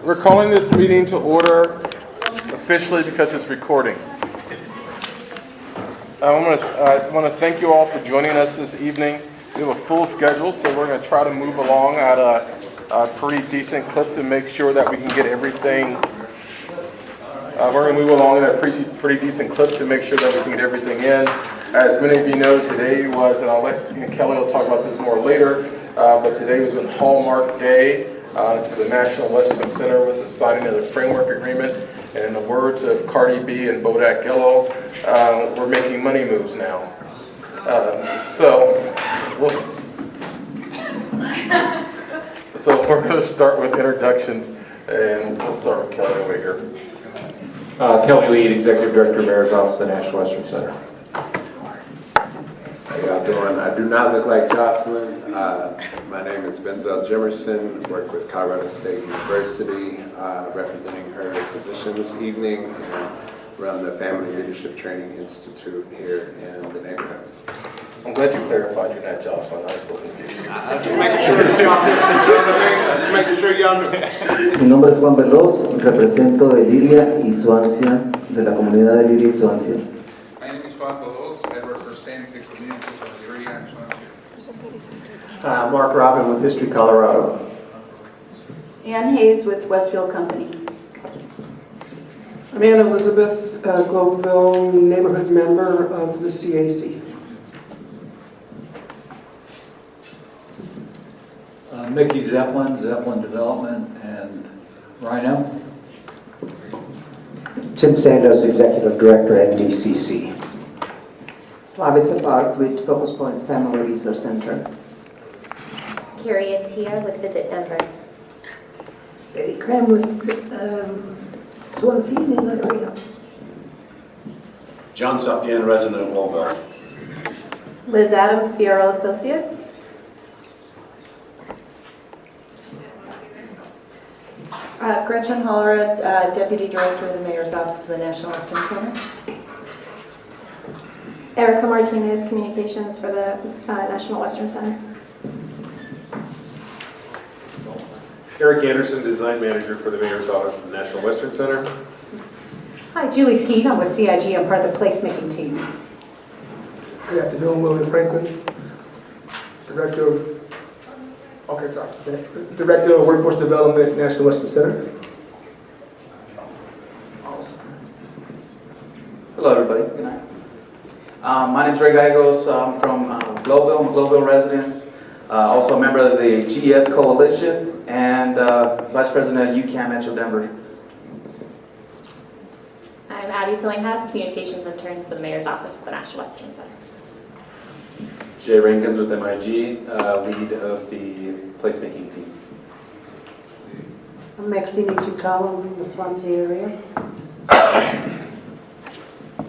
We're calling this meeting to order officially because it's recording. I want to thank you all for joining us this evening. We have a full schedule, so we're going to try to move along at a pretty decent clip to make sure that we can get everything. We're going to move along at a pretty decent clip to make sure that we can get everything in. As many of you know, today was, and I'll let Kelly will talk about this more later, but today was a hallmark day to the National Western Center with the signing of the framework agreement. And in the words of Cardi B and Bodak Yellow, we're making money moves now. So we're going to start with introductions, and we'll start with Kelly over here. Kelly Lead, Executive Director, Mayor's Office of the National Western Center. How y'all doing? I do not look like Jocelyn. My name is Benzel Jimerson. I work with Colorado State University, representing her position this evening, and run the Family Leadership Training Institute here in the neighborhood. I'm glad you clarified you're not Jocelyn. I was a little confused. I'm just making sure that y'all know. You know what I mean? I'm just making sure y'all know. Mi nombre es Juan Veloz, represento Iliria y Suancia, de la comunidad de Iliria y Suancia. My name is Juan Veloz. I represent the communities of Iliria and Swansea. Mark Robin with History Colorado. Ann Hayes with Westfield Company. I'm Ann Elizabeth, Globeville neighborhood member of the CAC. Mickey Zeppelin, Zeppelin Development, and Rhino. Tim Sandos, Executive Director, NWC-CAC. Slavica Park with Focus Points Family Resource Center. Carrie Atia with Visit Denver. Betty Cram with Swansea in that area. John Sapien, resident of Wolville. Liz Adams, Sierra Associates. Gretchen Hollerud, Deputy Director of the Mayor's Office of the National Western Center. Erica Martinez, Communications for the National Western Center. Eric Anderson, Design Manager for the Mayor's Office of the National Western Center. Hi, Julie Steed. I'm with CIG. I'm part of the placemaking team. Good afternoon, William Franklin, Director of Workforce Development, National Western Center. Hello, everybody. Good night. My name is Ray Gallegos. I'm from Globeville. I'm a Globeville resident. Also a member of the GES Coalition and Vice President of UCAM Metro Denver. I'm Abby Tillinghast, Communications Intern for the Mayor's Office of the National Western Center. Jay Rankins with MIG, lead of the placemaking team. I'm Maxine Ichikawa from the Swansea area.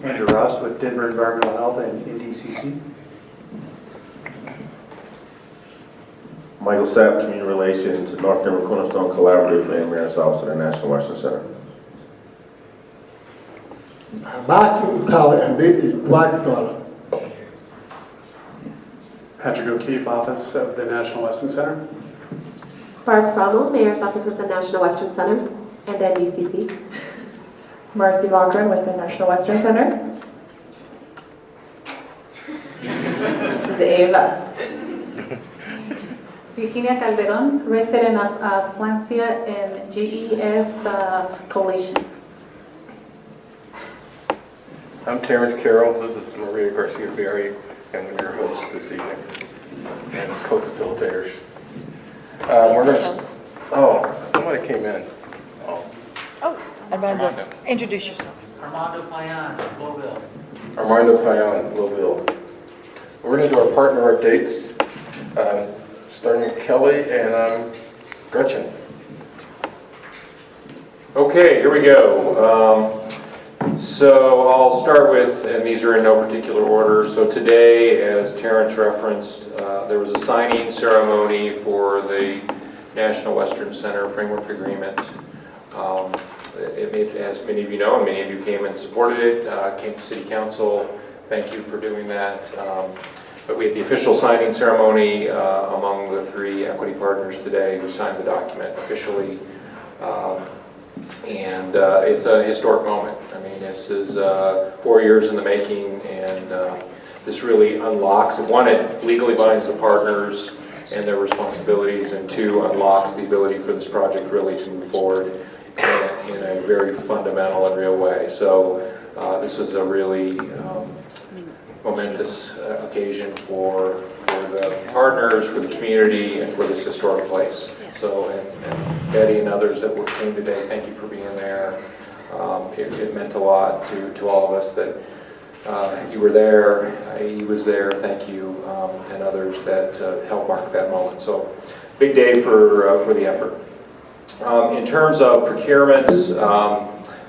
Andrew Ross with Denver Environmental Health and NDCC. Michael Sapp, Community Relations, North Denver Cornerstone Collaborative, and Mayor's Office of the National Western Center. My superpower and bid is Dwight Dollar. Patrick O'Keefe, Office of the National Western Center. Barb Frommel, Mayor's Office of the National Western Center and NDCC. Marcy Loughran with the National Western Center. This is Ava. Virginia Calderon, resident of Swansea and GES Coalition. I'm Terrence Carroll. This is Maria Garcia Berry, and I'm your host this evening and co-facilitators. We're going to. Oh, somebody came in. Oh, Armando. Introduce yourself. Armando Payan, Globeville. Armando Payan, Globeville. We're going to do our partner updates, starting with Kelly and Gretchen. Okay, here we go. So I'll start with, and these are in no particular order. So today, as Terrence referenced, there was a signing ceremony for the National Western Center Framework Agreement. As many of you know, and many of you came and supported it, came to City Council. Thank you for doing that. But we had the official signing ceremony among the three equity partners today who signed the document officially. and it's a historic moment. I mean, this is 4 years in the making, and this really unlocks, one, it legally binds the partners and their responsibilities, and two, unlocks the ability for this project really to move forward in a very fundamental and real way. So this was a really momentous occasion for the partners, for the community, and for this historic place. So, and Betty and others that came today, thank you for being there. It meant a lot to all of us that you were there, he was there, thank you, and others that helped mark that moment. So, big day for the effort. In terms of procurements,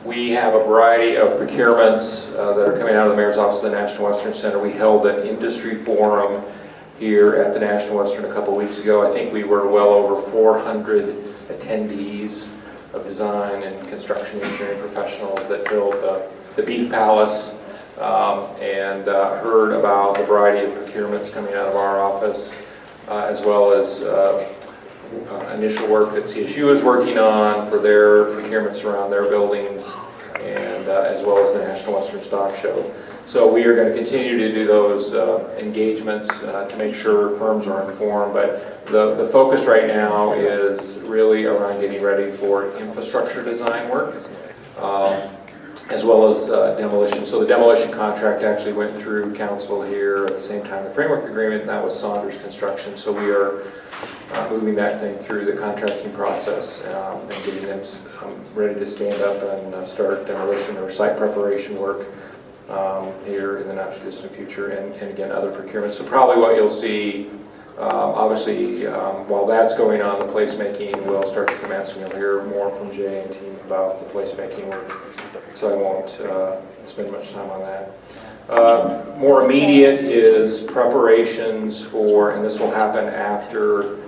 we have a variety of procurements that are coming out of the Mayor's Office of the National Western Center. We held an industry forum here at the National Western a couple weeks ago. I think we were well over 400 attendees of design and construction engineering professionals that filled the Beef Palace and heard about the variety of procurements coming out of our office, as well as initial work that CSU is working on for their procurements around their buildings, and as well as the National Western Stock Show. So we are going to continue to do those engagements to make sure firms are informed, but the focus right now is really around getting ready for infrastructure design work, as well as demolition. So the demolition contract actually went through council here at the same time the framework agreement, and that was Saunders Construction. So we are moving that thing through the contracting process and getting them ready to stand up and start demolition or site preparation work here in the not too distant future, and again other procurements. So probably what you'll see, obviously while that's going on, the placemaking will start to commence, and you'll hear more from Jay and team about the placemaking work. So I won't spend much time on that. More immediate is preparations for, and this will happen after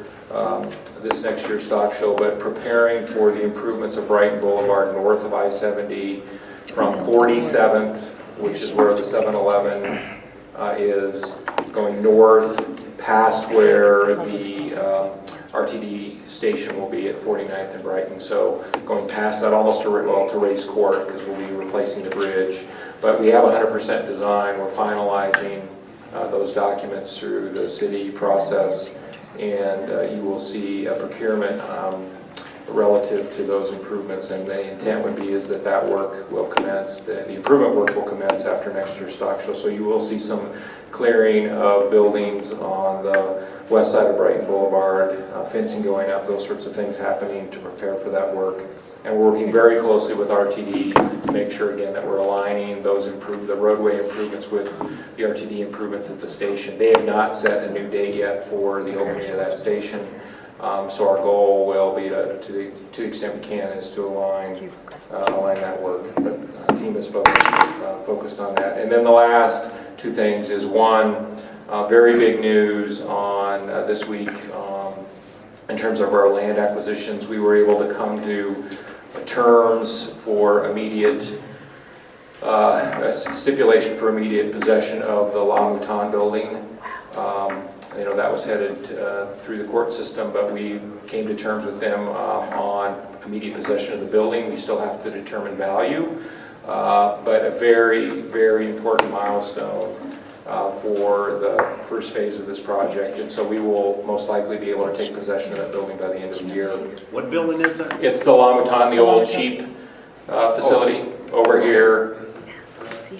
this next year's stock show, but preparing for the improvements of Brighton Boulevard north of I-70 from 47th, which is where the 7-Eleven is, going north past where the RTD station will be at 49th and Brighton. So going past that almost to Race Court, because we'll be replacing the bridge. But we have 100% design. We're finalizing those documents through the city process, and you will see a procurement relative to those improvements, and the intent would be is that work will commence, the improvement work will commence after next year's stock show. So you will see some clearing of buildings on the west side of Brighton Boulevard, fencing going up, those sorts of things happening to prepare for that work. And we're working very closely with RTD to make sure, again, that we're aligning those the roadway improvements with the RTD improvements at the station. They have not set a new date yet for the opening of that station. So our goal will be to the extent we can is to align that work. But the team is focused on that. And then the last two things is one, very big news on this week in terms of our land acquisitions. We were able to come to terms for immediate stipulation for immediate possession of the La Mouton building. That was headed through the court system, but we came to terms with them on immediate possession of the building. We still have to determine value, but a very, very important milestone for the first phase of this project. And so we will most likely be able to take possession of that building by the end of the year. What building is that? It's the La Mouton, the old cheap facility over here.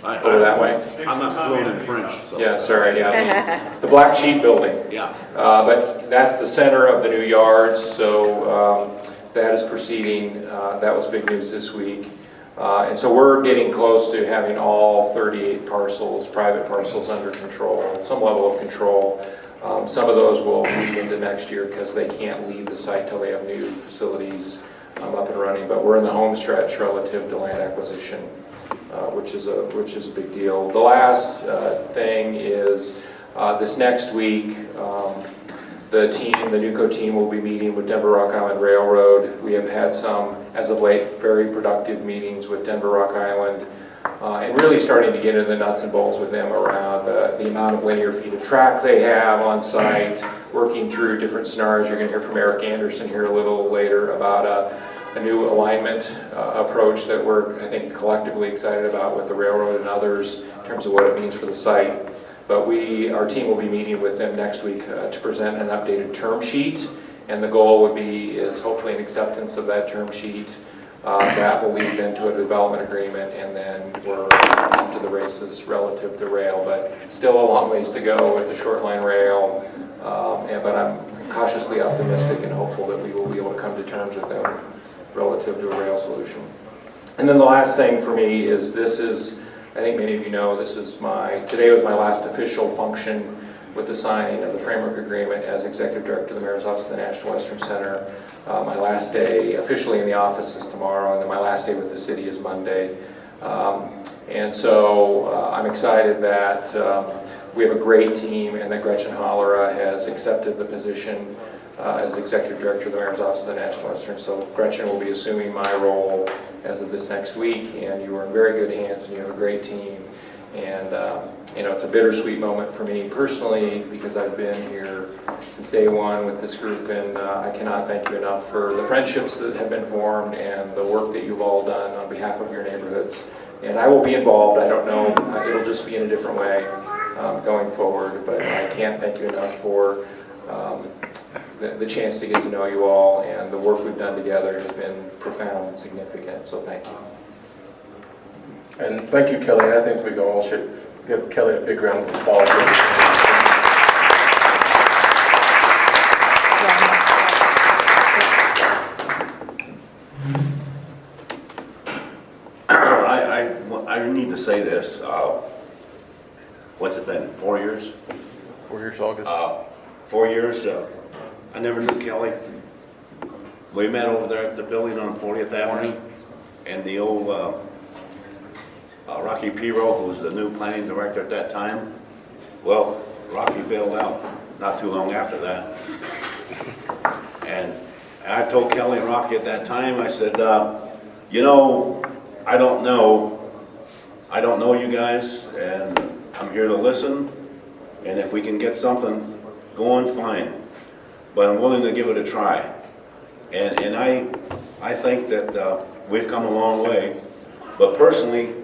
Over that way. I'm not fluent in French. So. Yeah, sorry, yeah. The Black Sheep building. Yeah. But that's the center of the new yards, so that is proceeding. That was big news this week. And so we're getting close to having all 38 parcels, private parcels, under control, some level of control. Some of those will move into next year because they can't leave the site till they have new facilities up and running. But we're in the home stretch relative to land acquisition. Which is a big deal. The last thing is this next week, the NewCo team will be meeting with Denver Rock Island Railroad. We have had some, as of late, very productive meetings with Denver Rock Island, and really starting to get into the nuts and bolts with them around the amount of linear feet of track they have on site, working through different scenarios. You're going to hear from Eric Anderson here a little later about a new alignment approach that we're, I think, collectively excited about with the railroad and others in terms of what it means for the site. But our team will be meeting with them next week to present an updated term sheet, and the goal would be is hopefully an acceptance of that term sheet. That will lead into a development agreement, and then we're off to the races relative to rail, but still a long ways to go with the short line rail. But I'm cautiously optimistic and hopeful that we will be able to come to terms with them relative to a rail solution. And then the last thing for me is I think many of you know, today was my last official function with the signing of the framework agreement as Executive Director of the Mayor's Office of the National Western Center. My last day officially in the office is tomorrow, and then my last day with the city is Monday. And so I'm excited that we have a great team and that Gretchen Hollera has accepted the position as Executive Director of the Mayor's Office of the National Western. So Gretchen will be assuming my role as of this next week, and you are in very good hands and you have a great team. And it's a bittersweet moment for me personally because I've been here since day one with this group, and I cannot thank you enough for the friendships that have been formed and the work that you've all done on behalf of your neighborhoods. And I will be involved. I don't know, it'll just be in a different way going forward, but I can't thank you enough for the chance to get to know you all, and the work we've done together has been profound and significant, so thank you. And thank you, Kelly. And I think we all should give Kelly a big round of applause. I need to say this. What's it been, 4 years? 4 years, August. 4 years. I never knew Kelly. We met over there at the building on 40th Avenue, and the old Rocky Piro, who was the new planning director at that time. Well, Rocky bailed out not too long after that. And I told Kelly and Rocky at that time, I said, I don't know you guys, and I'm here to listen, and if we can get something going, fine. But I'm willing to give it a try. And I think that we've come a long way. But personally,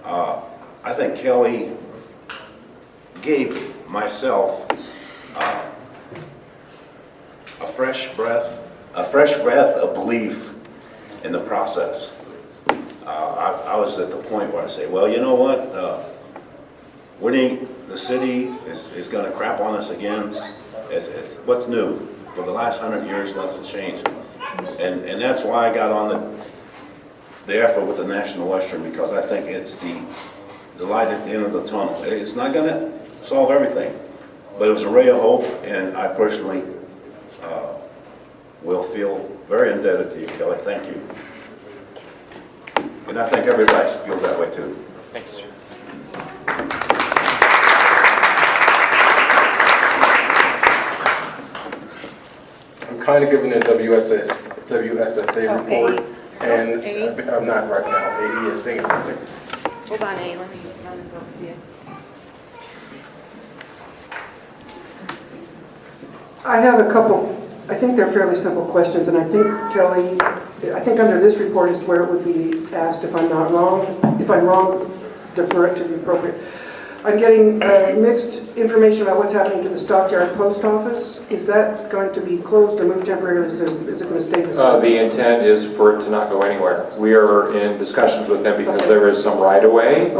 I think Kelly gave myself a fresh breath of belief in the process. I was at the point where I say, well, you know what? Winning the city is going to crap on us again. It's what's new. For the last 100 years, nothing's changed. And that's why I got on the effort with the National Western, because I think it's the light at the end of the tunnel. It's not going to solve everything, but it was a ray of hope, and I personally will feel very indebted to you, Kelly. Thank you. And I think everybody feels that way too. Thank you, sir. I'm kind of giving a WSSA report, and I'm not right now. AE is saying something. Hold on, A, let me run this over to you. I have a couple, I think they're fairly simple questions, and I think, Kelly, I think under this report is where it would be asked if I'm not wrong. If I'm wrong, defer it to the appropriate. I'm getting mixed information about what's happening to the Stockyard Post Office. Is that going to be closed or moved temporarily? Is it going to stay the same? The intent is for it to not go anywhere. We are in discussions with them because there is some right-of-way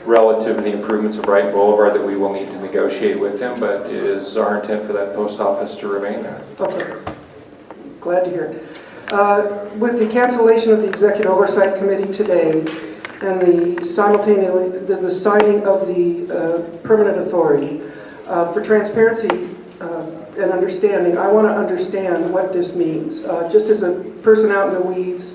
relative to the improvements of Brighton Boulevard that we will need to negotiate with them, but it is our intent for that post office to remain there. Okay. Glad to hear it. With the cancellation of the Executive Oversight Committee today, and the signing of the permanent authority, for transparency and understanding, I want to understand what this means. Just as a person out in the weeds,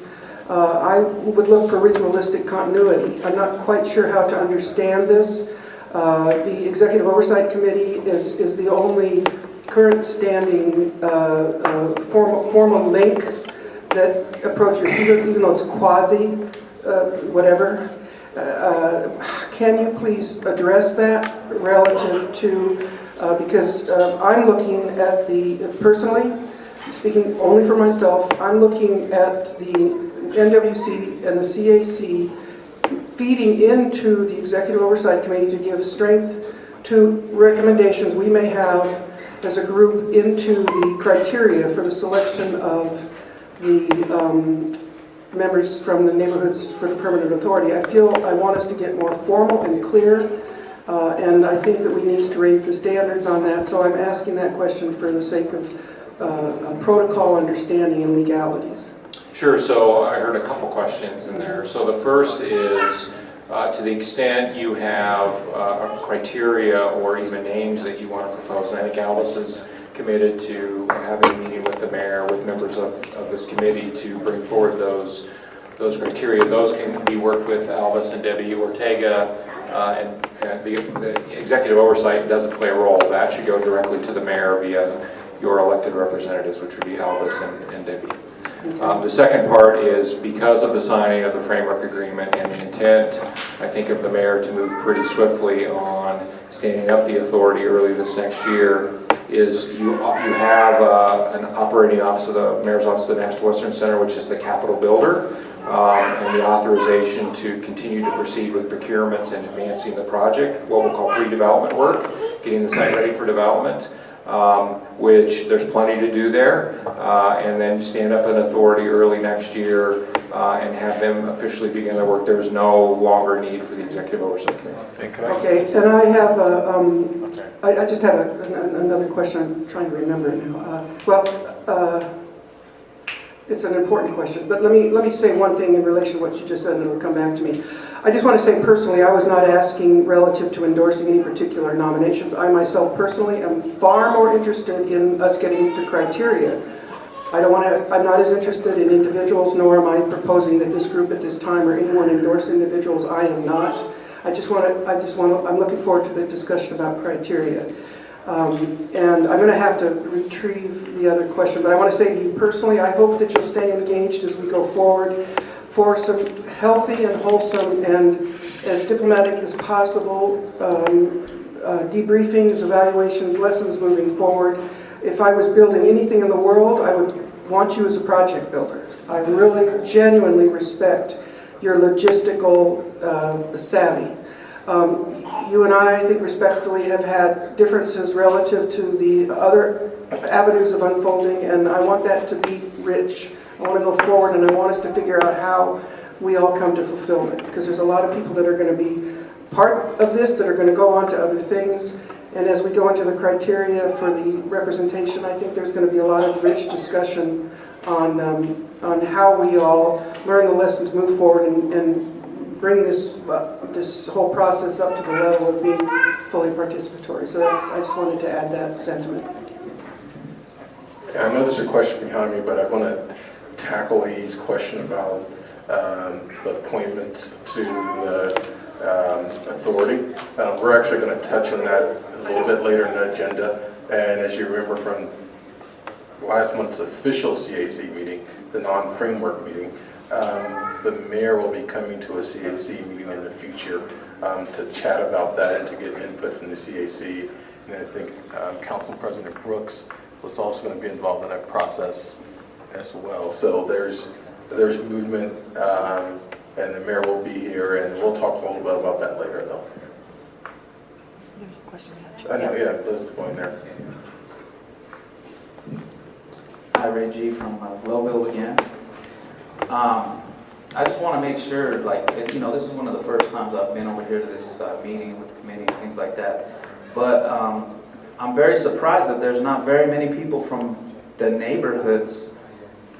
I would look for ritualistic continuity. I'm not quite sure how to understand this. The Executive Oversight Committee is the only current standing formal link that approaches, even though it's quasi, whatever. Can you please address that relative to, because I'm looking at personally, speaking only for myself, I'm looking at the NWC and the CAC feeding into the Executive Oversight Committee to give strength to recommendations we may have as a group into the criteria for the selection of the members from the neighborhoods for the permanent authority. I want us to get more formal and clear, and I think that we need to raise the standards on that. So I'm asking that question for the sake of protocol understanding and legalities. Sure, so I heard a couple questions in there. So the first is, to the extent you have a criteria or even names that you want to propose, and I think Alice is committed to having a meeting with the mayor, with members of this committee to bring forward those criteria. Those can be worked with Alice and Debbie Ortega, and the executive oversight doesn't play a role. That should go directly to the mayor via your elected representatives, which would be Alice and Debbie. The second part is because of the signing of the framework agreement and the intent, I think, of the mayor to move pretty swiftly on standing up the authority early this next year, is you have an operating office of the Mayor's Office of the National Western Center, which is the capital builder, and the authorization to continue to proceed with procurements and advancing the project, what we'll call pre-development work, getting the site ready for development. Which there's plenty to do there, and then stand up an authority early next year and have them officially begin their work. There's no longer need for the Executive Oversight Committee. Okay, and I have I just have another question. I'm trying to remember it now. It's an important question, but let me say one thing in relation to what you just said, and it'll come back to me. I just want to say personally, I was not asking relative to endorsing any particular nominations. I myself personally am far more interested in us getting to criteria. I'm not as interested in individuals, nor am I proposing that this group at this time or anyone endorse individuals. I am not. I'm looking forward to the discussion about criteria. And I'm going to have to retrieve the other question, but I want to say to you personally, I hope that you'll stay engaged as we go forward for some healthy and wholesome and as diplomatic as possible debriefings, evaluations, lessons moving forward. If I was building anything in the world, I would want you as a project builder. I really genuinely respect your logistical savvy. You and I think respectfully, have had differences relative to the other avenues of unfolding, and I want that to be rich. I want to go forward, and I want us to figure out how we all come to fulfillment, because there's a lot of people that are going to be part of this, that are going to go on to other things, and as we go into the criteria for the representation, I think there's going to be a lot of rich discussion on how we all learn the lessons, move forward, and bring this whole process up to the level of being fully participatory. So I just wanted to add that sentiment. Yeah, I know there's a question behind me, but I want to tackle E's question about the appointments to the authority. We're actually going to touch on that a little bit later in the agenda. And as you remember from last month's official CAC meeting, the non-framework meeting, the mayor will be coming to a CAC meeting in the future to chat about that and to get input from the CAC. And I think Council President Brooks was also going to be involved in that process as well. So there's movement, and the mayor will be here, and we'll talk a little bit about that later, though. There's a question. I know, yeah, Liz is going there. Hi, Ray G from Globeville again. I just want to make sure, this is one of the first times I've been over here to this meeting with the committee and things like that. But I'm very surprised that there's not very many people from the neighborhoods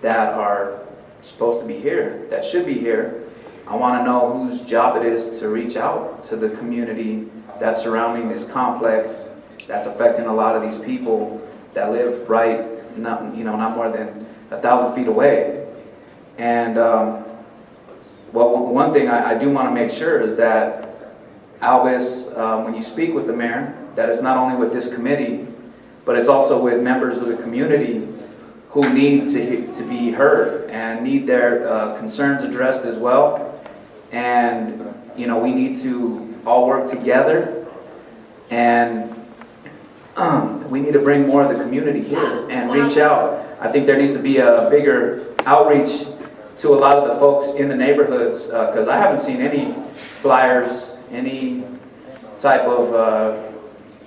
that are supposed to be here, that should be here. I want to know whose job it is to reach out to the community that's surrounding this complex, that's affecting a lot of these people that live not more than 1,000 feet away. And one thing I do want to make sure is that, Albus, when you speak with the mayor, that it's not only with this committee, but it's also with members of the community who need to be heard and need their concerns addressed as well. And, we need to all work together, and we need to bring more of the community here and reach out. I think there needs to be a bigger outreach to a lot of the folks in the neighborhoods, because I haven't seen any flyers, any type of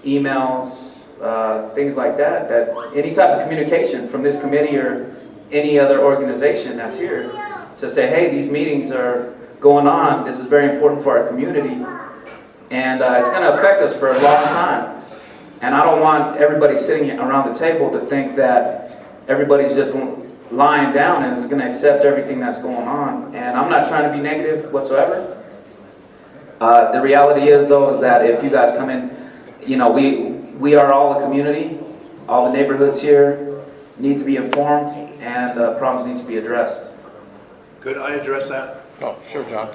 emails, things like that, any type of communication from this committee or any other organization that's here to say, hey, these meetings are going on, this is very important for our community, and it's going to affect us for a long time. And I don't want everybody sitting around the table to think that everybody's just lying down and is going to accept everything that's going on. And I'm not trying to be negative whatsoever. The reality is, though, is that if you guys come in, you know, we are all a community. All the neighborhoods here need to be informed, and problems need to be addressed. Could I address that? Oh, sure, John.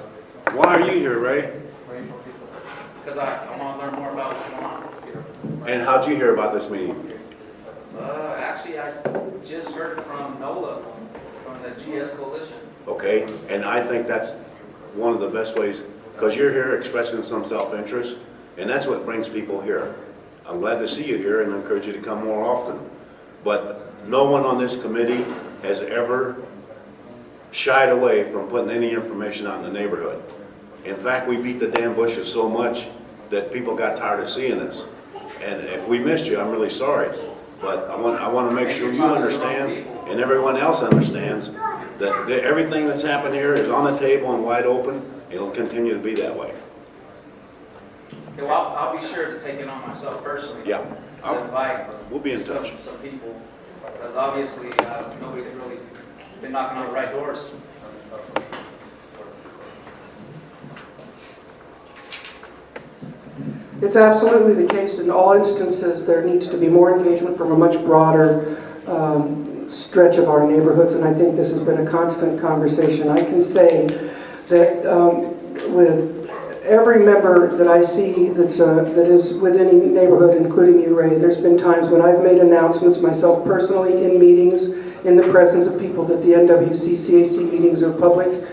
Why are you here, Ray? Because I want to learn more about what's going on. And how'd you hear about this meeting? Actually, I just heard from NOLA, from the GS Coalition. Okay, and I think that's one of the best ways, because you're here expressing some self-interest, and that's what brings people here. I'm glad to see you here and I encourage you to come more often. But no one on this committee has ever shied away from putting any information out in the neighborhood. In fact, we beat the damn bushes so much that people got tired of seeing us. And if we missed you, I'm really sorry. But I want to make sure you understand and everyone else understands that everything that's happened here is on the table and wide open. It'll continue to be that way. Okay, well, I'll be sure to take it on myself personally. Yeah. To invite We'll be in touch. some people, because obviously nobody's really been knocking on the right doors. It's absolutely the case in all instances there needs to be more engagement from a much broader stretch of our neighborhoods, and I think this has been a constant conversation. I can say that with every member that I see that is within any neighborhood, including you, Ray, there's been times when I've made announcements myself personally in meetings in the presence of people that the NWC-CAC meetings are public.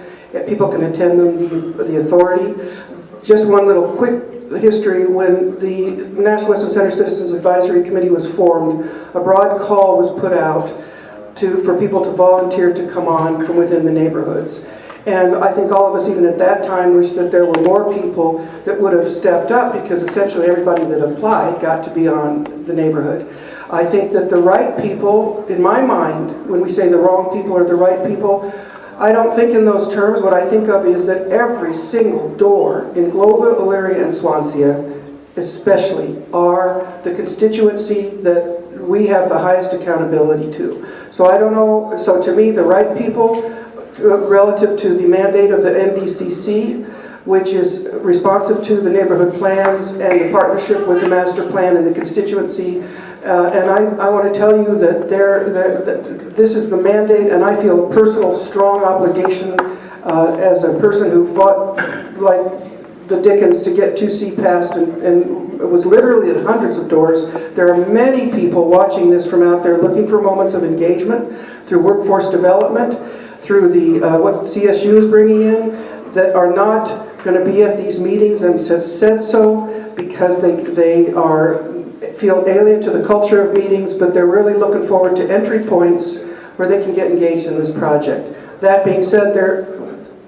People can attend them, the authority. Just one little quick history, when the National Western Center Citizens Advisory Committee was formed, a broad call was put out for people to volunteer to come on from within the neighborhoods. And I think all of us, even at that time, wish that there were more people that would have stepped up, because essentially everybody that applied got to be on the neighborhood. I think that the right people, in my mind, when we say the wrong people are the right people, I don't think in those terms. What I think of is that every single door in Globeville, Elyria, and Swansea, especially, are the constituency that we have the highest accountability to. So I don't know, so to me, the right people, relative to the mandate of the NDCC, which is responsive to the neighborhood plans and the partnership with the master plan and the constituency. And I want to tell you that this is the mandate, and I feel a personal strong obligation as a person who fought like the Dickens to get 2C passed and was literally at hundreds of doors. There are many people watching this from out there looking for moments of engagement through workforce development, through the what CSU is bringing in, that are not going to be at these meetings and have said so because they feel alien to the culture of meetings, but they're really looking forward to entry points where they can get engaged in this project. That being said,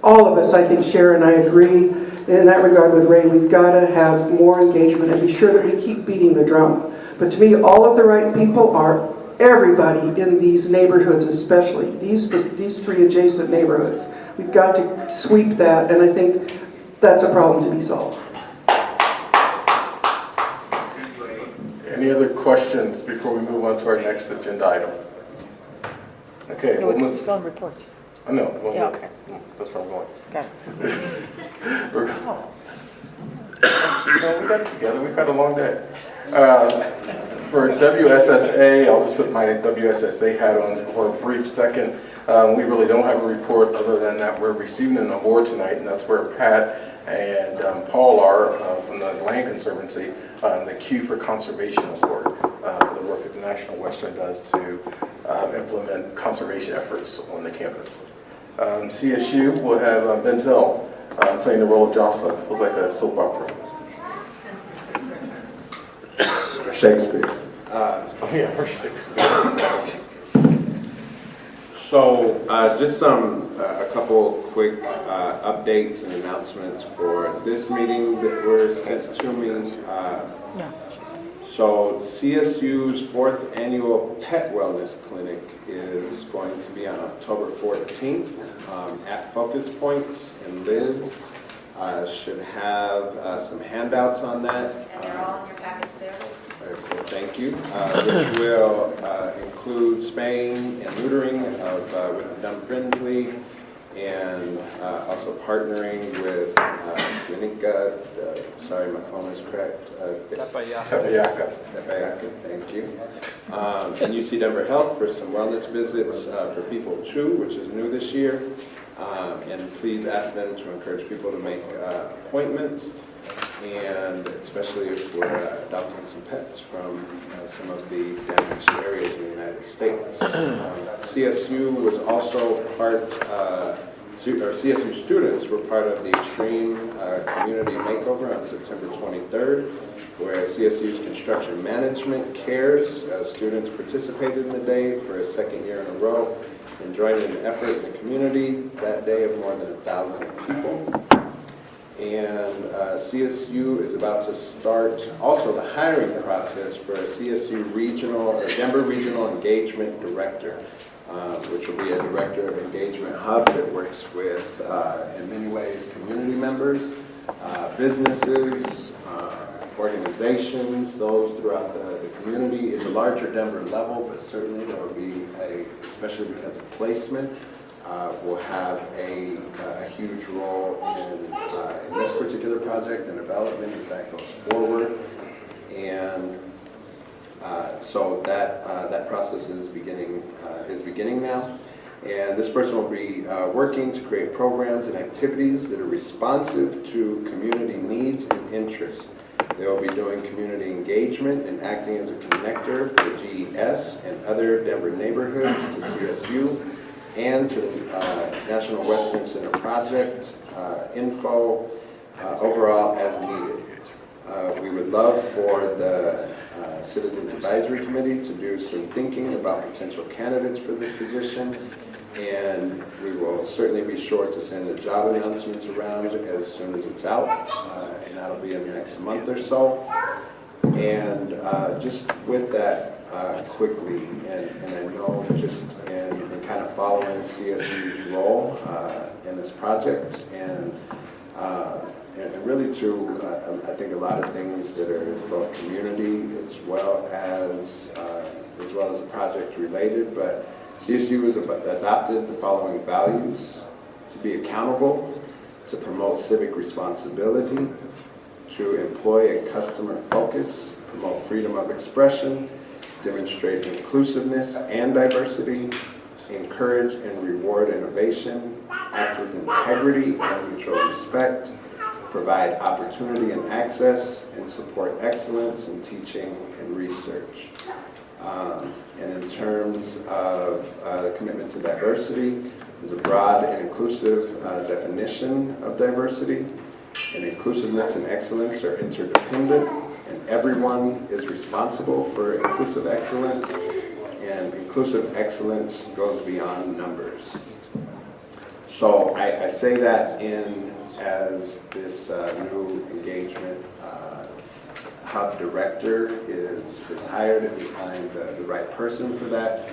all of us, I think, share, and I agree in that regard with Ray, we've got to have more engagement and be sure that we keep beating the drum. But to me, all of the right people are everybody in these neighborhoods, especially these three adjacent neighborhoods. We've got to sweep that, and I think that's a problem to be solved. Any other questions before we move on to our next agenda item? Okay, we'll move. We're still in reports. I know. We'll Yeah, move. okay. That's where I'm going. Got it. Well, we got it together. We've had a long day. For WSSA, I'll just put my WSSA hat on for a brief second. We really don't have a report other than that we're receiving an award tonight, and that's where Pat and Paul are from the Land Conservancy, the Q for Conservation Award for the work that the National Western does to implement conservation efforts on the campus. CSU will have Benzel playing the role of Jocelyn. It was like a soap opera. Shakespeare. Oh yeah, or Shakespeare. So just a couple quick updates and announcements for this meeting that were sent to me. So CSU's 4th annual Pet Wellness Clinic is going to be on October 14th at Focus Points, and Liz should have some handouts on that. And they're all in your packets there. Very cool, thank you. Which will include spaying and neutering with the Dumb Friends League, and also partnering with Winika, sorry my phone is correct. Tepeyaca. Tepeyaca, thank you. And UC Denver Health for some wellness visits for people too, which is new this year. And please ask them to encourage people to make appointments, and especially if we're adopting some pets from some of the damaged areas in the United States. CSU was also part, or CSU students were part of the Extreme Community Makeover on September 23rd, where CSU's Construction Management Cares students participated in the day for a second year in a row, and joined in an effort in the community that day of more than 1,000 people. And CSU is about to start also the hiring process for a CSU regional or Denver Regional Engagement Director, which will be a director of engagement hub that works with, in many ways, community members, businesses, organizations, those throughout the community. It's a larger Denver level, but certainly there will be especially because of placement, will have a huge role in this particular project and development as that goes forward. And so that process is beginning now. And this person will be working to create programs and activities that are responsive to community needs and interests. They will be doing community engagement and acting as a connector for GES and other Denver neighborhoods to CSU and to the National Western Center project info overall as needed. We would love for the Citizens Advisory Committee to do some thinking about potential candidates for this position, and we will certainly be sure to send the job announcements around as soon as it's out, and that'll be in the next month or so. And just with that, quickly, and I know just in kind of following CSU's role in this project, and really to, I think a lot of things that are both community as well as a project related, but CSU has adopted the following values: to be accountable, to promote civic responsibility, to employ a customer focus, promote freedom of expression, demonstrate inclusiveness and diversity, encourage and reward innovation, act with integrity and mutual respect, provide opportunity and access, and support excellence in teaching and research. And in terms of the commitment to diversity, there's a broad and inclusive definition of diversity. And inclusiveness and excellence are interdependent, and everyone is responsible for inclusive excellence, and inclusive excellence goes beyond numbers. So I say that as this new engagement hub director is hired, and we find the right person for that.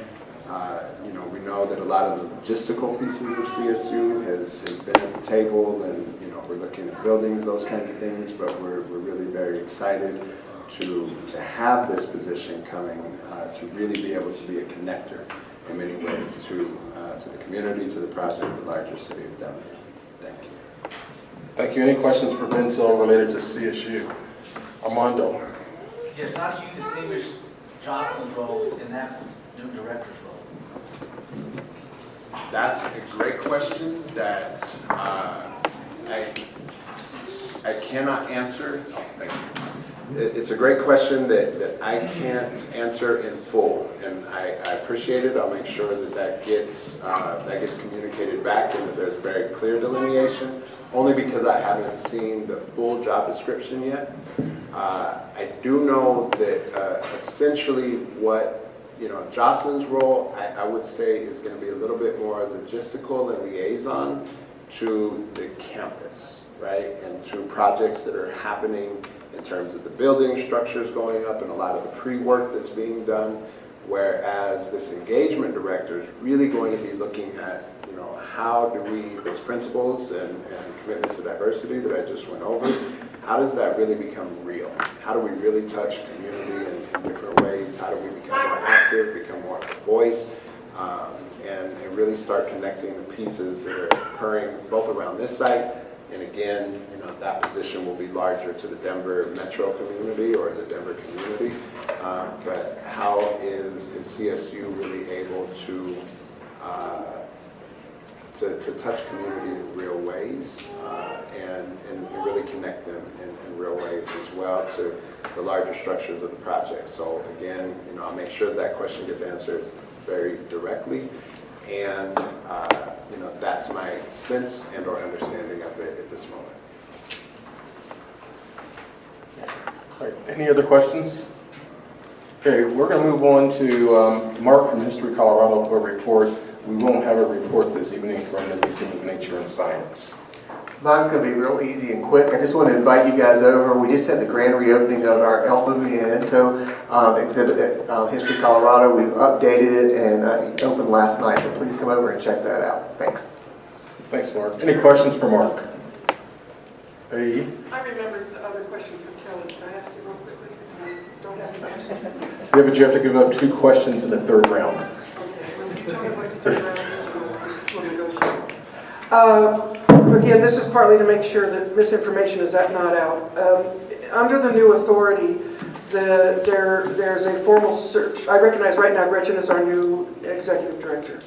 We know that a lot of the logistical pieces of CSU has been at the table, and we're looking at buildings, those kinds of things, but we're really very excited to have this position coming, to really be able to be a connector in many ways to the community, to the project, the larger city of Denver. Thank you. Thank you. Any questions for Benzel related to CSU? Armando. Yes, how do you distinguish Jocelyn's role in that new director's role? That's a great question that I cannot answer. It's a great question that I can't answer in full, and I appreciate it. I'll make sure that gets communicated back, and that there's very clear delineation, only because I haven't seen the full job description yet. I do know that essentially what Jocelyn's role, I would say, is going to be a little bit more logistical and liaison to the campus, right? And to projects that are happening in terms of the building structures going up and a lot of the pre-work that's being done. Whereas this engagement director is really going to be looking at, how do we, those principles and commitments to diversity that I just went over, how does that really become real? How do we really touch community in different ways? How do we become more active, become more of a voice, and really start connecting the pieces that are occurring both around this site, and again, that position will be larger to the Denver metro community or the Denver community. But how is CSU really able to touch community in real ways and really connect them in real ways as well to the larger structures of the project. So again, I'll make sure that question gets answered very directly, and that's my sense and or understanding of it at this moment. All right, any other questions? Okay, we're going to move on to Mark from History Colorado for a report. We won't have a report this evening from the Museum of Nature and Science. Mine's going to be real easy and quick. I just want to invite you guys over. We just had the grand reopening of our El Movimiento exhibit at History Colorado. We've updated it and it opened last night, so please come over and check that out. Thanks. Thanks, Mark. Any questions for Mark? Hey. I remembered the other question for Kelly. Can I ask you real quickly? Don't have any questions. Yeah, but you have to give up 2 questions in the 3rd round. Okay, well, you tell me what the 3rd round is, and we'll just negotiate. Again, this is partly to make sure that misinformation is not out. Under the new authority, there's a formal search. I recognize right now Gretchen is our new executive director.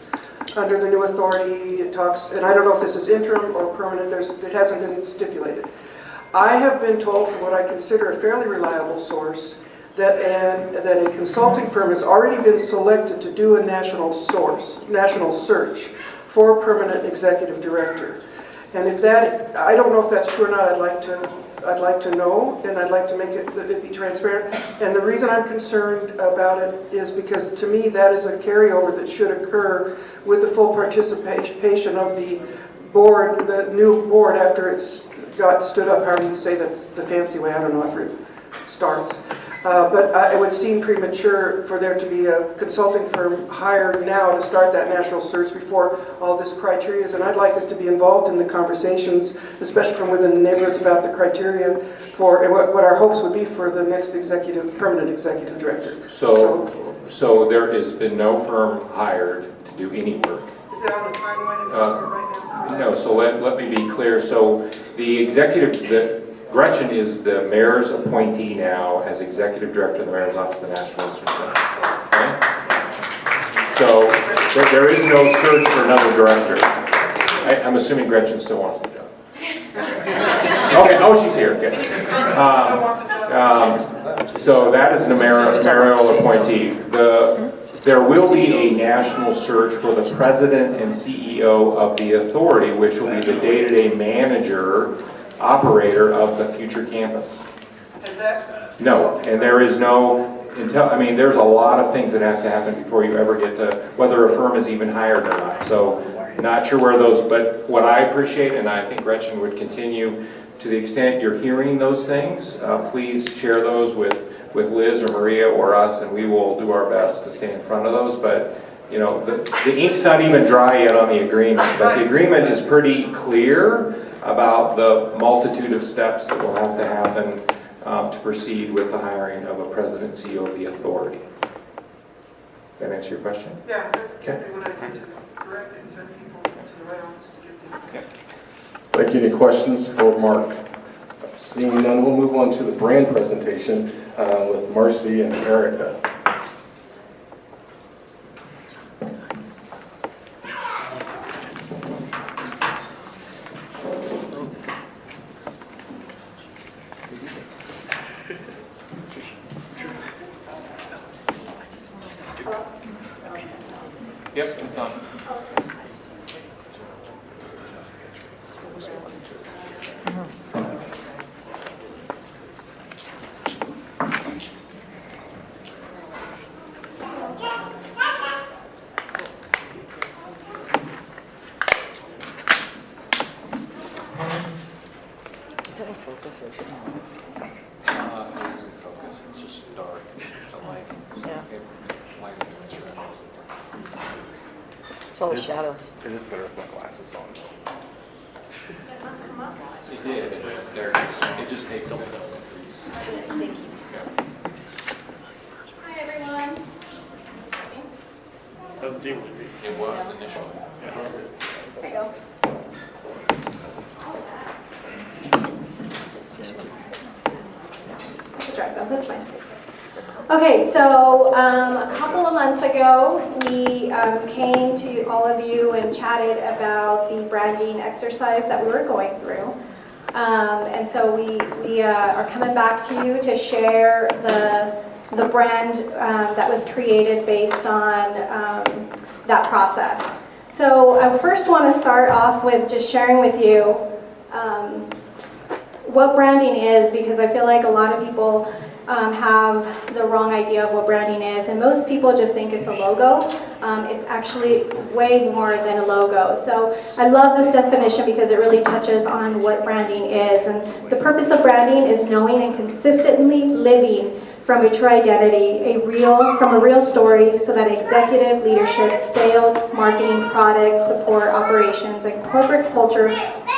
Under the new authority, it talks, and I don't know if this is interim or permanent, it hasn't been stipulated. I have been told from what I consider a fairly reliable source that a consulting firm has already been selected to do a national search for a permanent executive director. And if that, I don't know if that's true or not, I'd like to know, and I'd like to make it be transparent. And the reason I'm concerned about it is because to me that is a carryover that should occur with the full participation of the board, the new board after it's got stood up, however you say that's the fancy way, I don't know, after it starts. But it would seem premature for there to be a consulting firm hired now to start that national search before all this criteria is. And I'd like us to be involved in the conversations, especially from within the neighborhoods, about the criteria for and what our hopes would be for the next permanent executive director. So there has been no firm hired to do any work. Is it on the timeline right now? No, so let me be clear. So the executive, Gretchen is the mayor's appointee now as executive director of the mayor's office of the National Western Center. Okay? So there is no search for another director. I'm assuming Gretchen still wants the job. Okay, oh, she's here. Okay. So that is the mayoral appointee. There will be a national search for the president and CEO of the authority, which will be the day-to-day manager, operator of the future campus. Is that? No, and there is no, there's a lot of things that have to happen before you ever get to whether a firm is even hired or not. So not sure where those, but what I appreciate, and I think Gretchen would continue, to the extent you're hearing those things, please share those with Liz or Maria or us, and we will do our best to stay in front of those. But the ink's not even dry yet on the agreement, but the agreement is pretty clear about the multitude of steps that will have to happen to proceed with the hiring of a president and CEO of the authority. Does that answer your question? Yeah, okay. When I get to correct and send people to the right office to get them. Okay. Thank you. Any questions for Mark? Seeing none, we'll move on to the brand presentation with Marcy and Erica. Yep, it's on. Is it a focus or is it not? It isn't focus, it's just dark, the lighting. Yeah. Lighting is red. It's all the shadows. It is better with my glasses on. It did, there it is. It just takes a little. Thank you. Hi, everyone. Is this working? Doesn't seem to be. It was initially. There you go. I can drive them, that's fine. Okay, so a couple of months ago, we came to all of you and chatted about the branding exercise that we were going through. And so we are coming back to you to share the brand that was created based on that process. So I first want to start off with just sharing with you what branding is, because I feel like a lot of people have the wrong idea of what branding is, and most people just think it's a logo. It's actually way more than a logo. So I love this definition because it really touches on what branding is. And the purpose of branding is knowing and consistently living from a true identity, from a real story, so that executive leadership, sales, marketing, product, support, operations, and corporate culture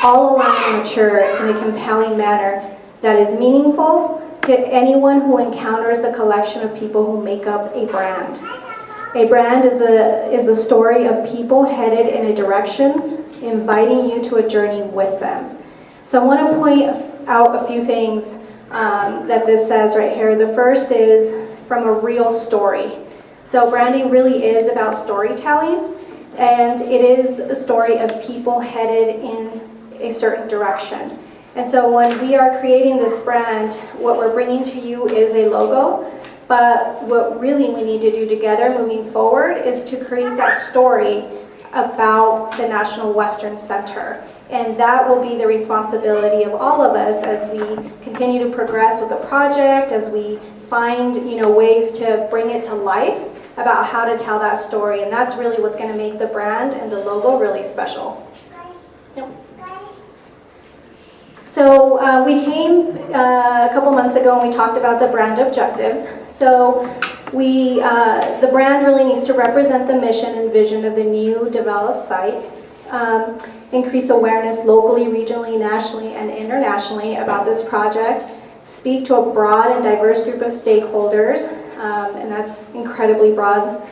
all align and mature in a compelling manner that is meaningful to anyone who encounters the collection of people who make up a brand. A brand is a story of people headed in a direction, inviting you to a journey with them. So I want to point out a few things that this says right here. The first is from a real story. So branding really is about storytelling, and it is a story of people headed in a certain direction. And so when we are creating this brand, what we're bringing to you is a logo, but what really we need to do together moving forward is to create that story about the National Western Center. And that will be the responsibility of all of us as we continue to progress with the project, as we find ways to bring it to life about how to tell that story. And that's really what's going to make the brand and the logo really special. So we came a couple months ago and we talked about the brand objectives. So the brand really needs to represent the mission and vision of the new developed site, increase awareness locally, regionally, nationally, and internationally about this project, speak to a broad and diverse group of stakeholders, and that's incredibly broad,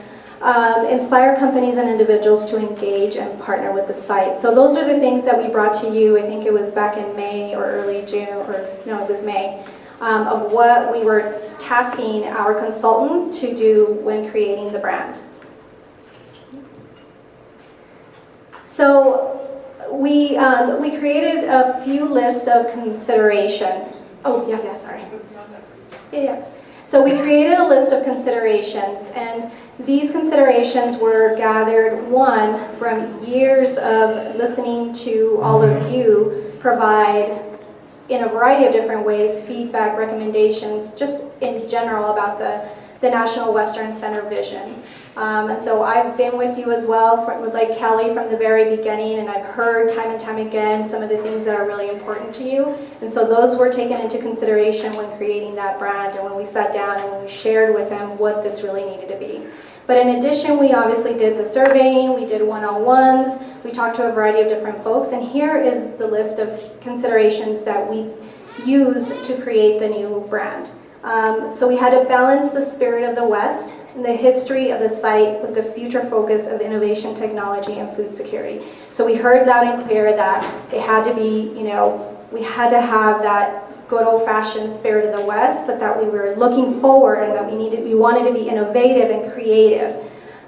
inspire companies and individuals to engage and partner with the site. So those are the things that we brought to you. I think it was back in May or early June, it was May, of what we were tasking our consultant to do when creating the brand. So we created a few lists of considerations. Oh, yeah, sorry. Yeah. So we created a list of considerations, and these considerations were gathered, one, from years of listening to all of you provide, in a variety of different ways, feedback, recommendations, just in general about the National Western Center vision. And so I've been with you as well, like Kelly, from the very beginning, and I've heard time and time again some of the things that are really important to you. And so those were taken into consideration when creating that brand and when we sat down and when we shared with them what this really needed to be. But in addition, we obviously did the surveying, we did one-on-ones, we talked to a variety of different folks, and here is the list of considerations that we used to create the new brand. So we had to balance the spirit of the West and the history of the site with the future focus of innovation, technology, and food security. So we heard loud and clear that it had to be, we had to have that good old-fashioned spirit of the West, but that we were looking forward and that we wanted to be innovative and creative.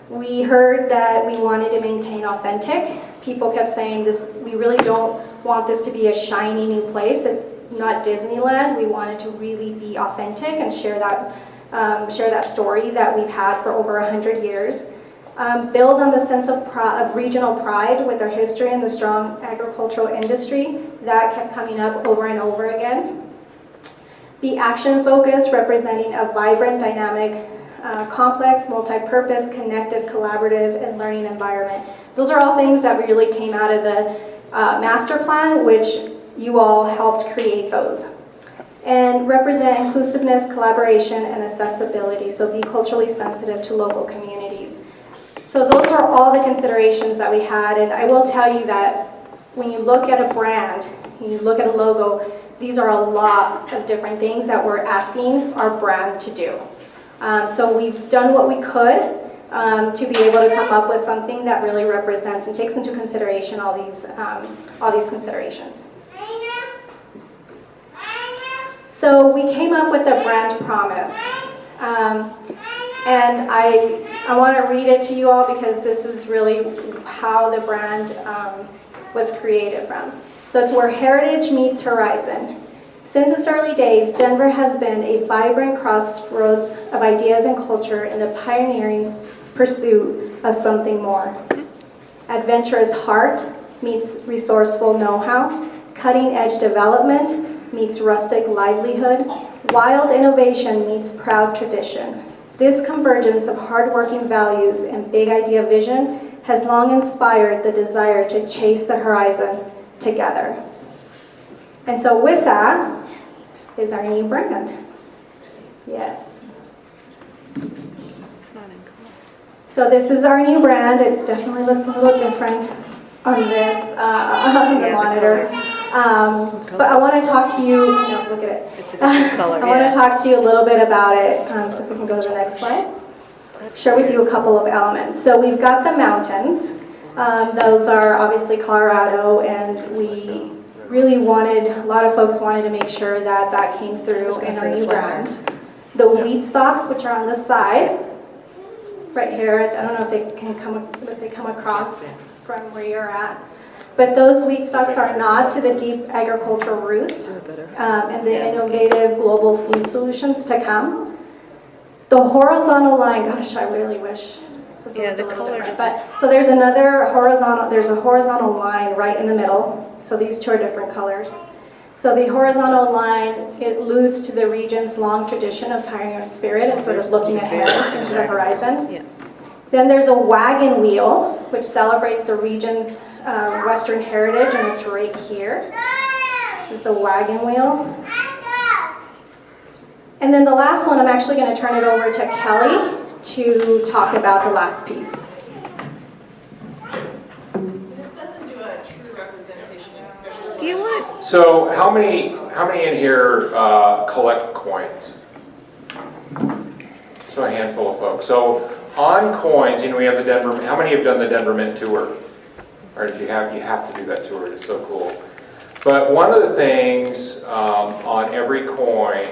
We heard that we wanted to maintain authentic. People kept saying this, we really don't want this to be a shiny new place, not Disneyland. We wanted to really be authentic and share that story that we've had for over 100 years. Build on the sense of regional pride with our history and the strong agricultural industry. That kept coming up over and over again. Be action-focused, representing a vibrant, dynamic, complex, multi-purpose, connected, collaborative, and learning environment. Those are all things that really came out of the master plan, which you all helped create those. And represent inclusiveness, collaboration, and accessibility, so be culturally sensitive to local communities. So those are all the considerations that we had, and I will tell you that when you look at a brand, when you look at a logo, these are a lot of different things that we're asking our brand to do. So we've done what we could to be able to come up with something that really represents and takes into consideration all these considerations. So we came up with a brand promise. And I want to read it to you all because this is really how the brand was created from. So it's where heritage meets horizon. Since its early days, Denver has been a vibrant crossroads of ideas and culture in the pioneering pursuit of something more. Adventurous heart meets resourceful know-how, cutting-edge development meets rustic livelihood, wild innovation meets proud tradition. This convergence of hardworking values and big idea vision has long inspired the desire to chase the horizon together. And so with that is our new brand. Yes. So this is our new brand. It definitely looks a little different on this, on the monitor. But I want to talk to you, look at it. I want to talk to you a little bit about it. So if we can go to the next slide. Share with you a couple of elements. So we've got the mountains. Those are obviously Colorado, and we really wanted, a lot of folks wanted to make sure that that came through in our new brand. The wheat stalks, which are on the side, right here. I don't know if they come across from where you're at. But those wheat stalks are nod to the deep agricultural roots and the innovative global food solutions to come. The horizontal line, gosh, I really wish it was a little different. But so there's a horizontal line right in the middle. So these two are different colors. So the horizontal line, it alludes to the region's long tradition of pioneering spirit and sort of looking ahead into the horizon. Then there's a wagon wheel, which celebrates the region's Western heritage, and it's right here. This is the wagon wheel. And then the last one, I'm actually going to turn it over to Kelly to talk about the last piece. This doesn't do a true representation of special. Do you want? So how many in here collect coins? So a handful of folks. So on coins, we have the Denver. How many have done the Denver Mint tour? Or if you have to do that tour. It's so cool. But one of the things on every coin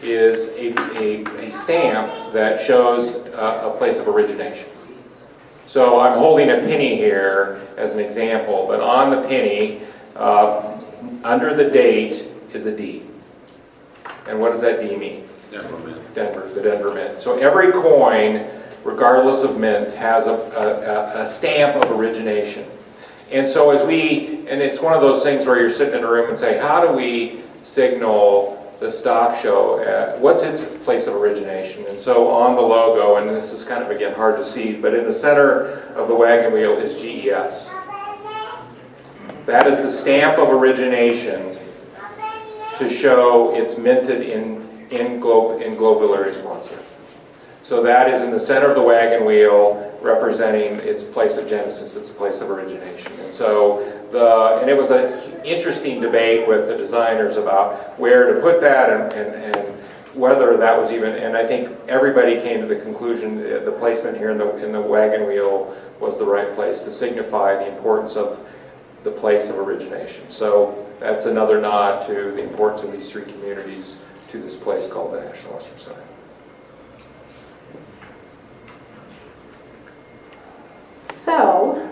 is a stamp that shows a place of origination. So I'm holding a penny here as an example, but on the penny, under the date is a D. And what does that D mean? Denver Mint. The Denver Mint. So every coin, regardless of mint, has a stamp of origination. And so and it's one of those things where you're sitting in a room and say, how do we signal the stock show, what's its place of origination? And so on the logo, and this is kind of, again, hard to see, but in the center of the wagon wheel is GES. That is the stamp of origination to show it's minted in Global Swansea. So that is in the center of the wagon wheel, representing its place of genesis, its place of origination. And so and it was an interesting debate with the designers about where to put that and whether that was even, and I think everybody came to the conclusion the placement here in the wagon wheel was the right place to signify the importance of the place of origination. So that's another nod to the importance of these three communities to this place called the National Western Center. So,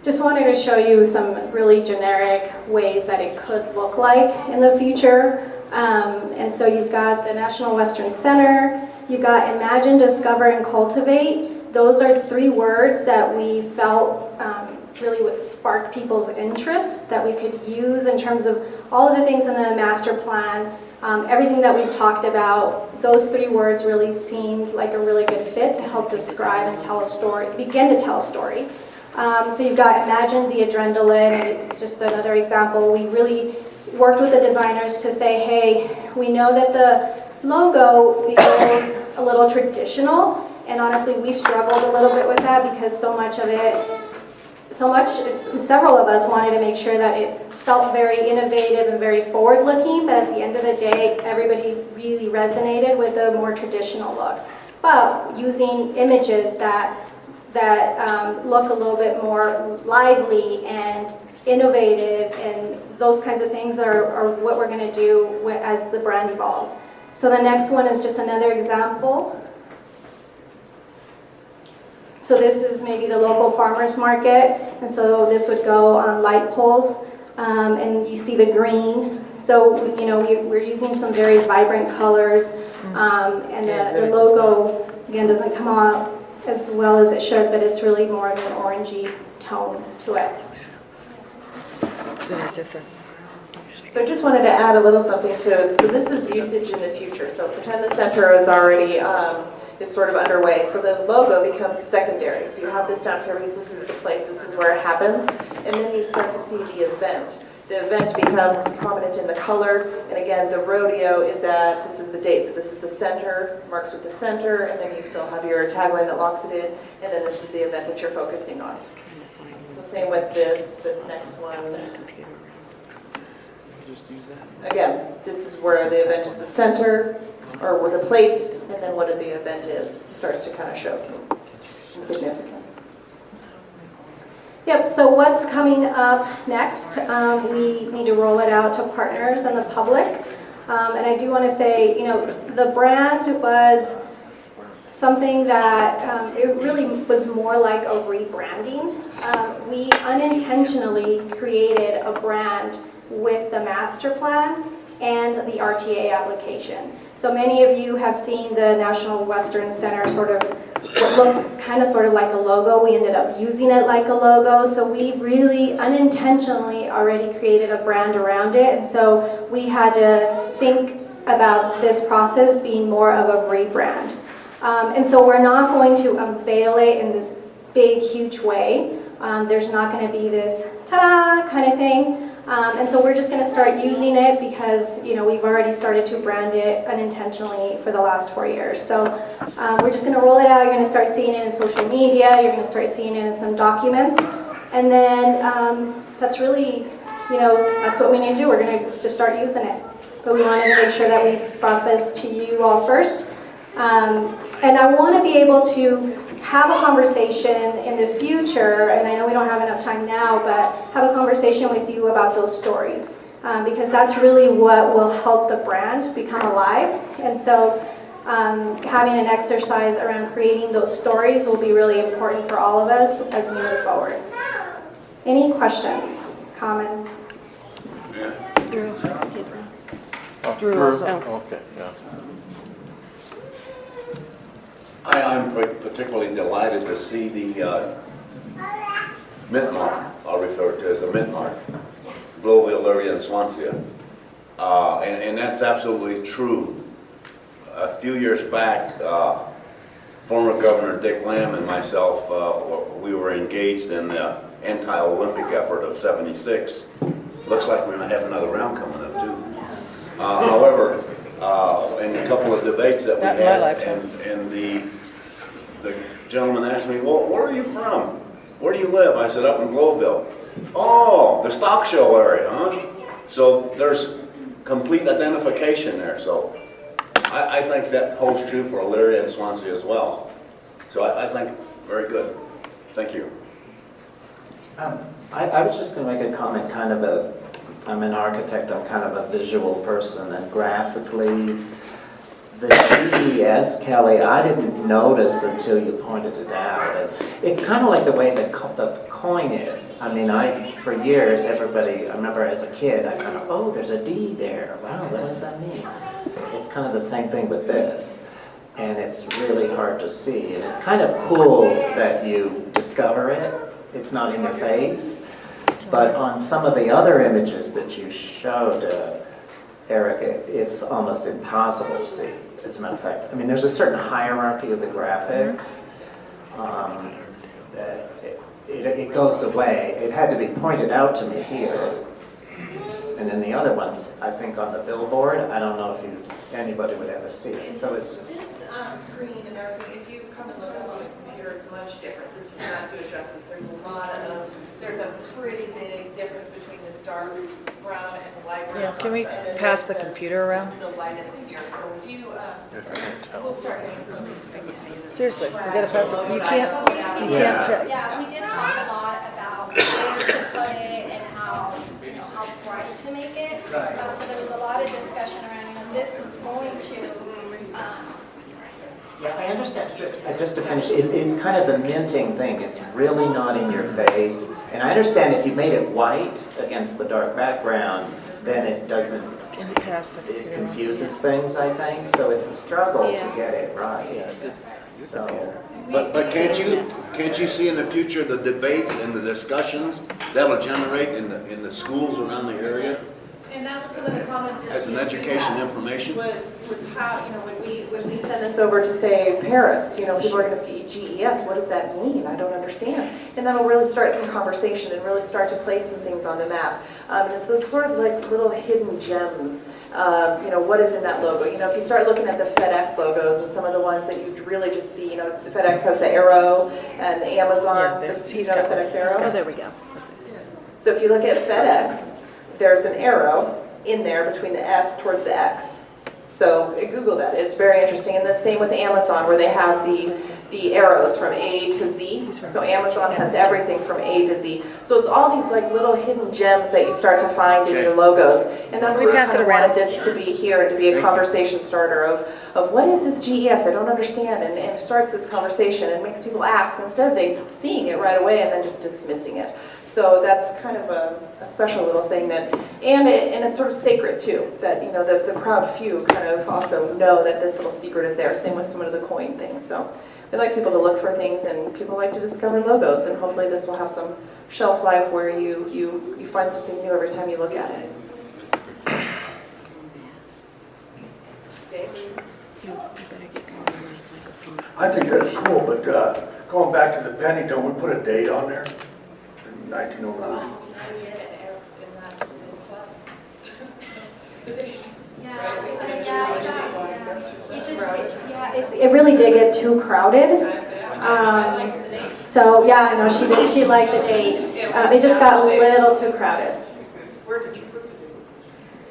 just wanted to show you some really generic ways that it could look like in the future. And so you've got the National Western Center, you've got Imagine, Discover, and Cultivate. Those are three words that we felt really would spark people's interest, that we could use in terms of all of the things in the master plan. Everything that we've talked about, those three words really seemed like a really good fit to help describe and tell a story, begin to tell a story. So you've got Imagine the Adrenaline, it's just another example. We really worked with the designers to say, hey, we know that the logo feels a little traditional, and honestly we struggled a little bit with that because several of us wanted to make sure that it felt very innovative and very forward-looking, but at the end of the day, everybody really resonated with the more traditional look. But using images that look a little bit more lively and innovative, and those kinds of things are what we're going to do as the brand evolves. So the next one is just another example. So this is maybe the local farmers market, and so this would go on light poles, and you see the green. So we're using some very vibrant colors, and the logo again doesn't come out as well as it should, but it's really more of an orangey tone to it. They're different. So I just wanted to add a little something to it. So this is usage in the future. So pretend the center is already is sort of underway. So the logo becomes secondary. So you have this down here because this is the place, this is where it happens. And then you start to see the event. The event becomes prominent in the color. And again, the rodeo is this is the date. So this is the center, marks with the center, and then you still have your tagline that locks it in. And then this is the event that you're focusing on. So same with this next one. Again, this is where the event is the center, or where the place, and then what the event is. Starts to kind of show some significance. Yep, so what's coming up next? We need to roll it out to partners and the public. And I do want to say, the brand was something that it really was more like a rebranding. We unintentionally created a brand with the master plan and the RTA application. So many of you have seen the National Western Center sort of what looked kind of sort of like a logo. We ended up using it like a logo. So we really unintentionally already created a brand around it. And so we had to think about this process being more of a rebrand. And so we're not going to unveil it in this big, huge way. There's not going to be this ta-da kind of thing. And so we're just going to start using it because, we've already started to brand it unintentionally for the last 4 years. So we're just going to roll it out. You're going to start seeing it in social media. You're going to start seeing it in some documents. And then that's really, that's what we need to do. We're going to just start using it. But we wanted to make sure that we brought this to you all first. And I want to be able to have a conversation in the future, and I know we don't have enough time now, but have a conversation with you about those stories, because that's really what will help the brand become alive. And so having an exercise around creating those stories will be really important for all of us as we move forward. Any questions, comments? Drew, excuse me. Drew. Oh. Okay, yeah. I'm particularly delighted to see the mint mark, I'll refer to it as the mint mark, Globeville, Elyria, and Swansea. And that's absolutely true. A few years back, former Governor Dick Lamb and myself, we were engaged in the anti-Olympic effort of '76. Looks like we're going to have another round coming up, too. However, in a couple of debates that we had, and the gentleman asked me, well, where are you from? Where do you live? I said, up in Globeville. Oh, the stock show area, huh? So there's complete identification there. So I think that holds true for Elyria and Swansea as well. So I think very good. Thank you. I was just going to make a comment, I'm an architect, I'm kind of a visual person, and graphically, the GES, Kelly, I didn't notice until you pointed it out. And it's kind of like the way the coin is. I mean, for years, everybody, I remember as a kid, I found out, oh, there's a D there. Wow, what does that mean? It's kind of the same thing with this. And it's really hard to see. And it's kind of cool that you discover it. It's not in your face. But on some of the other images that you showed, Eric, it's almost impossible to see, as a matter of fact. I mean, there's a certain hierarchy of the graphics. it goes away. It had to be pointed out to me here. And then the other ones, I think on the billboard, I don't know if anybody would ever see it. So it's just... This screen and everything, if you come and look up on the computer, it's much different. This does not do it justice. There's a pretty big difference between this dark brown and the light brown. Yeah, can we and then pass there's the computer around? The lightest here. So if you, we'll start getting some of these. Seriously, we gotta pass it. You can't tell. Yeah, we did talk a lot about where to put it and how bright to make it. So there was a lot of discussion around, this is going to, Yeah, I understand. Just to finish, it's kind of the minting thing. It's really not in your face. And I understand if you made it white against the dark background, then it doesn't, it confuses things, I think. So it's a struggle to get it right. So. But can't you see in the future the debates and the discussions that'll generate in the schools around the area? And that was some of the comments. As an education information? Was how, When we send this over to, say, Paris, people are going to see GES, what does that mean? I don't understand. And that'll really start some conversation and really start to place some things on the map. And it's those sort of like little hidden gems. What is in that logo? If you start looking at the FedEx logos and some of the ones that you really just see, FedEx has the arrow and the Amazon, the FedEx arrow. Oh, there we go. So if you look at FedEx, there's an arrow in there between the F towards the X. So Google that. It's very interesting. And then same with Amazon, where they have the arrows from A to Z. So Amazon has everything from A to Z. So it's all these like little hidden gems that you start to find in your logos. And that's why we kind of wanted this to be here and to be a conversation starter of what is this GES? I don't understand. And it starts this conversation and makes people ask instead of they seeing it right away and then just dismissing it. So that's kind of a special little thing and it's sort of sacred too, that, the proud few kind of also know that this little secret is there. Same with some of the coin things. So we like people to look for things and people like to discover logos, and hopefully this will have some shelf life where you find something new every time you look at it. I think that's cool, but going back to the penny, don't we put a date on there? 1909. It really did get too crowded. So yeah, I know she liked the date. It just got a little too crowded.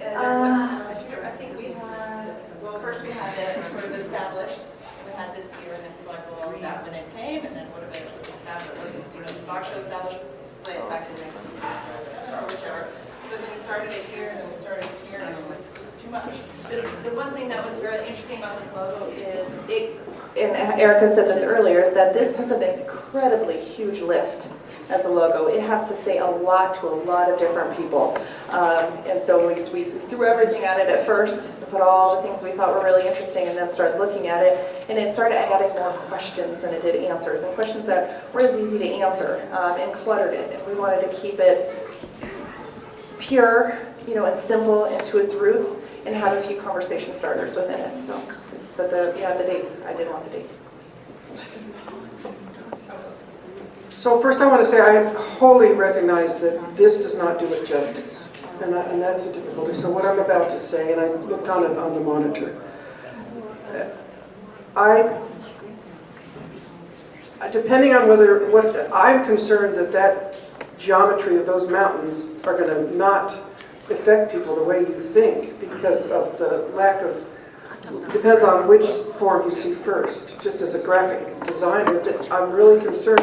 I think we had, first we had it sort of established. We had this year, and then people were like, well, is that when it came? And then what if it was established? Wasn't the stock show established way back in 19 or whichever. So then we started it here, and then we started it here, and it was too much. The one thing that was really interesting about this logo is and Erica said this earlier, is that this has an incredibly huge lift as a logo. It has to say a lot to a lot of different people. And so we threw everything at it at first, put all the things we thought were really interesting, and then started looking at it. And it started adding more questions than it did answers, and questions that were as easy to answer, and cluttered it. And we wanted to keep it pure, and simple and to its roots, and have a few conversation starters within it. So, but the date, I did want the date. So first I want to say I wholly recognize that this does not do it justice, and that's a difficulty. So what I'm about to say, and I looked on it on the monitor, depending on I'm concerned that geometry of those mountains are going to not affect people the way you think because of the lack of, depends on which form you see first. Just as a graphic designer, I'm really concerned.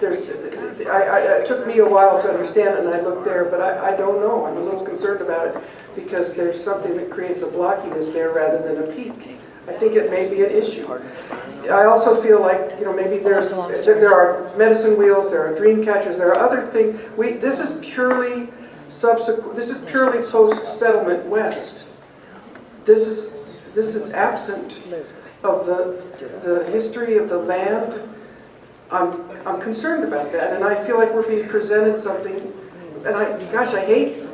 It took me a while to understand it, and I looked there, but I don't know. I'm a little concerned about it because there's something that creates a blockiness there rather than a peak. I think it may be an issue. I also feel like, maybe there are medicine wheels, there are dream catchers, there are other things. This is purely post-settlement West. This is absent of the history of the land. I'm concerned about that, and I feel like we're being presented something, and I hate,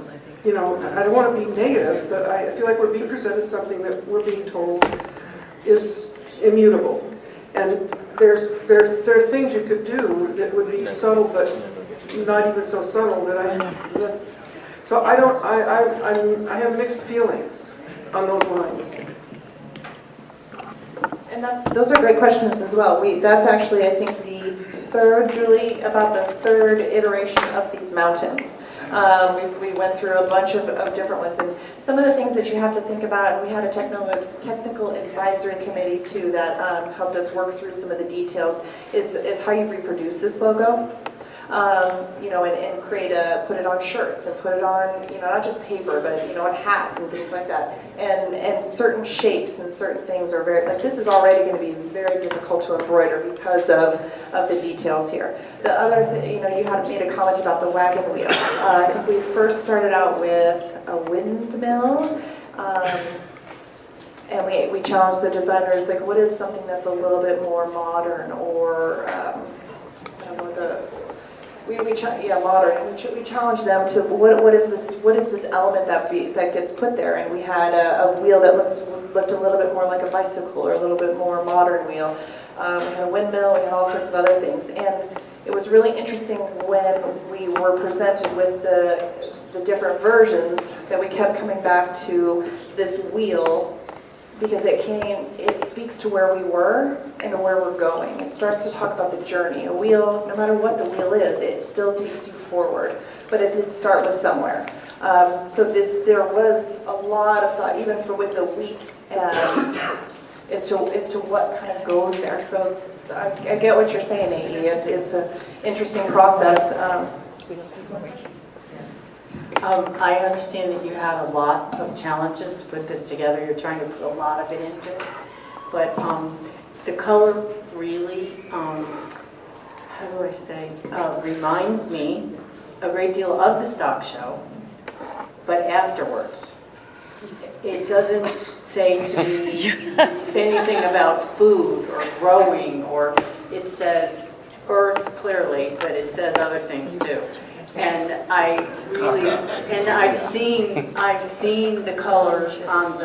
I don't want to be negative, but I feel like we're being presented something that we're being told is immutable. And there are things you could do that would be subtle, but not even so subtle so I have mixed feelings on those lines. And those are great questions as well. That's actually, I think, the third, Julie, about the third iteration of these mountains. We went through a bunch of different ones, and some of the things that you have to think about, and we had a technical advisory committee too that helped us work through some of the details, is how you reproduce this logo. And put it on shirts and put it on, not just paper, but, on hats and things like that. And certain shapes and certain things are this is already going to be very difficult to embroider because of the details here. The other thing, you had made a comment about the wagon wheel. I think we first started out with a windmill. And we challenged the designers, like, what is something that's a little bit more modern or, modern. We challenged them to what is this element that gets put there, and we had a wheel that looked a little bit more like a bicycle or a little bit more modern wheel. We had a windmill. We had all sorts of other things, and it was really interesting when we were presented with the different versions that we kept coming back to this wheel. Because it speaks to where we were and where we're going. It starts to talk about the journey. A wheel, no matter what the wheel is, it still takes you forward. But it did start with somewhere. There was a lot of thought, even with the wheat, as to what kind of goes there. So I get what you're saying, Amy. It's an interesting process. I understand that you had a lot of challenges to put this together. You're trying to put a lot of it into it. But the color really, how do I say, reminds me a great deal of the stock show, but afterwards. It doesn't say to me anything about food or growing, or it says earth clearly, but it says other things too. And I've seen the colors on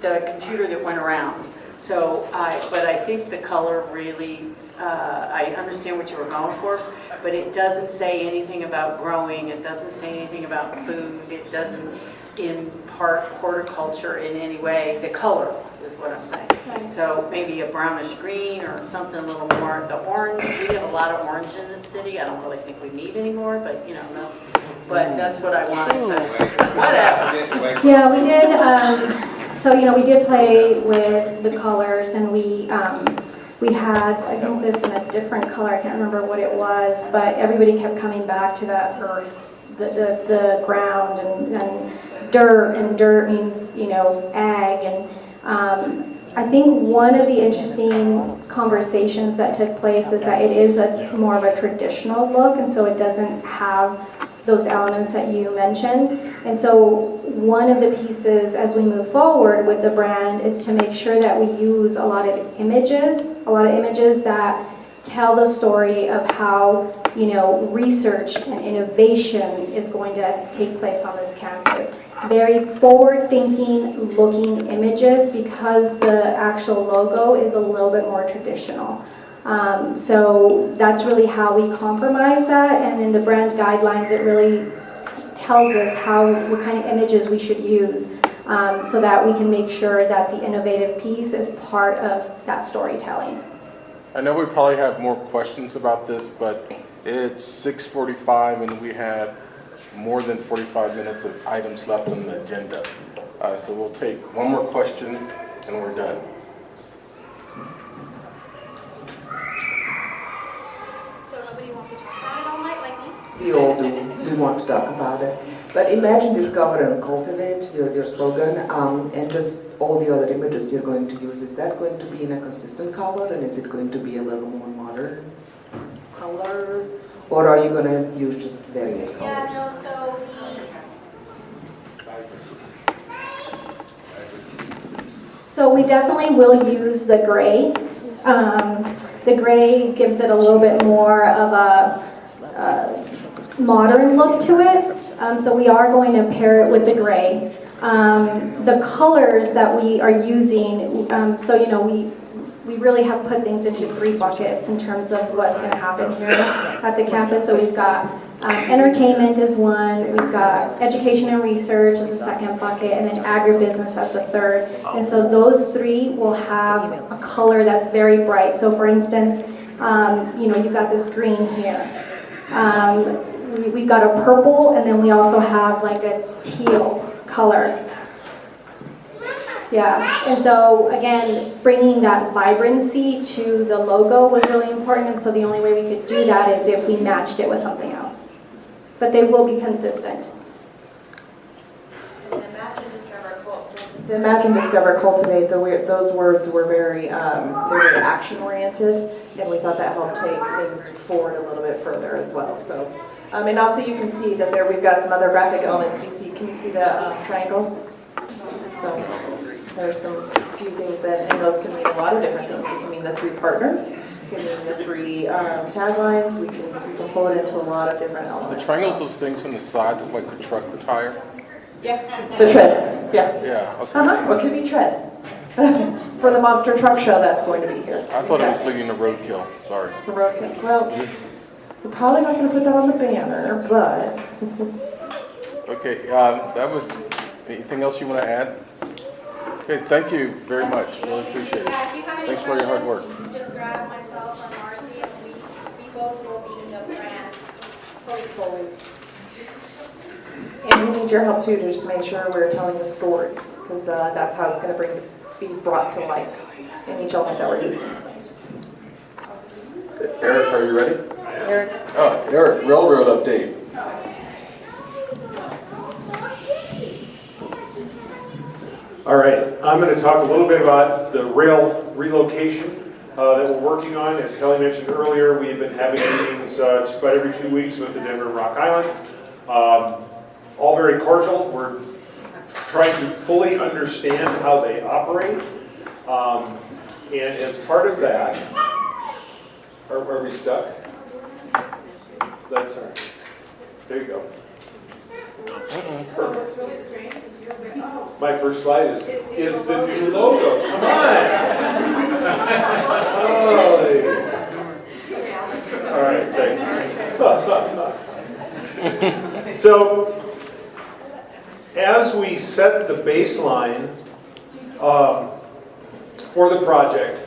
the computer that went around. But I think the color really, I understand what you were going for, but it doesn't say anything about growing. It doesn't say anything about food. It doesn't impart horticulture in any way. The color is what I'm saying. So maybe a brownish green or something a little more. The orange, we have a lot of orange in this city. I don't really think we need any more, but no. But that's what I wanted to. Whatever. Yeah, we did. We did play with the colors, and we had, I think, this in a different color. I can't remember what it was, but everybody kept coming back to that earth, the ground, and dirt means ag, and I think one of the interesting conversations that took place is that it is more of a traditional look, and so it doesn't have those elements that you mentioned. And so one of the pieces as we move forward with the brand is to make sure that we use a lot of images that tell the story of how research and innovation is going to take place on this campus. Very forward-thinking looking images, because the actual logo is a little bit more traditional. So that's really how we compromise that, and in the brand guidelines it really tells us what kind of images we should use, so that we can make sure that the innovative piece is part of that storytelling. I know we probably have more questions about this, but it's 6:45 and we have more than 45 minutes of items left on the agenda. So we'll take one more question and we're done. So nobody wants to talk about it all night like me? We all do. We want to talk about it. But imagine, discover, and cultivate your slogan, and just all the other images you're going to use. Is that going to be in a consistent color, and is it going to be a little more modern color? Or are you going to use just various colors? Yeah, no, so So we definitely will use the gray. The gray gives it a little bit more of a modern look to it. So we are going to pair it with the gray. The colors that we are using, we really have put things into 3 buckets in terms of what's going to happen here at the campus. So we've got entertainment is one, we've got education and research as a second bucket, and then agribusiness as a third. And so those 3 will have a color that's very bright. So for instance, you've got this green here. We've got a purple, and then we also have like a teal color. Yeah, and so again, bringing that vibrancy to the logo was really important, and so the only way we could do that is if we matched it with something else. But they will be consistent. The Imagine, Discover, Cultivate, those words were very action-oriented, and we thought that helped take things forward a little bit further as well. So, and also you can see that there we've got some other graphic elements. Can you see the triangles? So there's some few things that, and those can mean a lot of different things. It can mean the 3 partners. It can mean the 3 taglines. We can pull it into a lot of different elements. The triangles, those things on the sides look like the truck tire. Yeah, the treads, yeah. Yeah, okay. What could be tread? For the Monster Truck Show, that's going to be here. I thought it was leading to roadkill, sorry. The roadkill. Well, we're probably not going to put that on the banner, but... Okay, that was, anything else you want to add? Okay, thank you very much, really appreciate it. Yeah, if you have any Thanks for your hard work. questions, just grab myself or Marcy, and we both will be the brand police. And we need your help too, to just make sure we're telling the stories, because that's how it's going to be brought to life in each element that we're using. So. Eric, are you ready? Eric. Oh, Eric, railroad update. All right, I'm going to talk a little bit about the rail relocation that we're working on. As Kelly mentioned earlier, we've been having meetings just about every 2 weeks with the Denver and Rock Island. All very cordial. We're trying to fully understand how they operate. And as part of that, are we stuck? That's all right. There you go. What's really strange is you're very, My first slide is the new logo. Come on. All right, thanks. So, as we set the baseline for the project,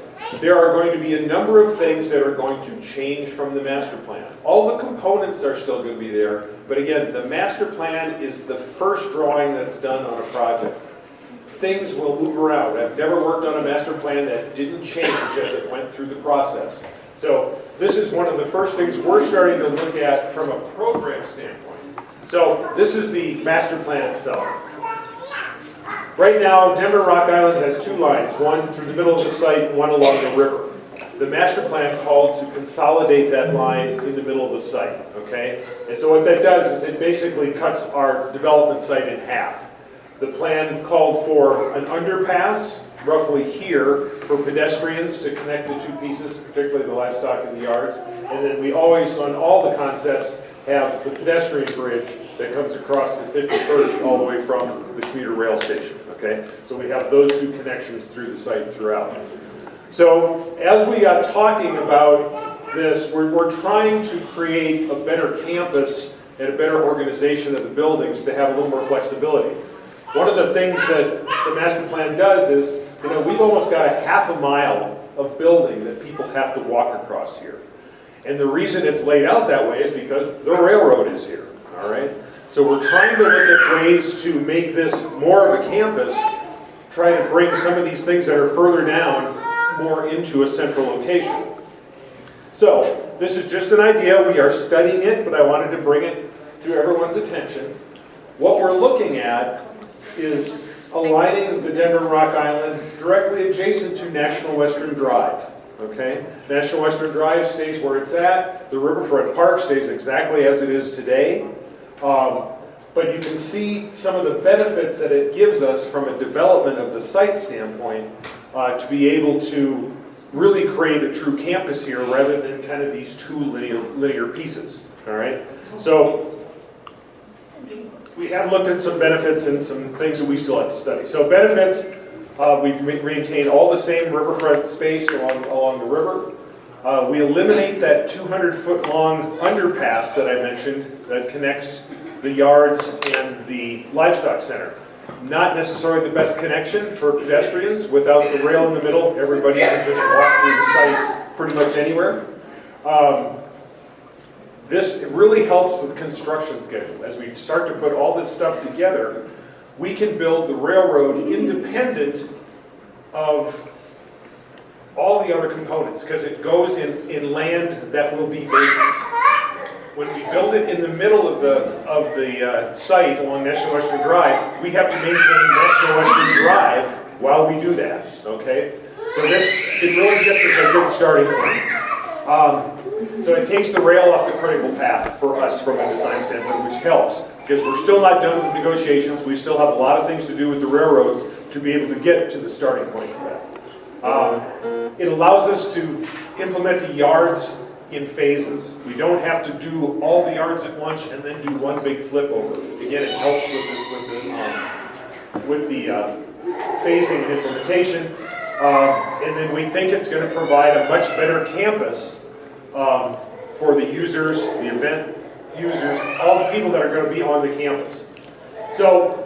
there are going to be a number of things that are going to change from the master plan. All the components are still going to be there, but again, the master plan is the first drawing that's done on a project. Things will move around. I've never worked on a master plan that didn't change as it went through the process. So this is one of the first things we're starting to look at from a program standpoint. So this is the master plan itself. Right now, Denver Rock Island has 2 lines, one through the middle of the site, one along the river. The master plan called to consolidate that line in the middle of the site, okay? And so what that does is it basically cuts our development site in half. The plan called for an underpass, roughly here, for pedestrians to connect the 2 pieces, particularly the livestock and the yards. And then we always, on all the concepts, have the pedestrian bridge that comes across the 51st all the way from the commuter rail station, okay? So we have those 2 connections through the site throughout. So as we got talking about this, we're trying to create a better campus and a better organization of the buildings to have a little more flexibility. One of the things that the master plan does is, we've almost got a half a mile of building that people have to walk across here. And the reason it's laid out that way is because the railroad is here, all right? So we're trying to look at ways to make this more of a campus, try to bring some of these things that are further down more into a central location. So this is just an idea. We are studying it, but I wanted to bring it to everyone's attention. What we're looking at is aligning the Denver and Rock Island directly adjacent to National Western Drive. Okay? National Western Drive stays where it's at. The Riverfront Park stays exactly as it is today. But you can see some of the benefits that it gives us from a development of the site standpoint to be able to really create a true campus here rather than kind of these 2 linear pieces. All right? So we have looked at some benefits and some things that we still have to study. So benefits, We maintain all the same riverfront space along the river. We eliminate that 200-foot long underpass that I mentioned that connects the yards and the livestock center. Not necessarily the best connection for pedestrians. Without the rail in the middle, everybody can just walk through the site pretty much anywhere. This really helps with construction schedule. As we start to put all this stuff together, we can build the railroad independent of all the other components, because it goes in land that will be vacant. When we build it in the middle of the site along National Western Drive, we have to maintain National Western Drive while we do that, okay? So it really gets us a good starting point. So it takes the rail off the critical path for us from a design standpoint, which helps, because we're still not done with negotiations. We still have a lot of things to do with the railroads to be able to get to the starting point for that. It allows us to implement the yards in phases. We don't have to do all the yards at once and then do one big flip over. Again, it helps with the phasing and implementation. And then we think it's going to provide a much better campus for the users, the event users, all the people that are going to be on the campus. So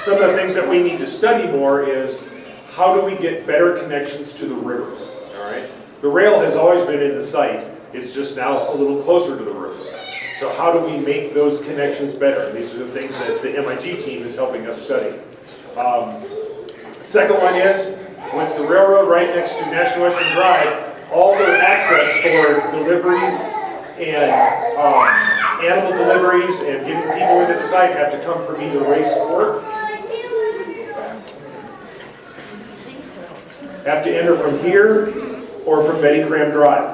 some of the things that we need to study more is how do we get better connections to the river, all right? The rail has always been in the site. It's just now a little closer to the river. So how do we make those connections better? These are the things that the MIG team is helping us study. Second one is, with the railroad right next to National Western Drive, all the access for deliveries and animal deliveries and getting people into the site have to come from either race or have to enter from here or from Betty Cram Drive.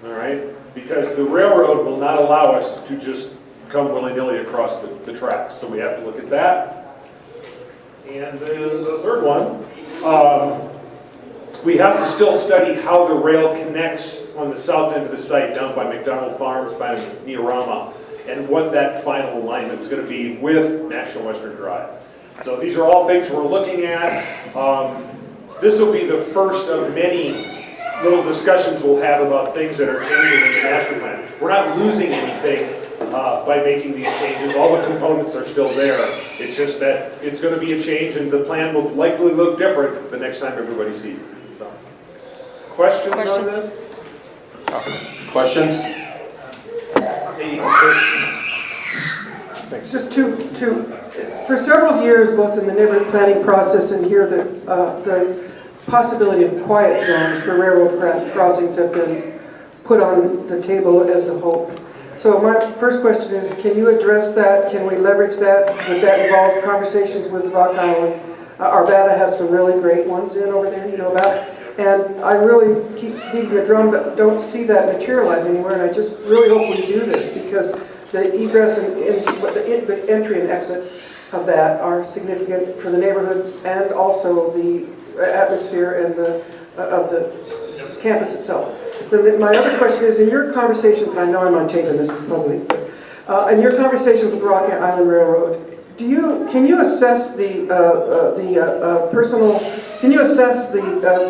All right? Because the railroad will not allow us to just come willy-nilly across the tracks. So we have to look at that. And the third one, we have to still study how the rail connects on the south end of the site down by McDonald Farms, by Neorama, and what that final alignment is going to be with National Western Drive. So these are all things we're looking at. This will be the first of many little discussions we'll have about things that are changing in the master plan. We're not losing anything by making these changes. All the components are still there. It's just that it's going to be a change, and the plan will likely look different the next time everybody sees it. So, questions on this? Questions? Just for several years, both in the neighborhood planning process and here, the possibility of quiet zones for railroad crossings have been put on the table as a hope. So my first question is, can you address that? Can we leverage that? Would that involve conversations with Rock Island? Arvada has some really great ones in over there, you know about. And I really keep beating the drum, but don't see that materialize anywhere. And I just really hope we do this, because the egress and the entry and exit of that are significant for the neighborhoods and also the atmosphere and of the campus itself. My other question is, in your conversations, and I know I'm on tape and this is public, but in your conversations with Rock Island Railroad, can you assess the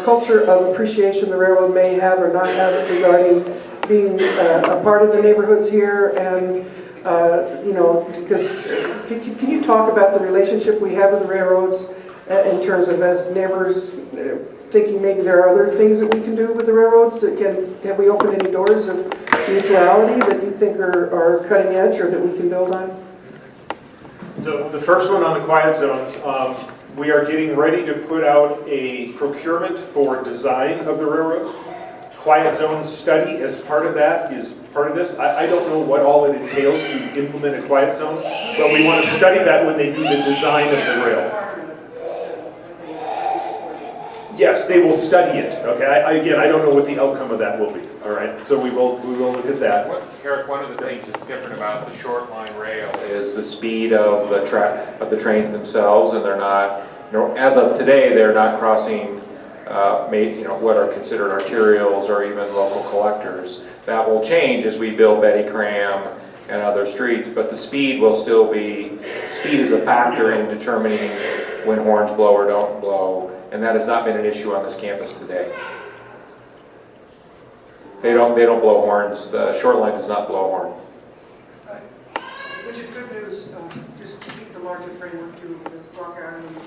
culture of appreciation the railroad may have or not have regarding being a part of the neighborhoods here? And because can you talk about the relationship we have with the railroads in terms of as neighbors, thinking maybe there are other things that we can do with the railroads? Have we opened any doors of mutuality that you think are cutting edge or that we can build on? So the first one on the quiet zones, we are getting ready to put out a procurement for design of the railroad. Quiet zone study as part of that is part of this. I don't know what all it entails to implement a quiet zone, but we want to study that when they do the design of the rail. Yes, they will study it, okay? Again, I don't know what the outcome of that will be, all right? So we will look at that. Eric, one of the things that's different about the short line rail is the speed of the trains themselves, and they're not, as of today, they're not crossing what are considered arterials or even local collectors. That will change as we build Betty Cram and other streets, but the speed will still be, speed is a factor in determining when horns blow or don't blow, and that has not been an issue on this campus today. They don't blow horns. The shoreline does not blow a horn. Which is good news, just to keep the larger framework to the Rock Island.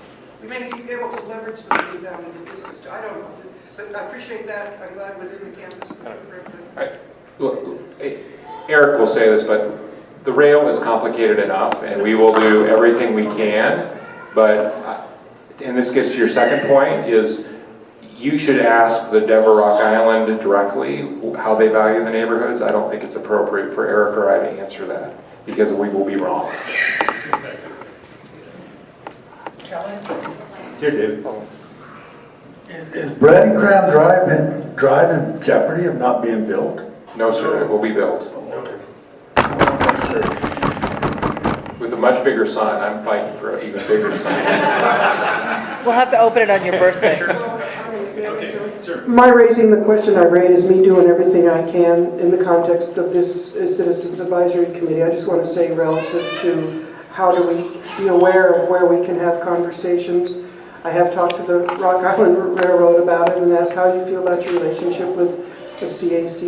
We may be able to leverage some of these out into distance. I don't know, but I appreciate that. I'm glad within the campus. Look, Eric will say this, but the rail is complicated enough, and we will do everything we can. But, and this gets to your second point, is you should ask the Denver Rock Island directly how they value the neighborhoods. I don't think it's appropriate for Eric or I to answer that, because we will be wrong. Kelly? Here, Dave. Is Bread and Crab Drive in jeopardy of not being built? No, sir, it will be built. Okay. With a much bigger sign. I'm fighting for an even bigger sign. We'll have to open it on your birthday. My raising the question I raised is me doing everything I can in the context of this Citizens Advisory Committee. I just want to say relative to how do we be aware of where we can have conversations. I have talked to the Rock Island Railroad about it and asked how you feel about your relationship with the CAC,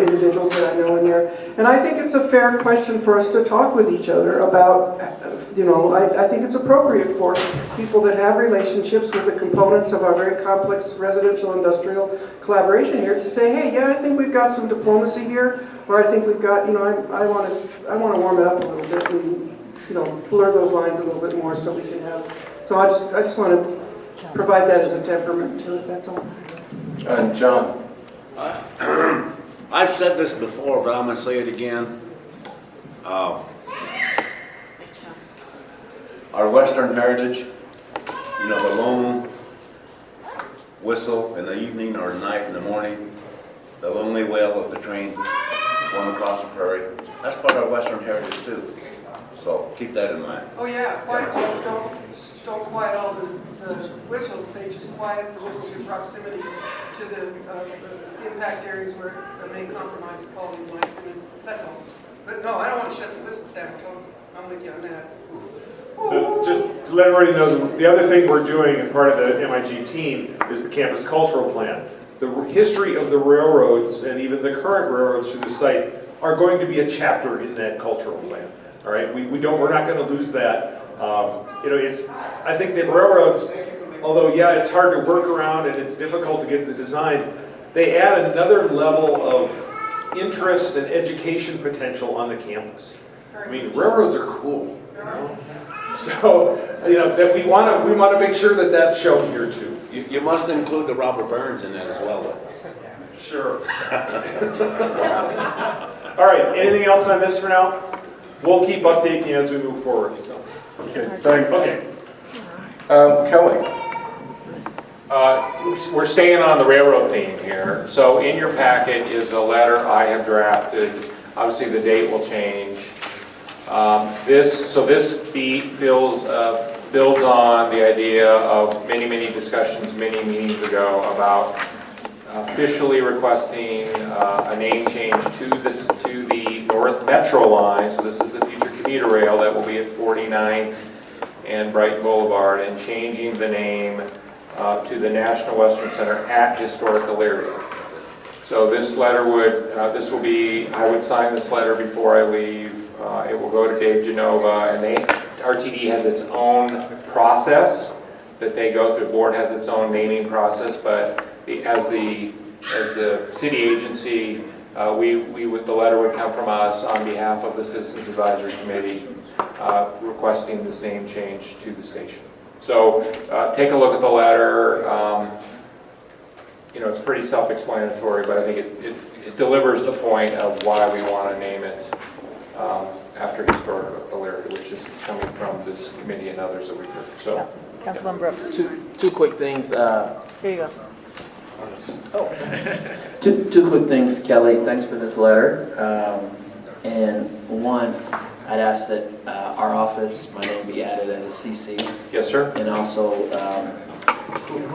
individuals that I know in there. And I think it's a fair question for us to talk with each other about, I think it's appropriate for people that have relationships with the components of our very complex residential industrial collaboration here to say, hey, yeah, I think we've got some diplomacy here, or I think we've got, I want to warm it up a little bit and, blur those lines a little bit more so we can have, so I just want to provide that as a temperament to it, that's all. And John. I've said this before, but I'm going to say it again. Our Western heritage, the lone whistle in the evening or night in the morning, the lonely wail of the train going across the prairie, that's part of our Western heritage too. So keep that in mind. Oh yeah, quiet zones don't quiet all the whistles, they just quiet the whistles in proximity to the impact areas where it may compromise the quality of life, and that's all. But no, I don't want to shut the whistles down, totally. I'm with you on that. So just to let everybody know, the other thing we're doing and part of the MIG team is the campus cultural plan. The history of the railroads and even the current railroads to the site are going to be a chapter in that cultural plan. All right, we're not going to lose that. I think that railroads, although it's hard to work around and it's difficult to get the design, they add another level of interest and education potential on the campus. I mean, railroads are cool, So, that we want to make sure that that's shown here too. You must include the Robert Burns in that as well, though. Sure. All right, anything else on this for now? We'll keep updating you as we move forward. So. Okay, thanks. Okay. Kelly. We're staying on the railroad theme here. So in your packet is a letter I have drafted. Obviously, the date will change. This beat builds on the idea of many discussions many meetings ago about officially requesting a name change to the North Metro line. So this is the future commuter rail that will be at 49 and Brighton Boulevard, and changing the name to the National Western Center at Historic Elyria. So this letter I would sign this letter before I leave. It will go to Dave Genova, and RTD has its own process that they go through. The board has its own naming process, but as the city agency, the letter would come from us on behalf of the Citizens Advisory Committee requesting this name change to the station. So take a look at the letter. It's pretty self-explanatory, but I think it delivers the point of why we want to name it after Historic Elyria, which is coming from this committee and others that we've heard. So, Councilman Brooks. Two quick things. Here you go. Two quick things, Kelly. Thanks for this letter. And one, I'd ask that our office, my name be added as a CC. Yes, sir. And also,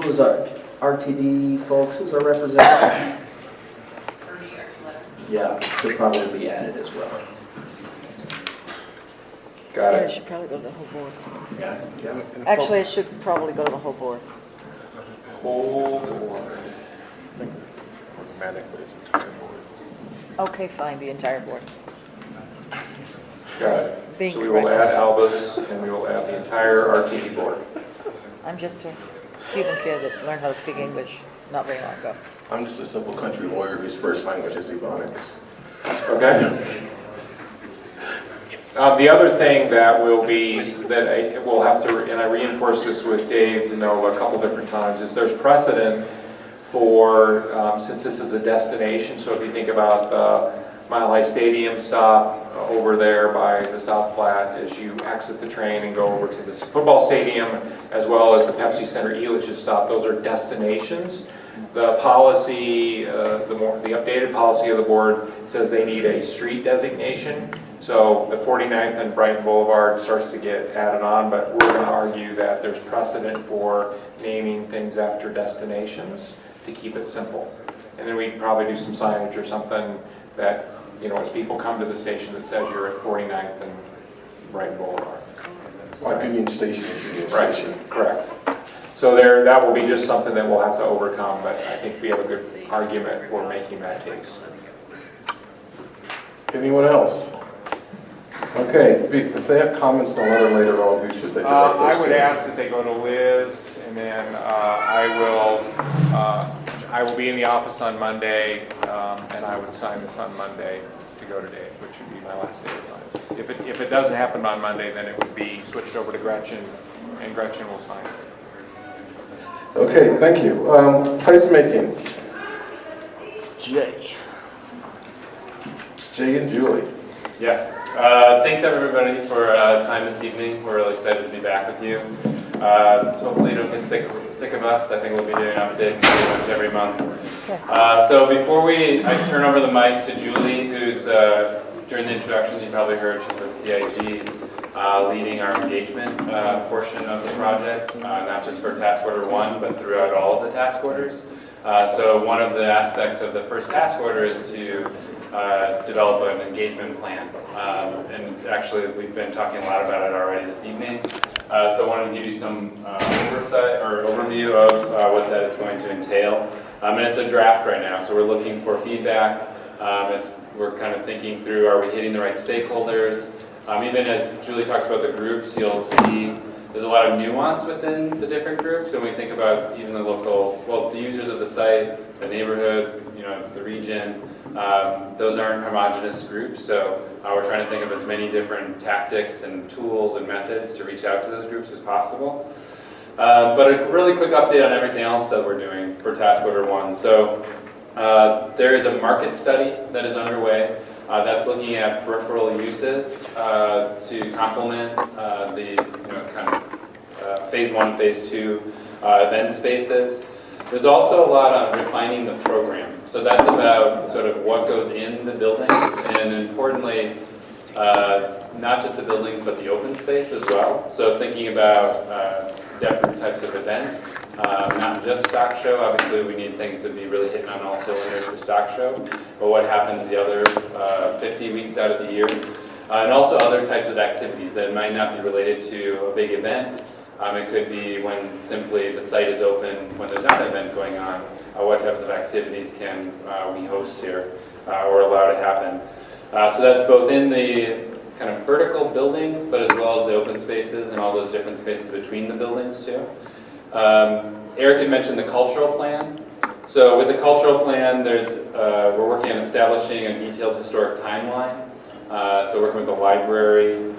who's our RTD folks? Who's our representative? Yeah, should probably be added as well. Got Yeah, it. it should probably go to the whole board. Yeah. Actually, it should probably go to the whole board. whole board. Automatically, it's entire board. Okay, fine, the entire board. Got it. Being So we will correct. add Albus, and we will add the entire RTD board. I'm just a Cuban kid that learned how to speak English not very long ago. I'm just a simple country lawyer whose first language is Ebonics. Okay? The other thing that will be, that we'll have to, and I reinforce this with Dave, a couple different times, is there's precedent for, since this is a destination, so if you think about the Mile High Stadium stop over there by the South Platte as you exit the train and go over to this football stadium, as well as the Pepsi Center Elitch's stop, those are destinations. The policy, the updated policy of the board says they need a street designation. So the 49th and Brighton Boulevard starts to get added on, but we're going to argue that there's precedent for naming things after destinations to keep it simple. And then we'd probably do some signage or something that, as people come to the station that says you're at 49th and Brighton Boulevard. Like Union Station is Union Right, Station. correct. So that will be just something that we'll have to overcome, but I think we have a good argument for making that case. Anyone else? Okay, if they have comments on the letter later on, who should they direct those I would to? ask that they go to Liz, and then I will be in the office on Monday, and I would sign this on Monday to go to Dave, which would be my last day to sign. If it doesn't happen on Monday, then it would be switched over to Gretchen, and Gretchen will sign it. Okay, thank you. Placemaking. Jay. It's Jay and Julie. Yes. Thanks everybody for time this evening. We're really excited to be back with you. Hopefully you don't get sick of us. I think we'll be doing updates pretty much every month. So before I turn over the mic to Julie, who's during the introduction you probably heard she's with CIG, leading our engagement portion of the project, not just for task order 1, but throughout all of the task orders. So one of the aspects of the first task order is to develop an engagement plan. And actually, we've been talking a lot about it already this evening. So I wanted to give you some oversight or overview of what that is going to entail. And it's a draft right now, so we're looking for feedback. We're kind of thinking through, are we hitting the right stakeholders? Even as Julie talks about the groups, you'll see there's a lot of nuance within the different groups. And we think about even the local, the users of the site, the neighborhood, the region. Those aren't homogenous groups, so we're trying to think of as many different tactics and tools and methods to reach out to those groups as possible. But a really quick update on everything else that we're doing for task order 1. So there is a market study that is underway that's looking at peripheral uses to complement the kind of phase 1, phase 2 event spaces. There's also a lot on refining the program. So that's about sort of what goes in the buildings, and importantly, not just the buildings, but the open space as well. So thinking about different types of events, not just stock show. Obviously, we need things to be really hitting on all cylinders for stock show, but what happens the other 50 weeks out of the year, and also other types of activities that might not be related to a big event. It could be when simply the site is open, when there's not an event going on, what types of activities can we host here or allow to happen. So that's both in the kind of vertical buildings, but as well as the open spaces and all those different spaces between the buildings too. Eric had mentioned the cultural plan. So with the cultural plan, we're working on establishing a detailed historic timeline. So working with the library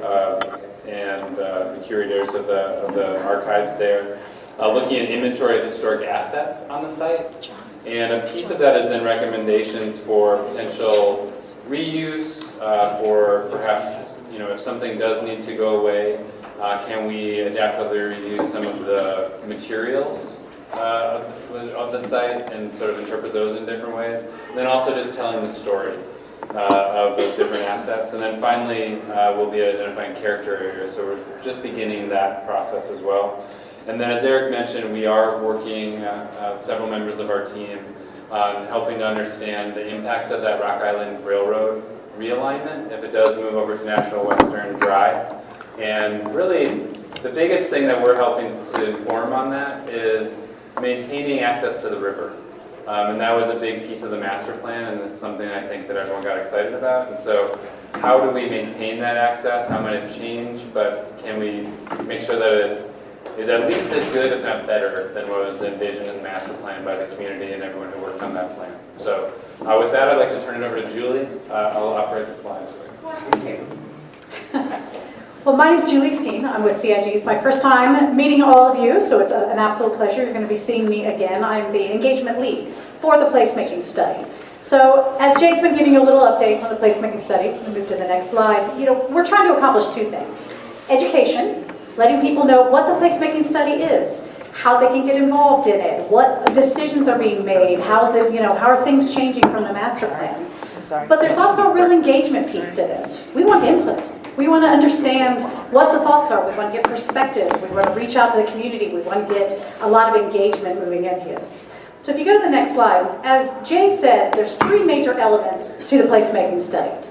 and the curators of the archives there, looking at inventory of historic assets on the site. And a piece of that is then recommendations for potential reuse, for perhaps, if something does need to go away, can we adaptively reuse some of the materials of the site and sort of interpret those in different ways. And then also just telling the story of those different assets. And then finally, we'll be identifying character areas. So we're just beginning that process as well. And then as Eric mentioned, we are working, several members of our team, on helping to understand the impacts of that Rock Island Railroad realignment if it does move over to National Western Drive. And really, the biggest thing that we're helping to inform on that is maintaining access to the river. And that was a big piece of the master plan, and it's something I think that everyone got excited about. And so how do we maintain that access? How might it change? But can we make sure that it is at least as good, if not better, than what was envisioned in the master plan by the community and everyone who worked on that plan? So with that, I'd like to turn it over to Julie. I'll operate the slides for you. Thank you. Well, my name is Julie Steen. I'm with CIG. It's my first time meeting all of you, so it's an absolute pleasure. You're going to be seeing me again. I'm the engagement lead for the placemaking study. So as Jay's been giving you a little updates on the placemaking study, we'll move to the next slide. We're trying to accomplish two things. Education, letting people know what the placemaking study is, how they can get involved in it, what decisions are being made, how are things changing from the master plan. But there's also a real engagement piece to this. We want input. We want to understand what the thoughts are. We want to get perspectives. We want to reach out to the community. We want to get a lot of engagement moving in here. So if you go to the next slide, as Jay said, there's three major elements to the placemaking study.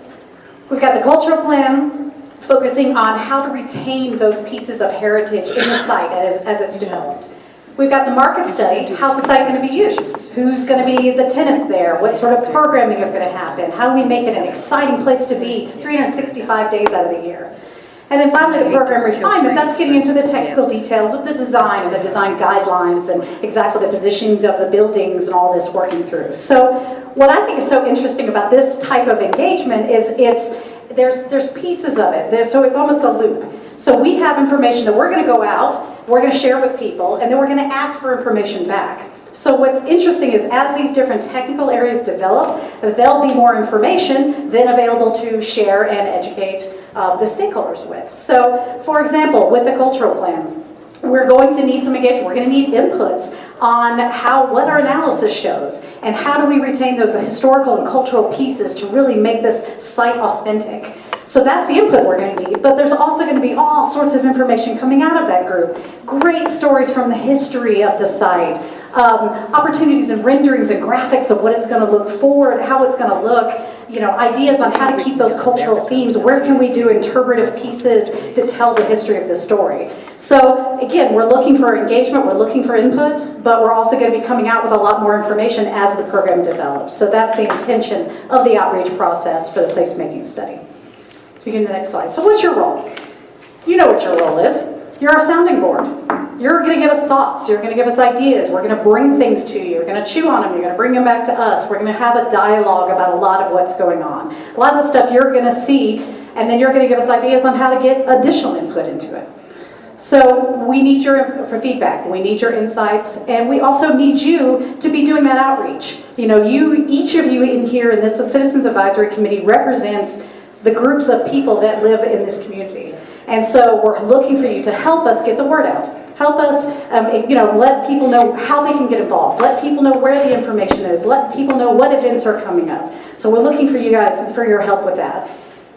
We've got the cultural plan, focusing on how to retain those pieces of heritage in the site as it's developed. We've got the market study. How's the site going to be used? Who's going to be the tenants there? What sort of programming is going to happen? How do we make it an exciting place to be 365 days out of the year? And then finally, the program refinement. That's getting into the technical details of the design and the design guidelines and exactly the positions of the buildings and all this working through. So what I think is so interesting about this type of engagement is there's pieces of it. So it's almost a loop. So we have information that we're going to go out, we're going to share with people, and then we're going to ask for information back. So what's interesting is as these different technical areas develop, there'll be more information then available to share and educate the stakeholders with. So for example, with the cultural plan, we're going to need some engagement. We're going to need inputs on what our analysis shows and how do we retain those historical and cultural pieces to really make this site authentic. So that's the input we're going to need, but there's also going to be all sorts of information coming out of that group. Great stories from the history of the site, opportunities and renderings and graphics of what it's going to look forward, how it's going to look, ideas on how to keep those cultural themes, where can we do interpretive pieces that tell the history of the story. So again, we're looking for engagement, we're looking for input, but we're also going to be coming out with a lot more information as the program develops. So that's the intention of the outreach process for the placemaking study. So we get to the next slide. So what's your role? You know what your role is. You're our sounding board. You're going to give us thoughts. You're going to give us ideas. We're going to bring things to you. You're going to chew on them. You're going to bring them back to us. We're going to have a dialogue about a lot of what's going on. A lot of the stuff you're going to see, and then you're going to give us ideas on how to get additional input into it. So we need your feedback. We need your insights. And we also need you to be doing that outreach. Each of you in here in this Citizens Advisory Committee represents the groups of people that live in this community. And so we're looking for you to help us get the word out. Help us, let people know how they can get involved. Let people know where the information is. Let people know what events are coming up. So we're looking for you guys, for your help with that.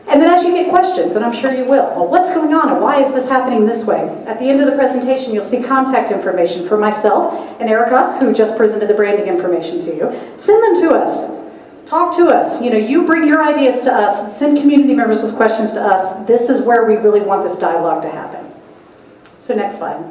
And then as you get questions, and I'm sure you will, well, what's going on and why is this happening this way? At the end of the presentation, you'll see contact information for myself and Erica, who just presented the branding information to you. Send them to us. Talk to us. You bring your ideas to us. Send community members with questions to us. This is where we really want this dialogue to happen. So next slide.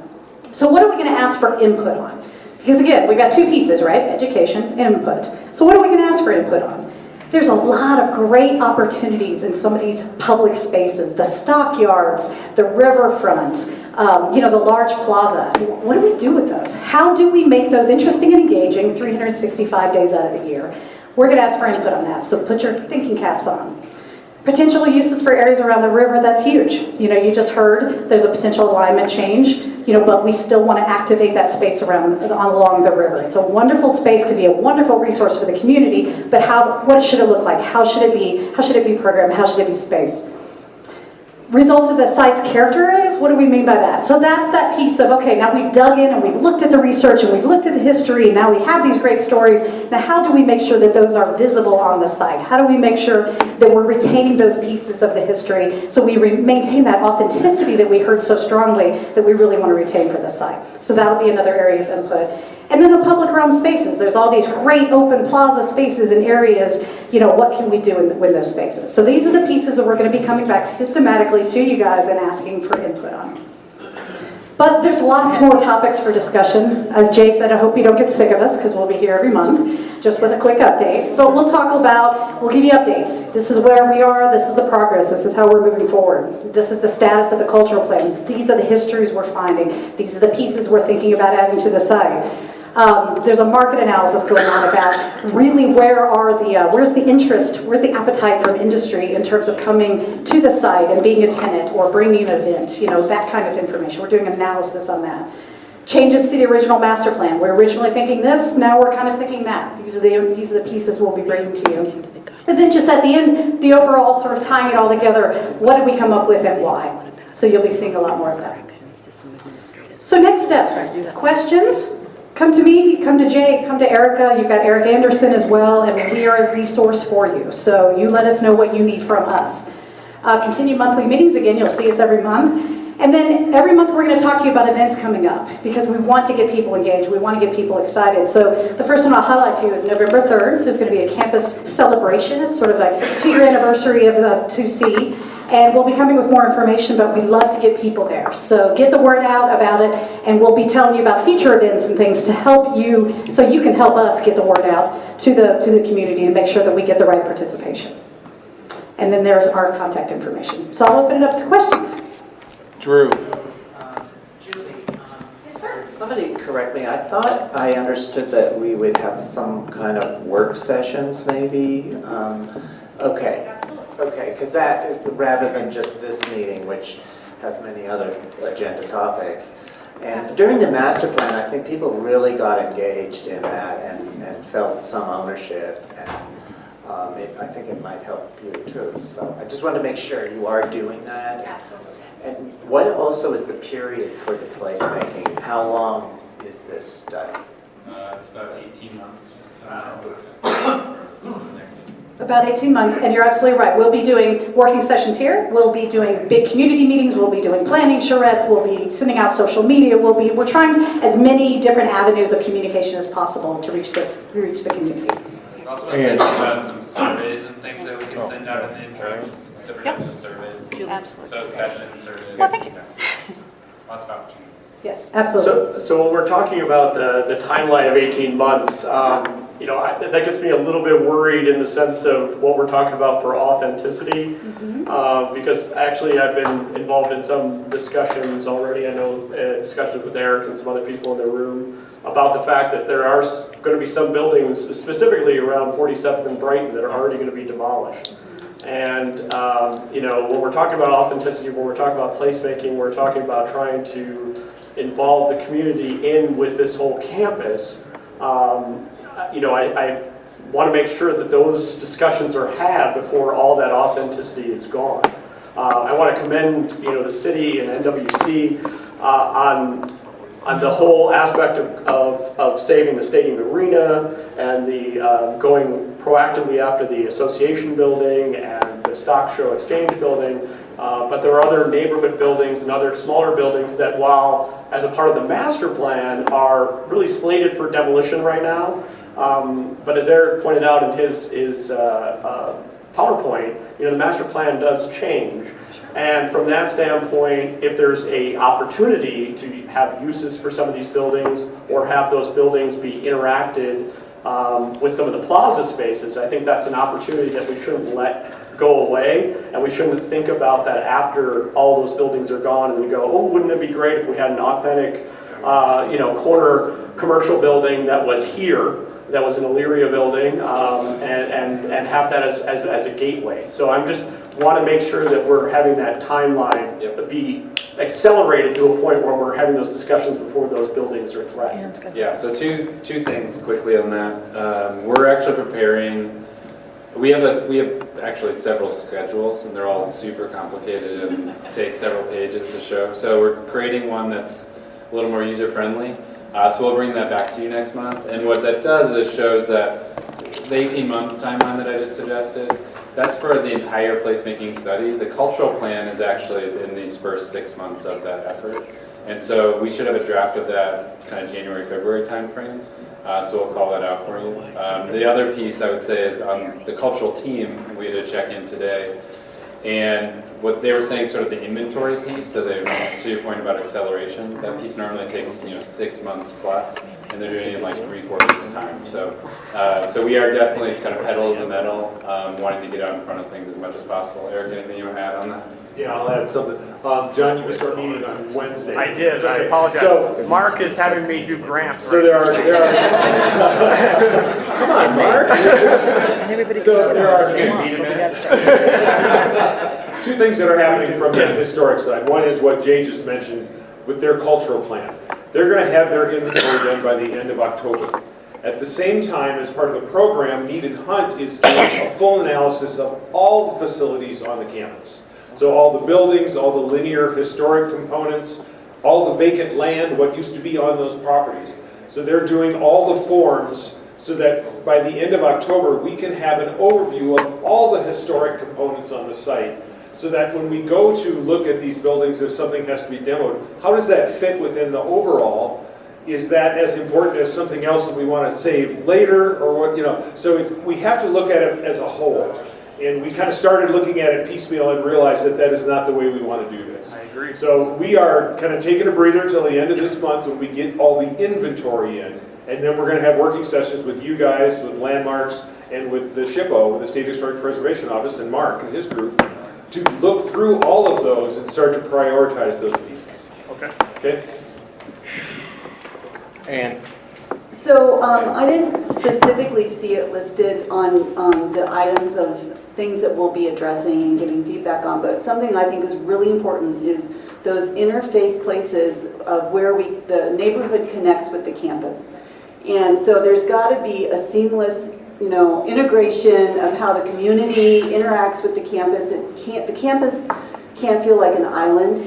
So what are we going to ask for input on? Because again, we've got two pieces, right? Education and input. So what are we going to ask for input on? There's a lot of great opportunities in some of these public spaces, the stockyards, the riverfront, the large plaza. What do we do with those? How do we make those interesting and engaging 365 days out of the year? We're going to ask for input on that, so put your thinking caps on. Potential uses for areas around the river, that's huge. You just heard there's a potential alignment change, but we still want to activate that space along the river. It's a wonderful space, could be a wonderful resource for the community, but what should it look like? How should it be? How should it be programmed? How should it be spaced? Results of the site's character areas, what do we mean by that? So that's that piece of, okay, now we've dug in and we've looked at the research and we've looked at the history and now we have these great stories. Now how do we make sure that those are visible on the site? How do we make sure that we're retaining those pieces of the history so we maintain that authenticity that we heard so strongly that we really want to retain for the site? So that'll be another area of input. And then the public realm spaces. There's all these great open plaza spaces and areas. What can we do in those spaces? So these are the pieces that we're going to be coming back systematically to you guys and asking for input on. But there's lots more topics for discussion. As Jay said, I hope you don't get sick of us because we'll be here every month, just with a quick update. But we'll give you updates. This is where we are, this is the progress, this is how we're moving forward. This is the status of the cultural plan. These are the histories we're finding. These are the pieces we're thinking about adding to the site. There's a market analysis going on about really where's the interest, where's the appetite from industry in terms of coming to the site and being a tenant or bringing an event, that kind of information. We're doing analysis on that. Changes to the original master plan. We're originally thinking this, now we're kind of thinking that. These are the pieces we'll be bringing to you. And then just at the end, the overall sort of tying it all together, what did we come up with and why? So you'll be seeing a lot more of that. So next steps, questions? Come to me, come to Jay, come to Erica. You've got Eric Anderson as well, and we are a resource for you. So you let us know what you need from us. Continue monthly meetings. Again, you'll see us every month. And then every month we're going to talk to you about events coming up because we want to get people engaged. We want to get people excited. So the first one I'll highlight to you is November 3rd. There's going to be a campus celebration. It's sort of a 2-year anniversary of the 2C. And we'll be coming with more information, but we'd love to get people there. So get the word out about it, and we'll be telling you about future events and things to help you, so you can help us get the word out to the community and make sure that we get the right participation. And then there's our contact information. So I'll open it up to questions. Drew. Somebody correct me, I thought I understood that we would have some kind of work sessions maybe. Okay. Absolutely. Okay, because that, rather than just this meeting, which has many other agenda topics. And during the master plan, I think people really got engaged in that and felt some ownership. And I think it might help you too. So I just wanted to make sure you are doing that. Absolutely. And what also is the period for the placemaking? How long is this study? It's about 18 months. About 18 months, and you're absolutely right. We'll be doing working sessions here. We'll be doing big community meetings. We'll be doing planning charrettes. We'll be sending out social media. We're trying as many different avenues of communication as possible to reach the community. We've also been thinking about some surveys and things that we can send out in the introduction. Different types of surveys. Absolutely. So sessions, surveys. Well, thank you. Lots of opportunities. Yes, absolutely. So when we're talking about the timeline of 18 months, that gets me a little bit worried in the sense of what we're talking about for authenticity, because actually I've been involved in some discussions already. I know discussions with Eric and some other people in the room about the fact that there are going to be some buildings, specifically around 47th and Brighton, that are already going to be demolished. And when we're talking about authenticity, when we're talking about placemaking, we're talking about trying to involve the community in with this whole campus. I want to make sure that those discussions are had before all that authenticity is gone. I want to commend the city and NWC on the whole aspect of saving the stadium arena and the going proactively after the association building and the stock show exchange building. But there are other neighborhood buildings and other smaller buildings that, while as a part of the master plan, are really slated for demolition right now. But as Eric pointed out in his PowerPoint, the master plan does change. And from that standpoint, if there's an opportunity to have uses for some of these buildings or have those buildings be interacted with some of the plaza spaces, I think that's an opportunity that we shouldn't let go away, and we shouldn't think about that after all those buildings are gone and we go, oh, wouldn't it be great if we had an authentic corner commercial building that was here, that was an Elyria building, and have that as a gateway. So I'm just want to make sure that we're having that timeline be accelerated to a point where we're having those discussions before those buildings are threatened. Yeah, so two things quickly on that. We're actually preparing, we have actually several schedules, and they're all super complicated and take several pages to show. So we're creating one that's a little more user-friendly. So we'll bring that back to you next month. And what that does is shows that the 18-month timeline that I just suggested, that's for the entire placemaking study. The cultural plan is actually in these first 6 months of that effort. And so we should have a draft of that kind of January, February timeframe. So we'll call that out for you. The other piece I would say is on the cultural team, we had a check-in today. And what they were saying, sort of the inventory piece, so to your point about acceleration, that piece normally takes 6 months plus, and they're doing it in like 3-4 weeks time. So we are definitely just kind of pedal to the metal, wanting to get out in front of things as much as possible. Eric, anything you want to add on that? Yeah, I'll add something. John, you missed our meeting on Wednesday. I did, It's okay. I apologize. So, Mark is having me do grants. so there are come on, Mark. And everybody So can sit there down are if they two- want, but we gotta start. Two things that are happening from the historic side. One is what Jay just mentioned with their cultural plan. They're going to have their inventory done by the end of October. At the same time, as part of the program, Mead and Hunt is doing a full analysis of all the facilities on the campus. So all the buildings, all the linear historic components, all the vacant land, what used to be on those properties. So they're doing all the forms so that by the end of October, we can have an overview of all the historic components on the site, so that when we go to look at these buildings, if something has to be demoed, how does that fit within the overall? Is that as important as something else that we want to save later, or what, so we have to look at it as a whole. And we kind of started looking at it piecemeal and realized that that is not the way we want to do this. I agree. So we are kind of taking a breather until the end of this month when we get all the inventory in. And then we're going to have working sessions with you guys, with Landmarks, and with the SHPO, with the State Historic Preservation Office, and Mark and his group, to look through all of those and start to prioritize those pieces. Okay. Okay? And So I didn't specifically see it listed on the items of things that we'll be addressing and giving feedback on, but something I think is really important is those interface places of where the neighborhood connects with the campus. And so there's got to be a seamless, integration of how the community interacts with the campus. The campus can't feel like an island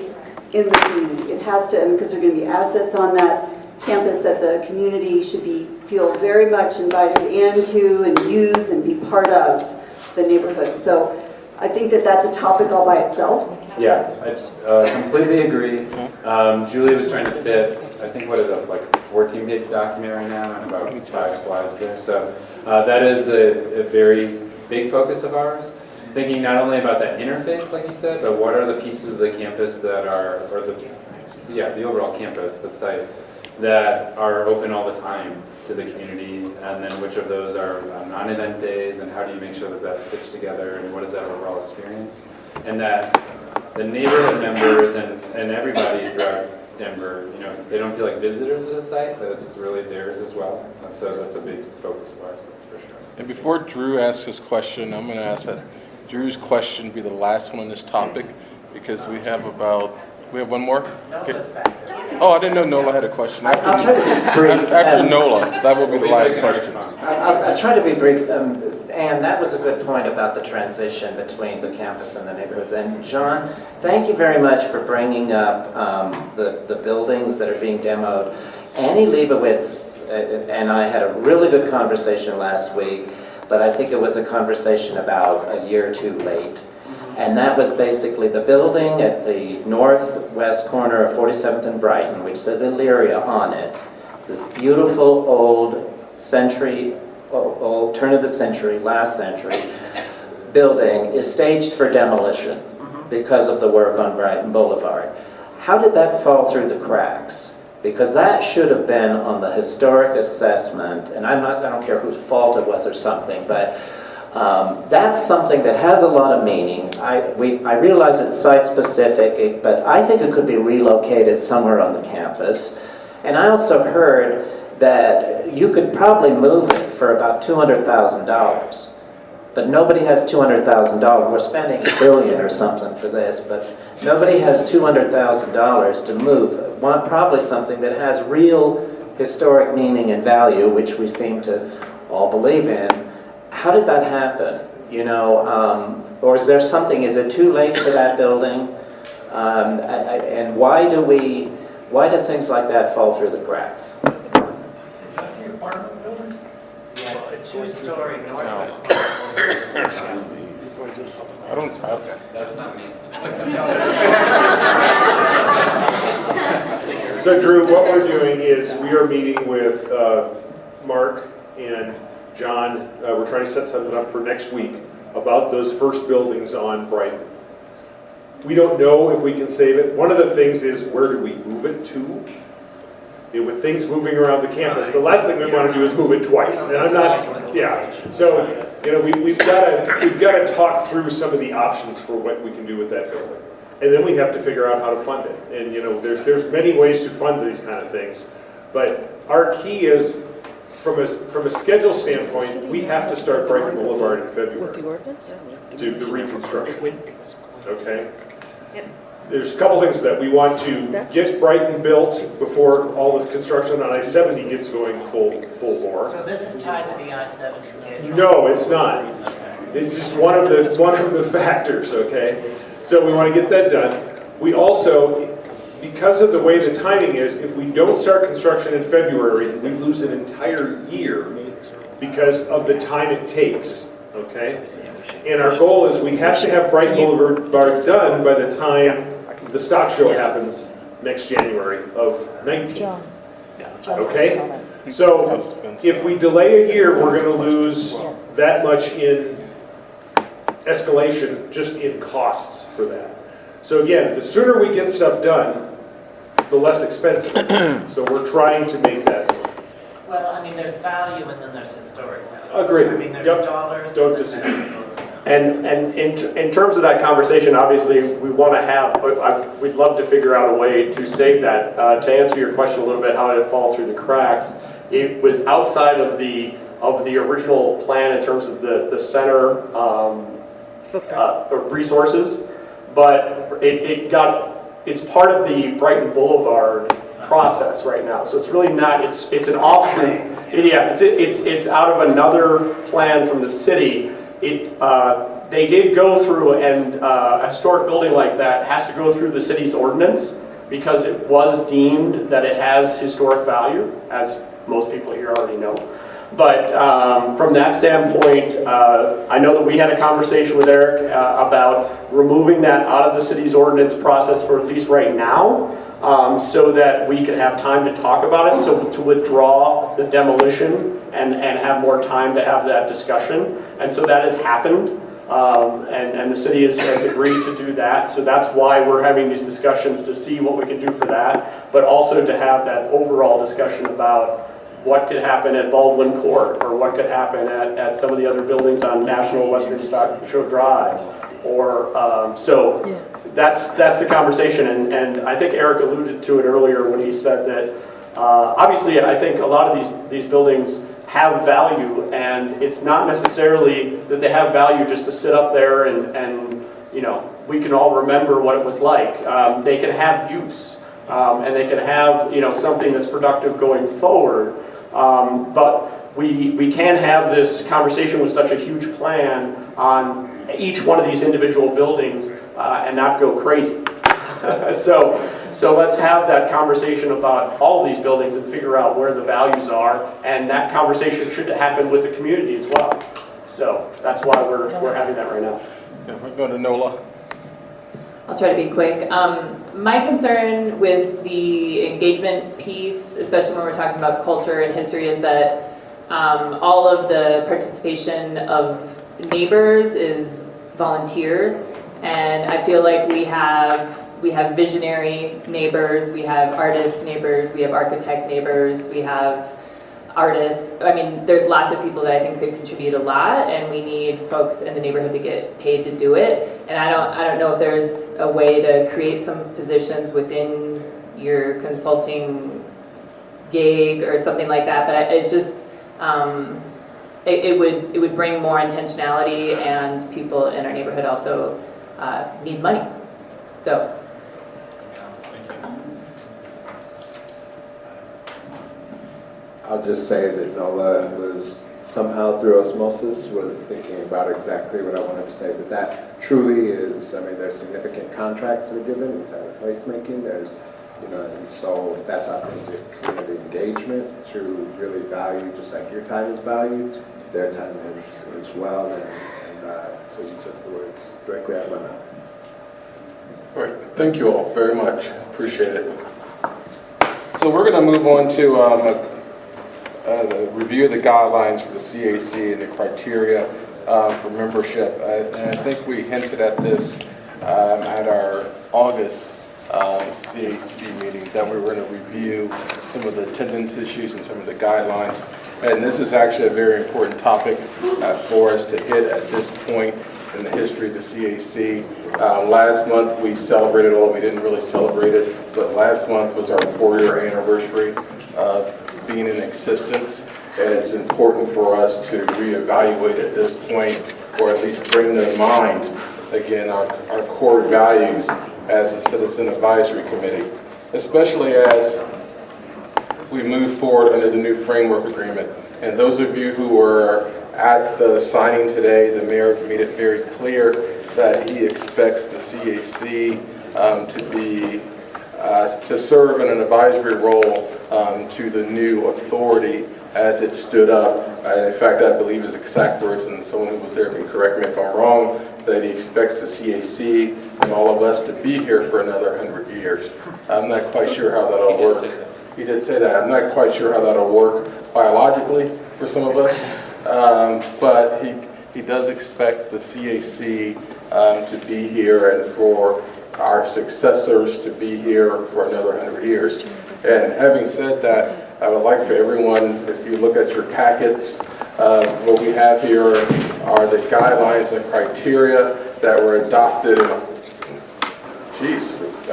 in the community. It has to, because there are going to be assets on that campus that the community should feel very much invited into and use and be part of the neighborhood. So I think that's a topic all by itself. Yeah, I completely agree. Julie was trying to fit, I think, what is it, like a 14-page document right now and about 5 slides there. So that is a very big focus of ours. Thinking not only about that interface, like you said, but what are the pieces of the campus that are, or the overall campus, the site, that are open all the time to the community, and then which of those are non-event days, and how do you make sure that that's stitched together, and what is that overall experience? And that the neighborhood members and everybody throughout Denver, they don't feel like visitors to the site, that it's really theirs as well. And so that's a big focus of ours, for sure. And before Drew asks his question, I'm going to ask that Drew's question be the last one on this topic, because we have one more? Okay. Oh, I didn't know Nola had a question. I'll try to be brief. After Nola, that will be the last question. I'll try to be brief. And that was a good point about the transition between the campus and the neighborhoods. And John, thank you very much for bringing up the buildings that are being demoed. Annie Leibowitz and I had a really good conversation last week, but I think it was a conversation about a year or two late. And that was basically the building at the northwest corner of 47th and Brighton, which says Illyria on it. It's this beautiful old turn of the century, last century building is staged for demolition because of the work on Brighton Boulevard. How did that fall through the cracks? Because that should have been on the historic assessment, and I don't care whose fault it was or something, but that's something that has a lot of meaning. I realize it's site-specific, but I think it could be relocated somewhere on the campus. And I also heard that you could probably move it for about $200,000. But nobody has $200,000. We're spending $1 billion or something for this, but nobody has $200,000 to move. Probably something that has real historic meaning and value, which we seem to all believe in. How did that happen? Or is there something? Is it too late for that building? And why do things like that fall through the cracks? Is that the apartment building? Yeah, it's a 2-story northwest. I don't. Okay. That's not me. So Drew, what we're doing is we are meeting with Mark and John. We're trying to set something up for next week about those first buildings on Brighton. We don't know if we can save it. One of the things is, where do we move it to? With things moving around the campus, the last thing we want to do is move it twice. And I'm not, yeah. So, we've got to talk through some of the options for what we can do with that building. And then we have to figure out how to fund it. And there's many ways to fund these kind of things. But our key is, from a schedule standpoint, we have to start Brighton Boulevard in February to the reconstruction. Okay? There's a couple things that we want to get Brighton built before all the construction on I-70 gets going full bore. So this is tied to the I-70 schedule? No, it's not. It's just one of the factors, okay? So we want to get that done. We also, because of the way the timing is, if we don't start construction in February, we lose an entire year because of the time it takes, okay? And our goal is we have to have Brighton Boulevard done by the time the stock show happens next January of 19. Okay? So if we delay a year, we're going to lose that much in escalation just in costs for that. So again, the sooner we get stuff done, the less expensive it is. So we're trying to make that. Well, I mean, there's value and then there's historic value. Agreed. I mean, there's dollars. Don't disagree. And in terms of that conversation, obviously, we want to have, we'd love to figure out a way to save that. To answer your question a little bit, how did it fall through the cracks? It was outside of the original plan in terms of the center resources, but it's part of the Brighton Boulevard process right now. So it's really not, it's an offshoot. Yeah, it's out of another plan from the city. They did go through, and a historic building like that has to go through the city's ordinance because it was deemed that it has historic value, as most people here already know. But from that standpoint, I know that we had a conversation with Eric about removing that out of the city's ordinance process for at least right now, so that we could have time to talk about it, so to withdraw the demolition and have more time to have that discussion. And so that has happened, and the city has agreed to do that. So that's why we're having these discussions, to see what we can do for that, but also to have that overall discussion about what could happen at Baldwin Court, or what could happen at some of the other buildings on National Western Stock Show Drive, or so that's the conversation. And I think Eric alluded to it earlier when he said that obviously I think a lot of these buildings have value, and it's not necessarily that they have value just to sit up there and we can all remember what it was like. They can have use, and they can have something that's productive going forward. But we can't have this conversation with such a huge plan on each one of these individual buildings and not go crazy. So let's have that conversation about all of these buildings and figure out where the values are, and that conversation should happen with the community as well. So that's why we're having that right now. Yeah, we're going to Nola. I'll try to be quick. My concern with the engagement piece, especially when we're talking about culture and history, is that all of the participation of neighbors is volunteer, and I feel like we have visionary neighbors, we have artist neighbors, we have architect neighbors, we have artists. I mean, there's lots of people that I think could contribute a lot, and we need folks in the neighborhood to get paid to do it. And I don't know if there's a way to create some positions within your consulting gig or something like that. But it's just it would bring more intentionality, and people in our neighborhood also need money. So. I'll just say that Nola was somehow through osmosis was thinking about exactly what I wanted to say, but that truly is, I mean, there's significant contracts that are given inside of placemaking. There's, and so that's authentic community engagement to really value, just like your time is valued, their time is as well, and so you took the words directly out of my mouth. All right, thank you all very much. Appreciate it. So we're going to move on to the review of the guidelines for the CAC and the criteria for membership. And I think we hinted at this at our August CAC meeting that we were going to review some of the attendance issues and some of the guidelines. And this is actually a very important topic for us to hit at this point in the history of the CAC. Last month we celebrated, well, we didn't really celebrate it, but last month was our 4-year anniversary of being in existence. And it's important for us to reevaluate at this point, or at least bring to mind, again, our core values as a Citizen Advisory Committee, especially as we move forward under the new framework agreement. And those of you who were at the signing today, the mayor made it very clear that he expects the CAC to serve in an advisory role to the new authority as it stood up. In fact, I believe his exact words, and someone who was there can correct me if I'm wrong, that he expects the CAC and all of us to be here for another 100 years. I'm not quite sure how that'll work. He did say that. I'm not quite sure how that'll work biologically for some of us, but he does expect the CAC to be here and for our successors to be here for another 100 years. And having said that, I would like for everyone, if you look at your packets, what we have here are the guidelines and criteria that were adopted,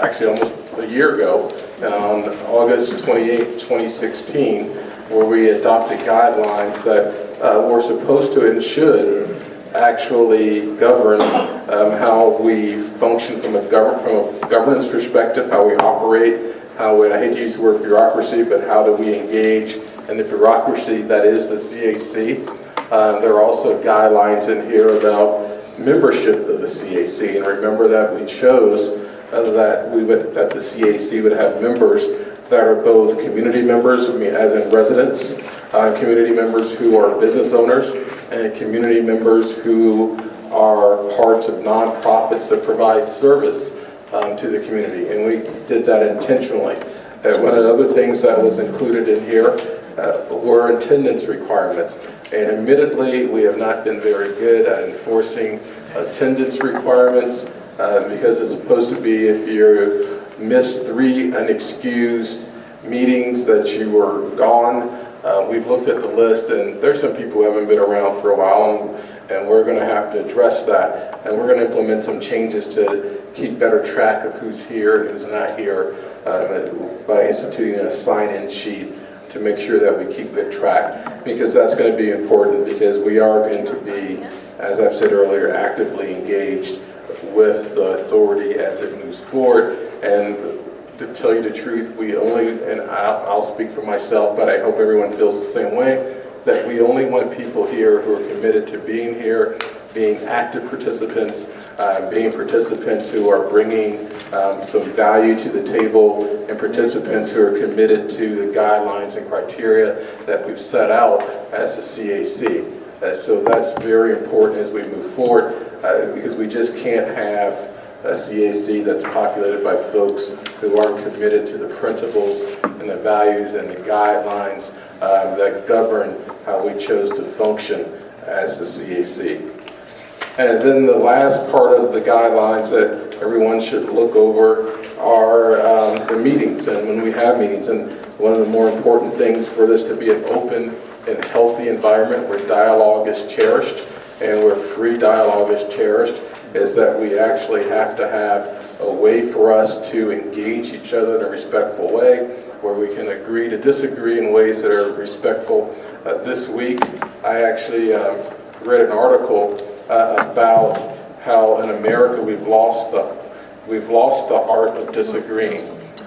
actually almost a year ago, on August 28, 2016, where we adopted guidelines that were supposed to and should actually govern how we function from a governance perspective, how we operate, I hate to use the word bureaucracy, but how do we engage in the bureaucracy that is the CAC. There are also guidelines in here about membership of the CAC, and remember that we chose that the CAC would have members that are both community members, as in residents, community members who are business owners, and community members who are parts of nonprofits that provide service to the community, and we did that intentionally. One of the other things that was included in here were attendance requirements, and admittedly we have not been very good at enforcing attendance requirements because it's supposed to be if you miss 3 unexcused meetings that you were gone. We've looked at the list, and there's some people who haven't been around for a while, and we're going to have to address that, and we're going to implement some changes to keep better track of who's here and who's not here by instituting a sign-in sheet to make sure that we keep good track, because that's going to be important, because we are going to be, as I've said earlier, actively engaged with the authority as it moves forward. And to tell you the truth, we only, and I'll speak for myself, but I hope everyone feels the same way, that we only want people here who are committed to being here, being active participants, being participants who are bringing some value to the table, and participants who are committed to the guidelines and criteria that we've set out as the CAC. So that's very important as we move forward, because we just can't have a CAC that's populated by folks who aren't committed to the principles and the values and the guidelines that govern how we chose to function as the CAC. And then the last part of the guidelines that everyone should look over are the meetings, and when we have meetings. And one of the more important things for this to be an open and healthy environment where dialogue is cherished and where free dialogue is cherished is that we actually have to have a way for us to engage each other in a respectful way, where we can agree to disagree in ways that are respectful. This week, I actually read an article about how in America we've lost the art of disagreeing.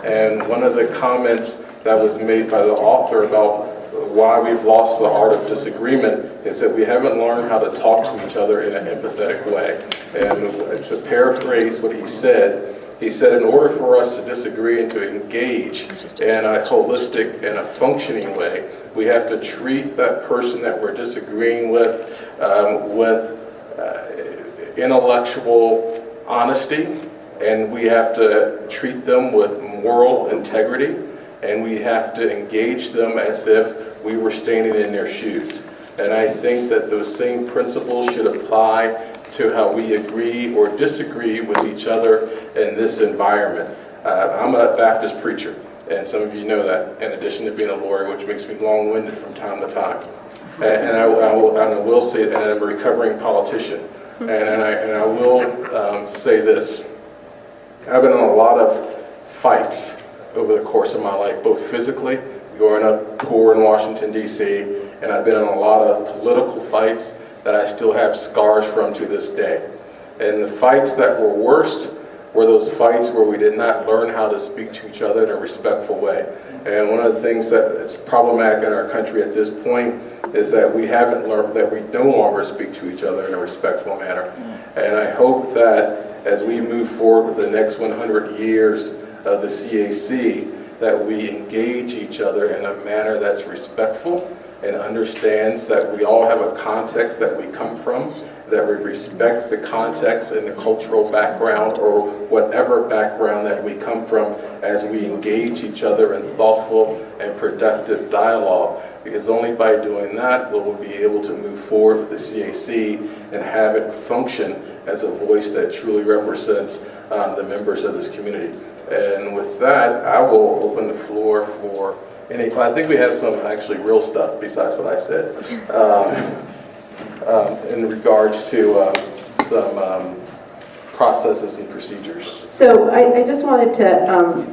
And one of the comments that was made by the author about why we've lost the art of disagreement is that we haven't learned how to talk to each other in an empathetic way. And to paraphrase what he said in order for us to disagree and to engage in a holistic and a functioning way, we have to treat that person that we're disagreeing with intellectual honesty, and we have to treat them with moral integrity, and we have to engage them as if we were standing in their shoes. And I think that those same principles should apply to how we agree or disagree with each other in this environment. I'm a Baptist preacher, and some of you know that, in addition to being a lawyer, which makes me long-winded from time to time. And I will say, and I'm a recovering politician, and I will say this. I've been in a lot of fights over the course of my life, both physically, growing up poor in Washington, D.C., and I've been in a lot of political fights that I still have scars from to this day. And the fights that were worst were those fights where we did not learn how to speak to each other in a respectful way. And one of the things that is problematic in our country at this point is that we haven't learned that we no longer speak to each other in a respectful manner. And I hope that as we move forward with the next 100 years of the CAC, that we engage each other in a manner that's respectful and understands that we all have a context that we come from, that we respect the context and the cultural background or whatever background that we come from as we engage each other in thoughtful and productive dialogue. Because only by doing that will we be able to move forward with the CAC and have it function as a voice that truly represents the members of this community. And with that, I will open the floor for any, I think we have some actually real stuff besides what I said in regards to some processes and procedures. So I just wanted to,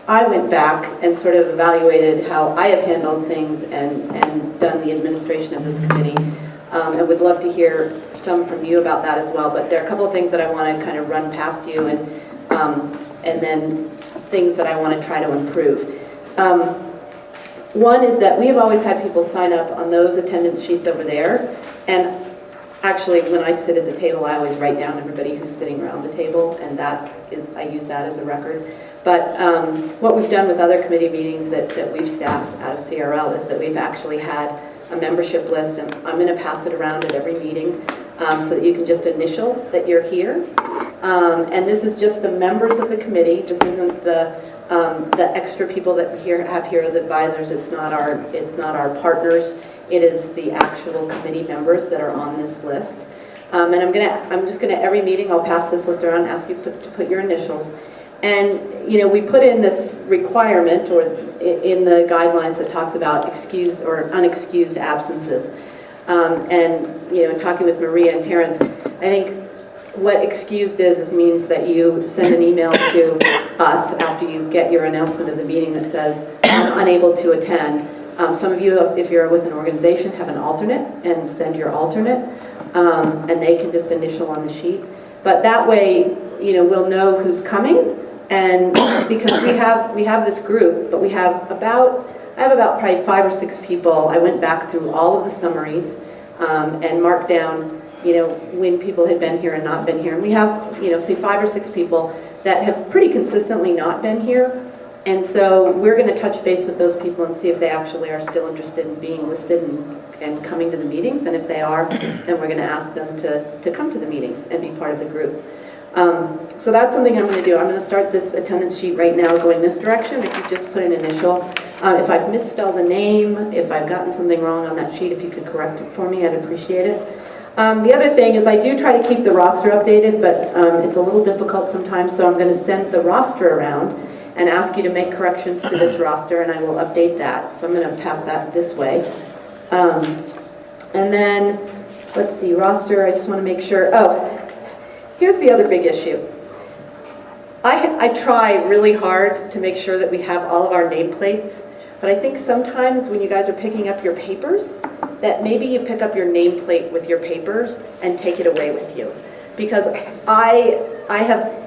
I went back and sort of evaluated how I have handled things and done the administration of this committee. And would love to hear some from you about that as well. But there are a couple of things that I want to kind of run past you and then things that I want to try to improve. One is that we have always had people sign up on those attendance sheets over there. And actually, when I sit at the table, I always write down everybody who's sitting around the table, and that is, I use that as a record. But what we've done with other committee meetings that we've staffed out of CRL is that we've actually had a membership list, and I'm going to pass it around at every meeting so that you can just initial that you're here. And this is just the members of the committee. This isn't the extra people that we have here as advisors. It's not our partners. It is the actual committee members that are on this list. And I'm just gonna every meeting I'll pass this list around and ask you to put your initials. And you know, we put in this requirement or in the guidelines that talks about excused or unexcused absences. And you know, talking with Maria and Terrence, I think what excused is means that you send an email to us after you get your announcement of the meeting that says, I'm unable to attend. Some of you, if you're with an organization, have an alternate and send your alternate, and they can just initial on the sheet. But that way, you know, we'll know who's coming, and because we have this group, but I have about probably 5 or 6 people. I went back through all of the summaries and marked down, you know, when people had been here and not been here. And we have, you know, say 5 or 6 people that have pretty consistently not been here. And so we're going to touch base with those people and see if they actually are still interested in being listed and coming to the meetings. And if they are, then we're going to ask them to come to the meetings and be part of the group. So that's something I'm going to do. I'm going to start this attendance sheet right now going this direction. If you just put an initial. If I've misspelled a name, if I've gotten something wrong on that sheet, if you could correct it for me, I'd appreciate it. The other thing is I do try to keep the roster updated, but it's a little difficult sometimes, so I'm going to send the roster around and ask you to make corrections to this roster, and I will update that. So I'm going to pass that this way. And then, let's see, roster, I just want to make sure. Oh, here's the other big issue. I try really hard to make sure that we have all of our nameplates, but I think sometimes when you guys are picking up your papers, that maybe you pick up your nameplate with your papers and take it away with you. Because I have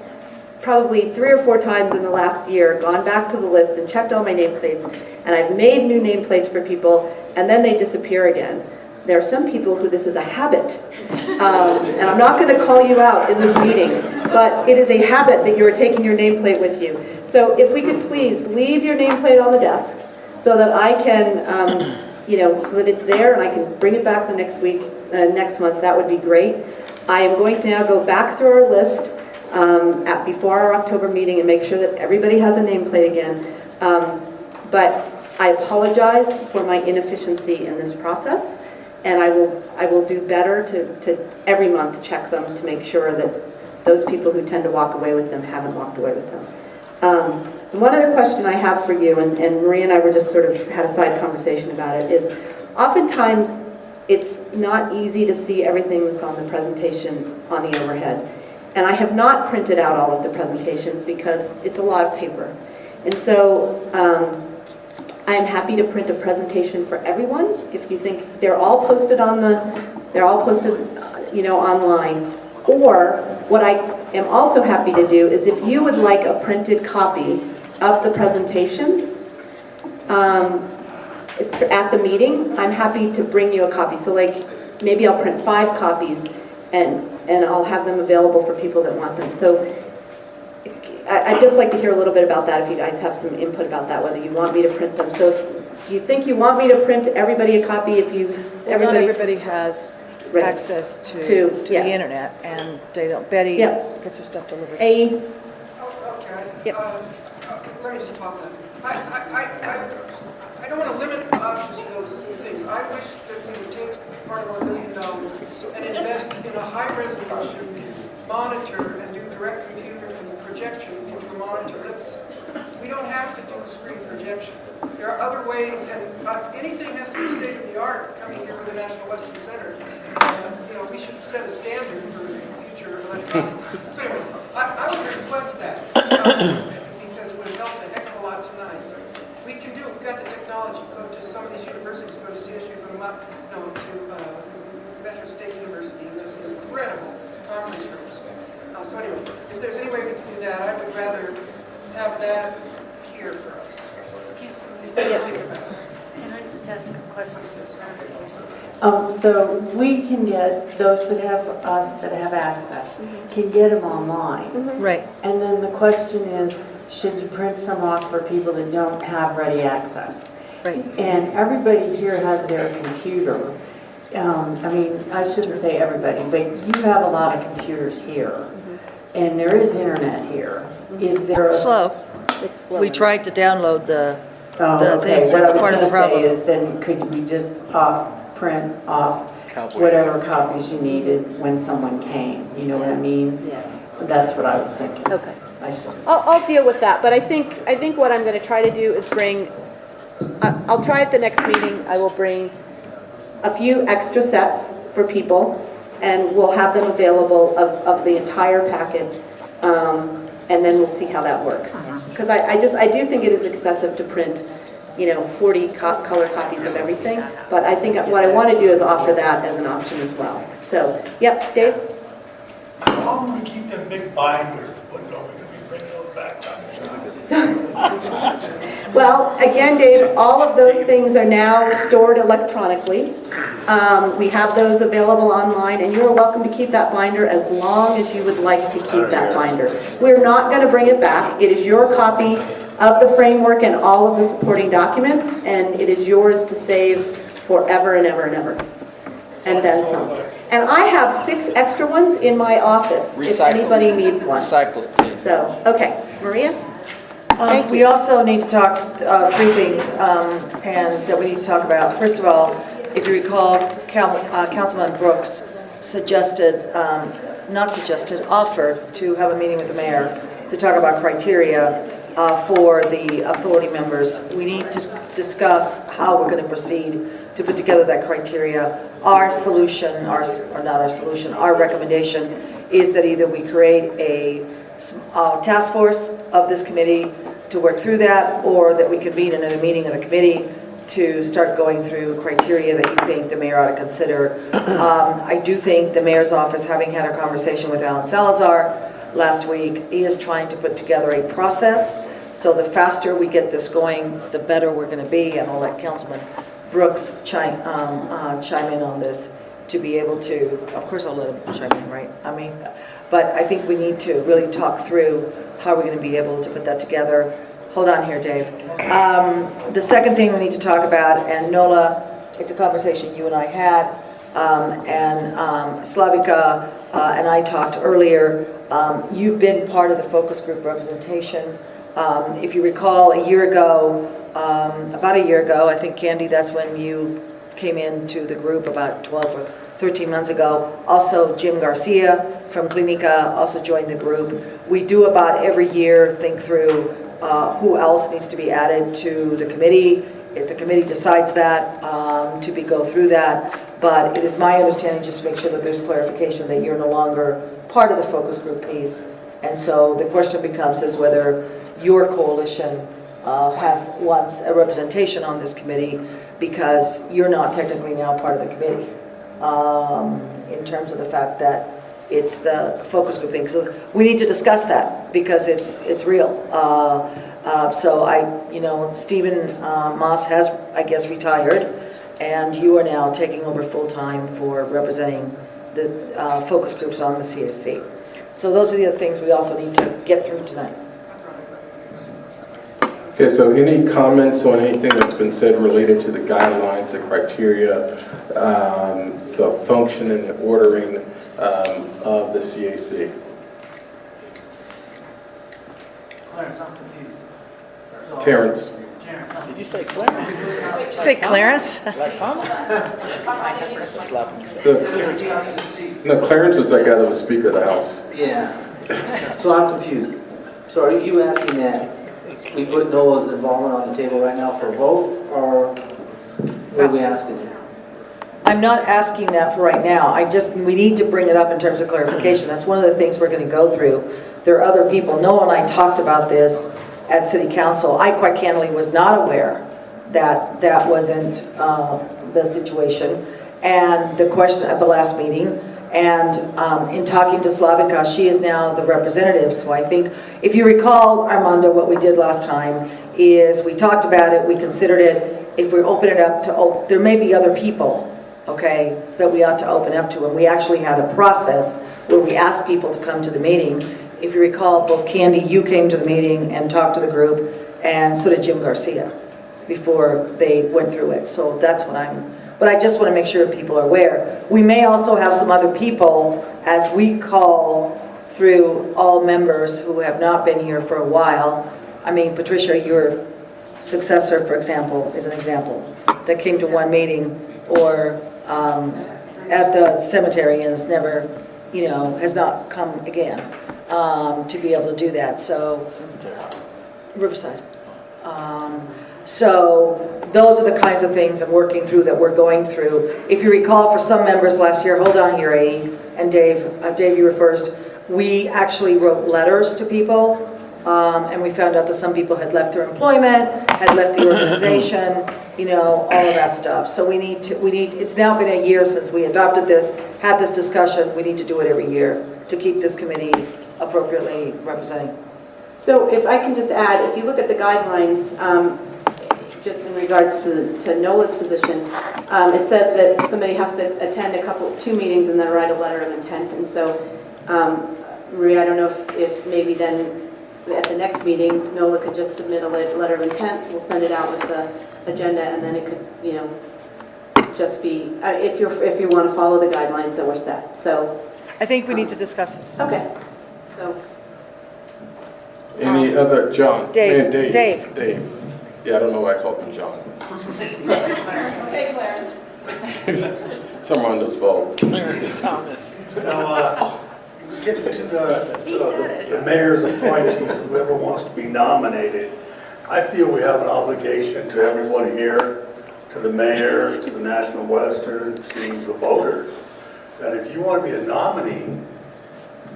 probably 3 or 4 times in the last year gone back to the list and checked all my nameplates, and I've made new nameplates for people, and then they disappear again. There are some people who this is a habit, and I'm not going to call you out in this meeting, but it is a habit that you are taking your nameplate with you. So if we could please leave your nameplate on the desk so that I can, you know, so that it's there and I can bring it back the next week, next month, that would be great. I am going to now go back through our list before our October meeting and make sure that everybody has a nameplate again. But I apologize for my inefficiency in this process. And I will do better to every month check them to make sure that those people who tend to walk away with them haven't walked away with them. One other question I have for you, and Maria and I were just sort of had a side conversation about it, is oftentimes it's not easy to see everything that's on the presentation on the overhead. And I have not printed out all of the presentations because it's a lot of paper. And so I am happy to print a presentation for everyone. If you think they're all posted online. Or what I am also happy to do is if you would like a printed copy of the presentations at the meeting, I'm happy to bring you a copy. So like maybe I'll print 5 copies and I'll have them available for people that want them. So I'd just like to hear a little bit about that if you guys have some input about that, whether you want me to print them. So if you think you want me to print everybody a copy, Not everybody has access to the internet, and they don't. Betty gets her stuff delivered. Okay. Let me just talk then. I don't want to limit the options for those things. I wish that we would take part of our $1 million and invest in a high-resolution monitor and do direct computer and projection into a monitor. We don't have to do a screen projection. There are other ways, and if anything has to be state-of-the-art coming here from the National Western Center, we should set a standard for future electronics. So anyway, I would request that because it would help a heck of a lot tonight. We've got the technology. Go to some of these universities, go to CSU, go to Metro State University, and there's incredible conference rooms. So anyway, if there's any way we can do that, I would rather have that here for us. Can I just ask a question? So we can get, those that have access, can get them online. Right. And then the question is, should you print some off for people that don't have ready access? Right. And everybody here has their computer. I shouldn't say everybody, but you have a lot of computers here. And there is internet here. Is there It's slow. It's slow. We tried to download the okay. things. What That's I was part of the gonna problem. say is then could we just print off whatever copies you needed when someone came? You know what I mean? Yeah. That's what I was thinking. Okay. I should. I'll deal with that, but I think what I'm going to try to do is bring, I'll try at the next meeting, I will bring a few extra sets for people, and we'll have them available of the entire packet, and then we'll see how that works. Because I do think it is excessive to print 40 color copies of everything, but I think what I want to do is offer that as an option as well. So, yep, Dave? How long do we keep them big binders? What are we going to be bringing those back down to? Well, again, Dave, all of those things are now stored electronically. We have those available online, and you're welcome to keep that binder as long as you would like to keep that binder. We're not going to bring it back. It is your copy of the framework and all of the supporting documents, and it is yours to save forever and ever and ever. And then some. And I have 6 extra ones in my office if anybody needs one. Recycle it, please. So, okay, Maria? We also need to talk 3 things and that we need to talk about. First of all, if you recall, Councilman Brooks offered to have a meeting with the mayor to talk about criteria for the authority members. We need to discuss how we're going to proceed to put together that criteria. Our recommendation is that either we create a task force of this committee to work through that, or that we convene another meeting of the committee to start going through criteria that you think the mayor ought to consider. I do think the mayor's office, having had a conversation with Alan Salazar last week, is trying to put together a process. So the faster we get this going, the better we're going to be. And I'll let Councilman Brooks chime in on this to be able to, of course I'll let him chime in, right? But I think we need to really talk through how we're going to be able to put that together. Hold on here, Dave. The second thing we need to talk about, and Nola, it's a conversation you and I had, and Slavika and I talked earlier. You've been part of the focus group representation. If you recall, about a year ago, I think, Candy, that's when you came into the group about 12 or 13 months ago. Also, Jim Garcia from Clinica also joined the group. We do about every year think through who else needs to be added to the committee. If the committee decides that, to go through that. But it is my understanding, just to make sure that there's clarification, that you're no longer part of the focus group piece. And so the question becomes is whether your coalition wants a representation on this committee, because you're not technically now part of the committee in terms of the fact that it's the focus group thing. So we need to discuss that because it's real. So Stephen Moss has, I guess, retired, and you are now taking over full-time for representing the focus groups on the CAC. So those are the other things we also need to get through tonight. Okay, so any comments on anything that's been said related to the guidelines, the criteria, the function and the ordering of the CAC? Clarence, I'm confused. Terrence. Did you say Clarence? Did you say Clarence? No, Clarence was that guy that was Speaker of the House. Yeah. So I'm confused. So are you asking that we put Nola's involvement on the table right now for a vote, or what are we asking here? I'm not asking that for right now. We need to bring it up in terms of clarification. That's one of the things we're going to go through. There are other people. Noah and I talked about this at City Council. I quite candidly was not aware that that wasn't the situation. And the question at the last meeting, and in talking to Slavica, she is now the representative. So I think, if you recall, Armando, what we did last time is we talked about it, we considered it, if we open it up to, there may be other people, okay, that we ought to open up to. And we actually had a process where we asked people to come to the meeting. If you recall, both Candy, you came to the meeting and talked to the group, and so did Jim Garcia before they went through it. So that's what but I just want to make sure people are aware. We may also have some other people, as we call through all members who have not been here for a while. I mean, Patricia, your successor, for example, is an example, that came to one meeting, or at the cemetery and has never, has not come again to be able to do that. So, Riverside. So those are the kinds of things I'm working through that we're going through. If you recall, for some members last year, hold on here, A, and Dave, you were first, we actually wrote letters to people, and we found out that some people had left their employment, had left the organization, all of that stuff. So we need, it's now been a year since we adopted this, had this discussion. We need to do it every year to keep this committee appropriately representing. So if I can just add, if you look at the guidelines, just in regards to Nola's position, it says that somebody has to attend two meetings and then write a letter of intent. And so, Maria, I don't know if maybe then at the next meeting, Nola could just submit a letter of intent. We'll send it out with the agenda, and then it could, just be, if you want to follow the guidelines that were set. So I think we need to discuss this. Okay. So. Any other, John? Dave. Man, Dave. Yeah, I don't know why I called him John. Okay, Clarence. It's Armando's fault. Clarence Thomas. Now, getting to the mayor's appointees, whoever wants to be nominated, I feel we have an obligation to everyone here, to the mayor, to the National Western, to the voters, that if you want to be a nominee,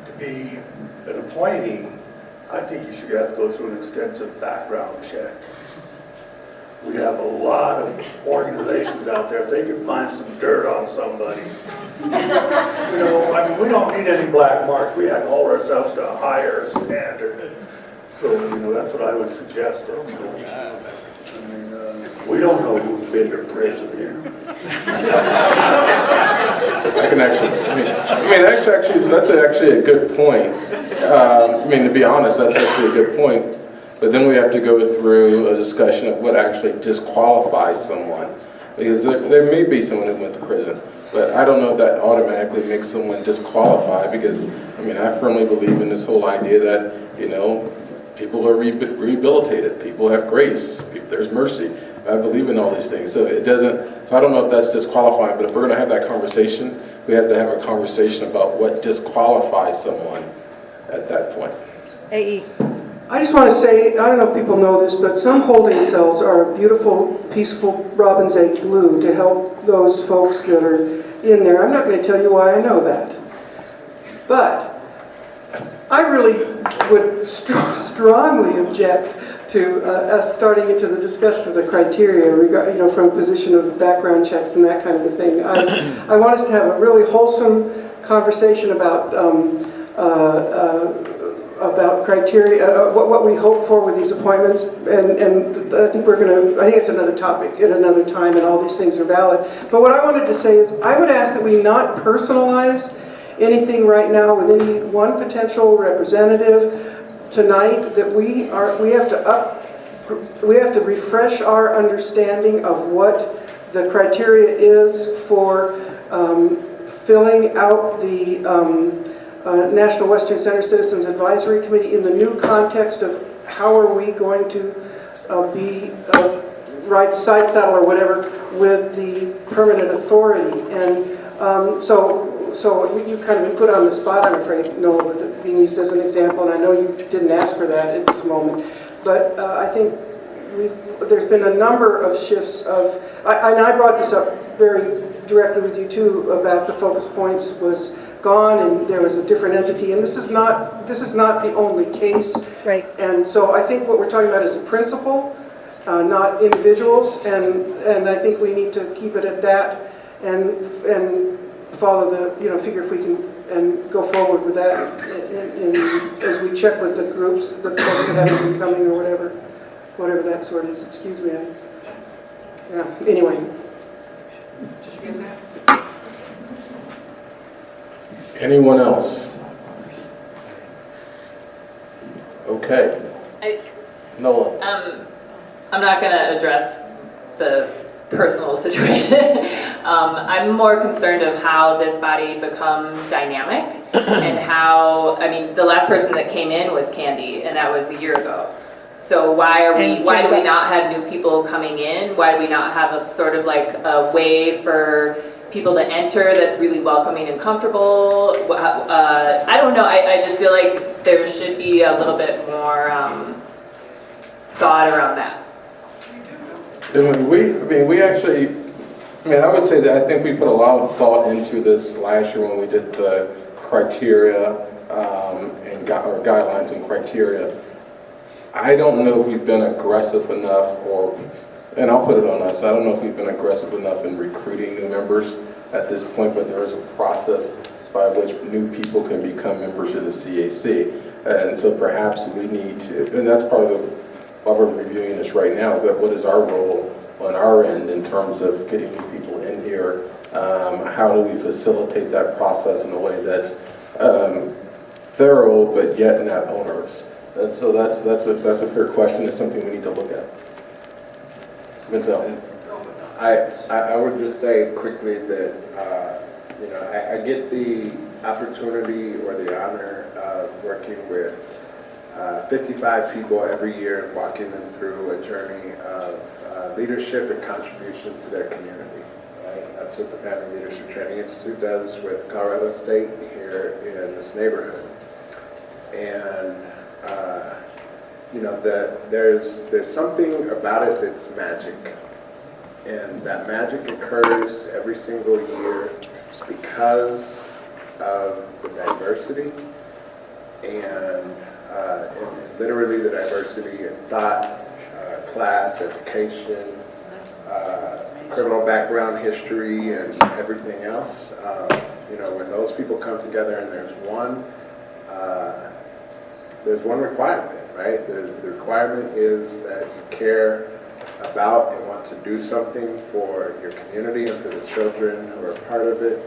to be an appointee, I think you should have to go through an extensive background check. We have a lot of organizations out there, if they could find some dirt on somebody. We don't need any black marks. We had to hold ourselves to a higher standard. So, that's what I would suggest. We don't know who's been to prison here. I can actually, that's actually a good point. To be honest, that's actually a good point. But then we have to go through a discussion of what actually disqualifies someone. Because there may be someone who went to prison, but I don't know if that automatically makes someone disqualified, because, I firmly believe in this whole idea that, people are rehabilitated, people have grace, there's mercy. I believe in all these things. So it doesn't, so I don't know if that's disqualifying, but if we're gonna have that conversation, we have to have a conversation about what disqualifies someone at that point. I just want to say, I don't know if people know this, but some holding cells are beautiful, peaceful robin's egg blue to help those folks that are in there. I'm not going to tell you why I know that. But I really would strongly object to us starting into the discussion of the criteria, from a position of background checks and that kind of a thing. I want us to have a really wholesome conversation about criteria, what we hope for with these appointments, and I think it's another topic at another time, and all these things are valid. But what I wanted to say is, I would ask that we not personalize anything right now with any one potential representative tonight, that we have to refresh our understanding of what the criteria is for filling out the National Western Center Citizens Advisory Committee in the new context of how are we going to be side saddle or whatever with the permanent authority. And so you've kind of been put on the spot, I'm afraid, Noel, but being used as an example, and I know you didn't ask for that at this moment. But I think there's been a number of shifts of, and I brought this up very directly with you too, about the focus points was gone and there was a different entity, and this is not the only case. Right. And so I think what we're talking about is a principle, not individuals, and I think we need to keep it at that and follow the, figure if we can, and go forward with that as we check with the groups, the folks that haven't been coming or whatever that sort is. Excuse me. Anyway. Did you get that? Anyone else? Okay. Nola. I'm not going to address the personal situation. I'm more concerned of how this body becomes dynamic and how, the last person that came in was Candy, and that was a year ago. So why do we not have new people coming in? Why do we not have a sort of like a way for people to enter that's really welcoming and comfortable? I don't know. I just feel like there should be a little bit more thought around that. We actually, I would say that I think we put a lot of thought into this last year when we did the criteria and guidelines and criteria. I don't know if we've been aggressive enough, and I'll put it on us, I don't know if we've been aggressive enough in recruiting new members at this point, but there is a process by which new people can become members of the CAC. And so perhaps we need to, and that's part of why we're reviewing this right now, is that what is our role on our end in terms of getting new people in here? How do we facilitate that process in a way that's thorough but yet not onerous? And so that's a fair question. It's something we need to look at. Vincent. I would just say quickly that I get the opportunity or the honor of working with 55 people every year and walking them through a journey of leadership and contribution to their community. Right? That's what the Family Leadership Training Institute does with Colorado State here in this neighborhood. And there's something about it that's magic. And that magic occurs every single year because of the diversity and literally the diversity in thought, class, education, criminal background history, and everything else. When those people come together and there's one requirement, right? The requirement is that you care about and want to do something for your community and for the children who are part of it.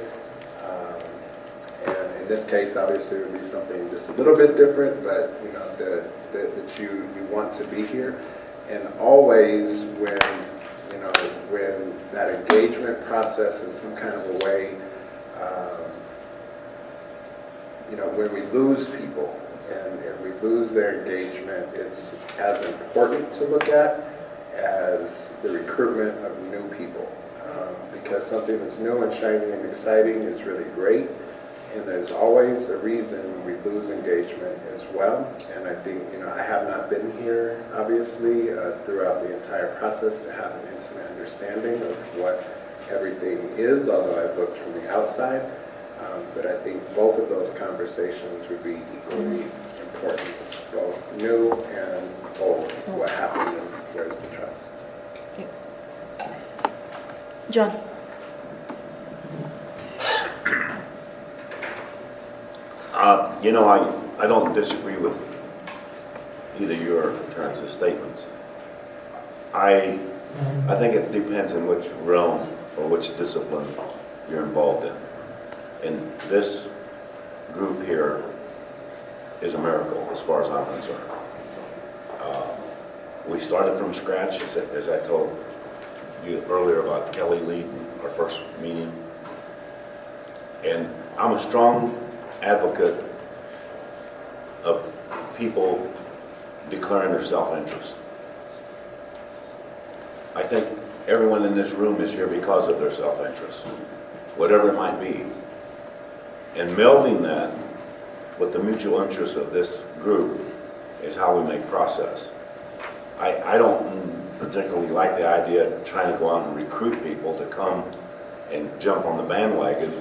And in this case, obviously, it would be something just a little bit different, but that you want to be here. And always when that engagement process in some kind of a way, when we lose people and we lose their engagement, it's as important to look at as the recruitment of new people. Because something that's new and shiny and exciting is really great, and there's always a reason we lose engagement as well. And I think, I have not been here, obviously, throughout the entire process to have an intimate understanding of what everything is, although I've looked from the outside. But I think both of those conversations would be equally important, both new and old, what happened and where's the trust. John. I don't disagree with either your terms of statements. I think it depends on which realm or which discipline you're involved in. And this group here is a miracle as far as I'm concerned. We started from scratch, as I told you earlier about Kelly leading our first meeting. And I'm a strong advocate of people declaring their self-interest. I think everyone in this room is here because of their self-interest, whatever it might be. And melding that with the mutual interest of this group is how we make process. I don't particularly like the idea of trying to go out and recruit people to come and jump on the bandwagon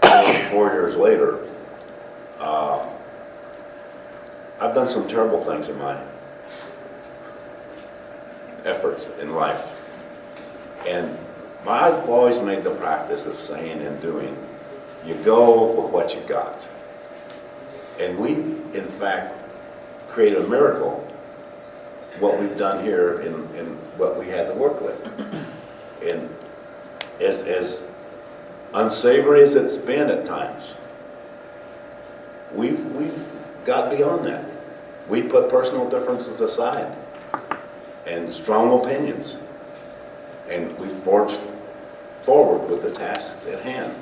4 years later. I've done some terrible things in my efforts in life. And I've always made the practice of saying and doing, you go with what you got. And we, in fact, created a miracle, what we've done here in what we had to work with. And as unsavory as it's been at times, we've got beyond that. We put personal differences aside and strong opinions, and we forged forward with the task at hand.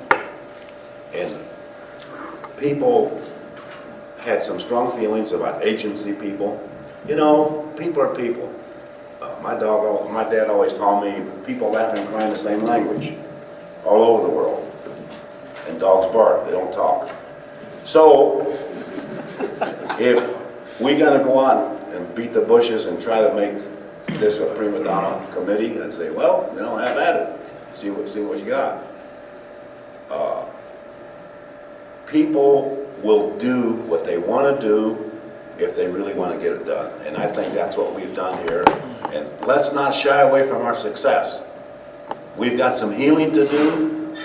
And people had some strong feelings about agency people. People are people. My dad always told me people laugh and cry in the same language all over the world. And dogs bark, they don't talk. So, if we gotta go out and beat the bushes and try to make this a prima donna committee, I'd say, well, have at it. See what you got. People will do what they want to do if they really want to get it done. And I think that's what we've done here. And let's not shy away from our success. We've got some healing to do,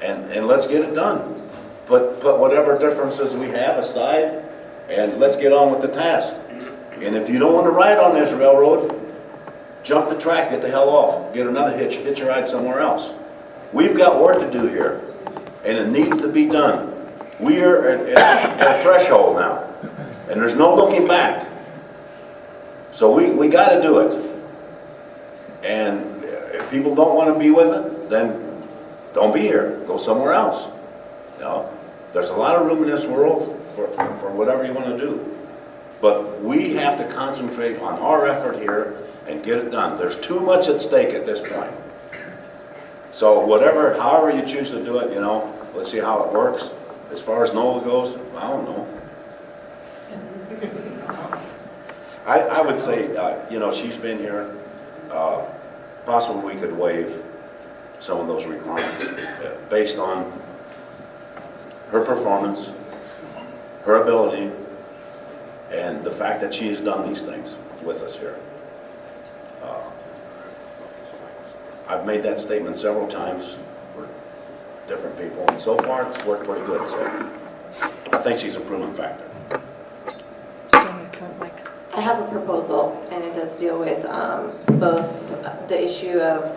and let's get it done. Put whatever differences we have aside, and let's get on with the task. And if you don't want to ride on this railroad, jump the track, get the hell off, get another hitch a ride somewhere else. We've got work to do here, and it needs to be done. We are at a threshold now, and there's no looking back. So we got to do it. And if people don't want to be with it, then don't be here. Go somewhere else. There's a lot of room in this world for whatever you want to do. But we have to concentrate on our effort here and get it done. There's too much at stake at this point. So however you choose to do it, let's see how it works. As far as NOLA goes, I don't know. I would say, she's been here. Possibly we could waive some of those requirements based on her performance, her ability, and the fact that she has done these things with us here. I've made that statement several times for different people, and so far it's worked pretty good. So I think she's a proven factor. I have a proposal, and it does deal with both the issue of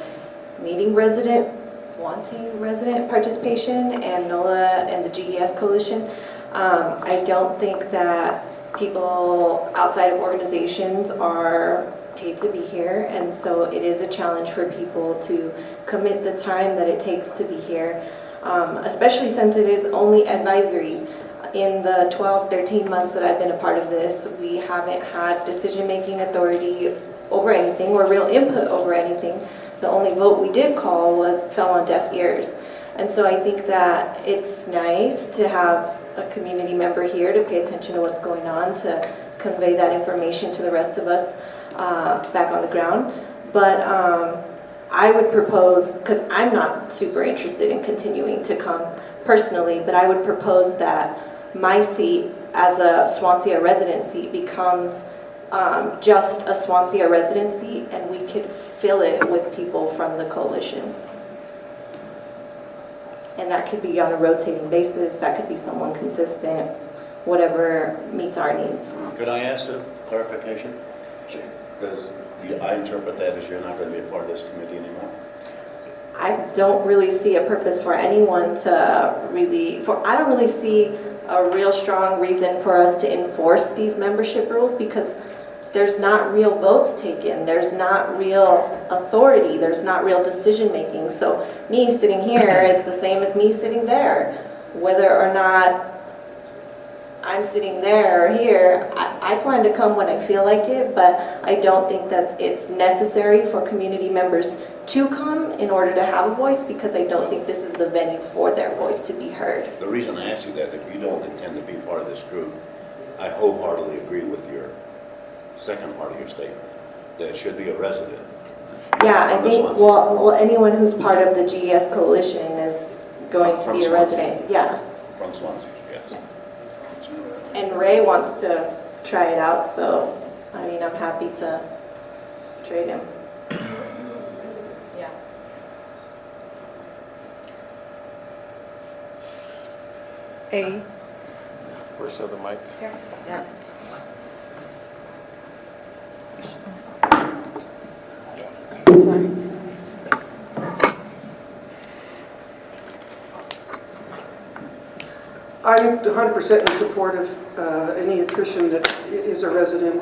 wanting resident participation, and NOLA and the GES coalition. I don't think that people outside of organizations are paid to be here, and so it is a challenge for people to commit the time that it takes to be here, especially since it is only advisory. In the 12, 13 months that I've been a part of this, we haven't had decision-making authority over anything or real input over anything. The only vote we did call fell on deaf ears. And so I think that it's nice to have a community member here to pay attention to what's going on, to convey that information to the rest of us back on the ground. But I would propose, because I'm not super interested in continuing to come personally, but I would propose that my seat as a Swansea resident seat becomes just a Swansea resident seat, and we could fill it with people from the coalition. And that could be on a rotating basis, that could be someone consistent, whatever meets our needs. Could I ask a clarification? Sure. Because I interpret that as you're not going to be a part of this committee anymore. I don't really see a purpose for anyone to I don't really see a real strong reason for us to enforce these membership rules, because there's not real votes taken, there's not real authority, there's not real decision making. So me sitting here is the same as me sitting there. Whether or not I'm sitting there or here, I plan to come when I feel like it, but I don't think that it's necessary for community members to come in order to have a voice, because I don't think this is the venue for their voice to be heard. The reason I ask you that is if you don't intend to be part of this group, I wholeheartedly agree with your second part of your statement, that it should be a resident. Yeah, I think, well, anyone who's part of the GES coalition is going to be a resident, yeah. From Swansea, yes. And Ray wants to try it out, so, I mean, I'm happy to trade him. Yeah. A. Where's the other mic? Here. Yeah. Sorry. I'm 100% in support of any attrition that is a resident,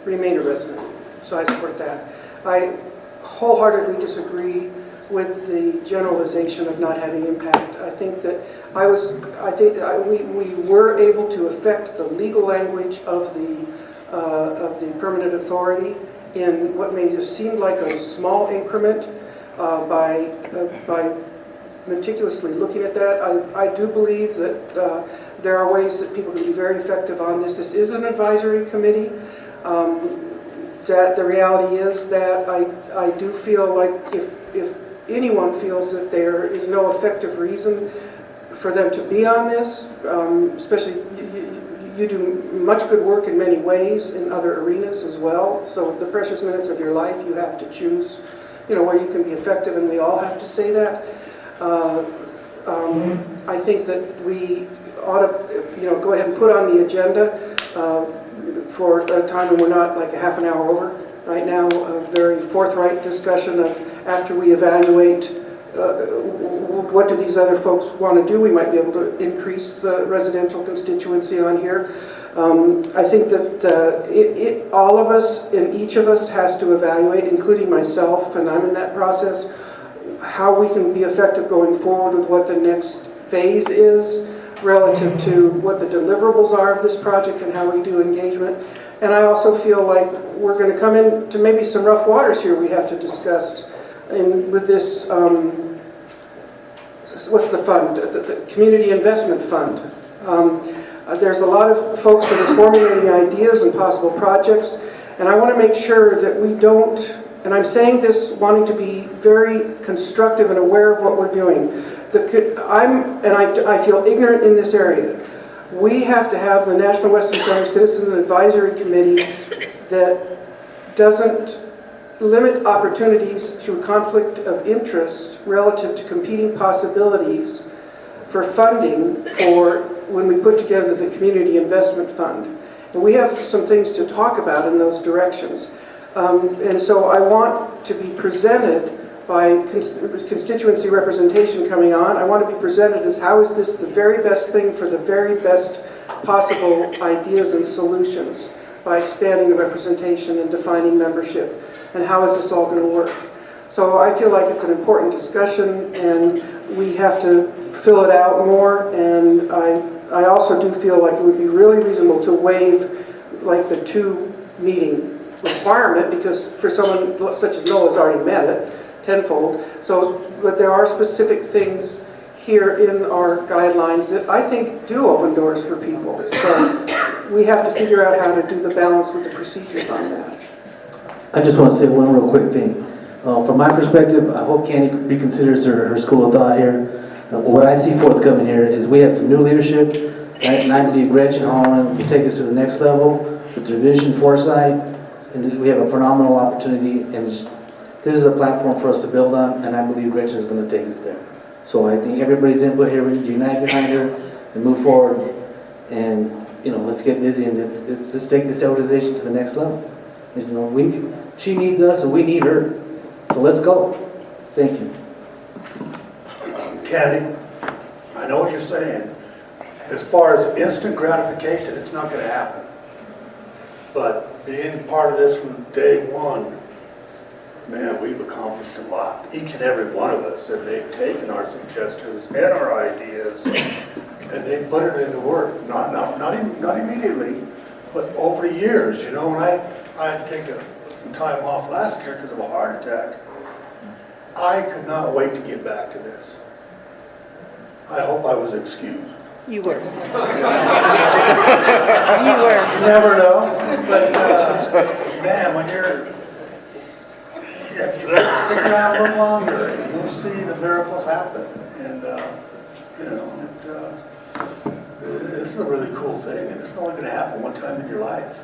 remain a resident. So I support that. I wholeheartedly disagree with the generalization of not having impact. I think that we were able to affect the legal language of the permanent authority in what may have seemed like a small increment by meticulously looking at that. I do believe that there are ways that people can be very effective on this. This is an advisory committee. That the reality is that I do feel like if anyone feels that there is no effective reason for them to be on this, especially you do much good work in many ways in other arenas as well. So the precious minutes of your life, you have to choose, where you can be effective, and we all have to say that. I think that we ought to, go ahead and put on the agenda for a time when we're not like a half an hour over. Right now, a very forthright discussion of after we evaluate what do these other folks want to do, we might be able to increase the residential constituency on here. I think that all of us and each of us has to evaluate, including myself, and I'm in that process, how we can be effective going forward with what the next phase is relative to what the deliverables are of this project and how we do engagement. And I also feel like we're going to come into maybe some rough waters here we have to discuss. And with this, what's the fund? The Community Investment Fund. There's a lot of folks that are formulating ideas and possible projects, and I want to make sure that we don't, and I'm saying this wanting to be very constructive and aware of what we're doing. I feel ignorant in this area. We have to have the National Western Summer Citizens Advisory Committee that doesn't limit opportunities through conflict of interest relative to competing possibilities for funding for when we put together the Community Investment Fund. And we have some things to talk about in those directions. And so I want to be presented by constituency representation coming on. I want to be presented as how is this the very best thing for the very best possible ideas and solutions by expanding the representation and defining membership. And how is this all going to work? So I feel like it's an important discussion, and we have to fill it out more. And I also do feel like it would be really reasonable to waive like the 2 meeting requirement, because for someone such as Noah's already met it tenfold. So, but there are specific things here in our guidelines that I think do open doors for people. So we have to figure out how to do the balance with the procedures on that. I just want to say one real quick thing. From my perspective, I hope Candy reconsiders her school of thought here. What I see forthcoming here is we have some new leadership, and I believe Gretchen Holland will take us to the next level with their vision, foresight, and we have a phenomenal opportunity, and this is a platform for us to build on, and I believe Gretchen is going to take us there. So I think everybody's input here, we need to unite behind her and move forward, and let's get busy and let's take this organization to the next level. She needs us and we need her, so let's go. Thank you. Candy, I know what you're saying. As far as instant gratification, it's not going to happen. But being part of this from day one, man, we've accomplished a lot. Each and every one of us, and they've taken our suggestions and our ideas, and they put it into work. Not immediately, but over the years. When I had to take some time off last year because of a heart attack, I could not wait to get back to this. I hope I was excused. You were. You never know, but man, when if you stick around a little longer, you'll see the miracles happen, and this is a really cool thing, and it's only going to happen one time in your life.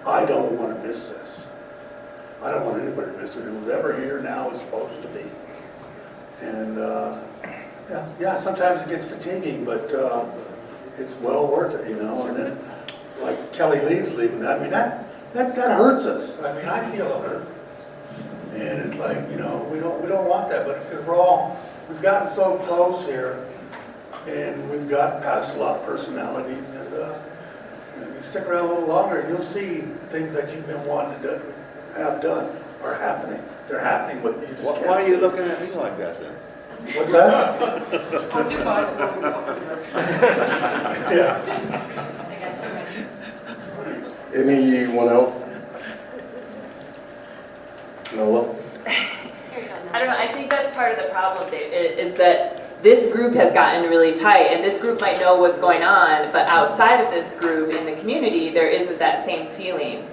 I don't want to miss this. I don't want anybody to miss it. Who's ever here now is supposed to be, and. Yeah, sometimes it gets fatiguing, but it's well worth it, And then, like Kelly Lee's leaving, I mean, that hurts us. I mean, I feel it hurt, and it's like, we don't want that, but because we've gotten so close here, and we've gotten past a lot of personalities, and you stick around a little longer, and you'll see things that you've been wanting to have done are happening. They're happening, but you just can't. Why are you looking at me like that then? What's that? Yeah. Anyone else? Nola? I don't know, I think that's part of the problem, Dave, is that this group has gotten really tight, and this group might know what's going on, but outside of this group in the community, there isn't that same feeling.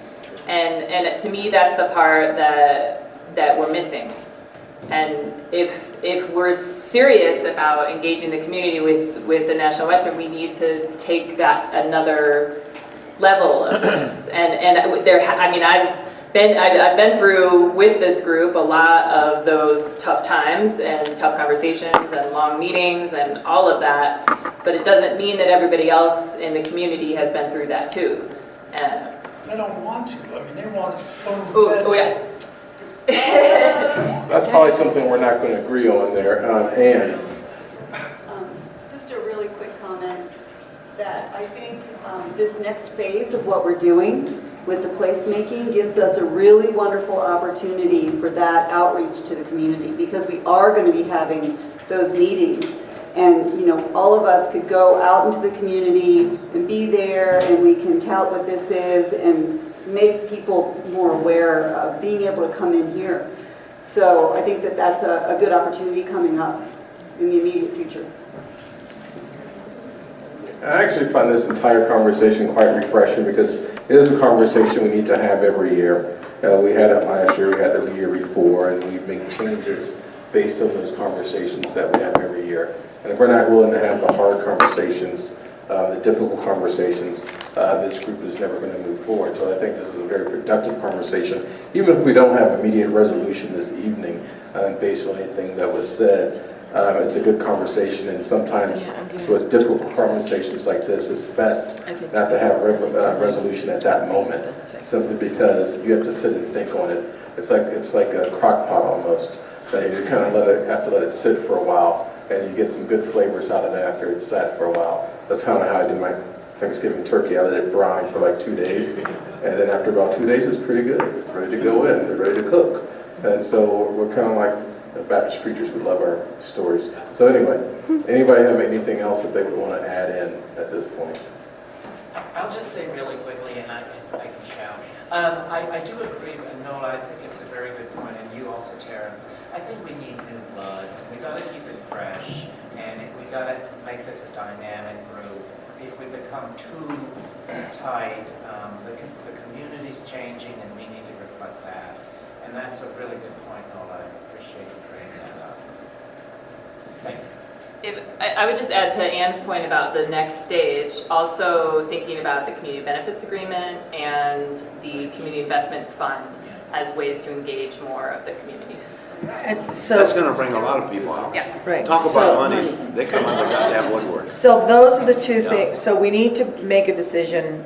And to me, that's the part that we're missing. And if we're serious about engaging the community with the National Western, we need to take that another level of this. And there, I mean, I've been through with this group a lot of those tough times and tough conversations and long meetings and all of that. But it doesn't mean that everybody else in the community has been through that too. They don't want to. I mean, they want to spoon fed. Oh yeah. That's probably something we're not going to agree on there. Ann? Just a really quick comment that I think this next phase of what we're doing with the placemaking gives us a really wonderful opportunity for that outreach to the community, because we are going to be having those meetings, and all of us could go out into the community and be there, and we can tout what this is and make people more aware of being able to come in here. So I think that that's a good opportunity coming up in the immediate future. I actually find this entire conversation quite refreshing, because it is a conversation we need to have every year. We had it last year, we had it the year before, and we make changes based on those conversations that we have every year. And if we're not willing to have the hard conversations, the difficult conversations, this group is never going to move forward. So I think this is a very productive conversation. Even if we don't have immediate resolution this evening, based on anything that was said, it's a good conversation. And sometimes with difficult conversations like this, it's best not to have resolution at that moment, simply because you have to sit and think on it. It's like a crock pot almost. You kind of have to let it sit for a while, and you get some good flavors out of it after it's sat for a while. That's kind of how I do my Thanksgiving turkey. I let it brine for like 2 days, and then after about 2 days, it's pretty good. It's ready to go in. It's ready to cook. And so we're kind of like the Baptist preachers who love our stories. So anyway, anybody have anything else that they would want to add in at this point? I'll just say really quickly, and I can shout. I do agree with Nola. I think it's a very good point, and you also, Terrence. I think we need new blood. We got to keep it fresh, and we got to make this a dynamic group. If we become too tight, the community's changing, and we need to reflect that. And that's a really good point, Nola. I appreciate you bringing that up. Thank you. I would just add to Ann's point about the next stage, also thinking about the community benefits agreement and the community investment fund as ways to engage more of the community. And so, That's going to bring a lot of people out. Yes. right. Talk about So- money. They come out of the goddamn woodwork. So those are the two things, so we need to make a decision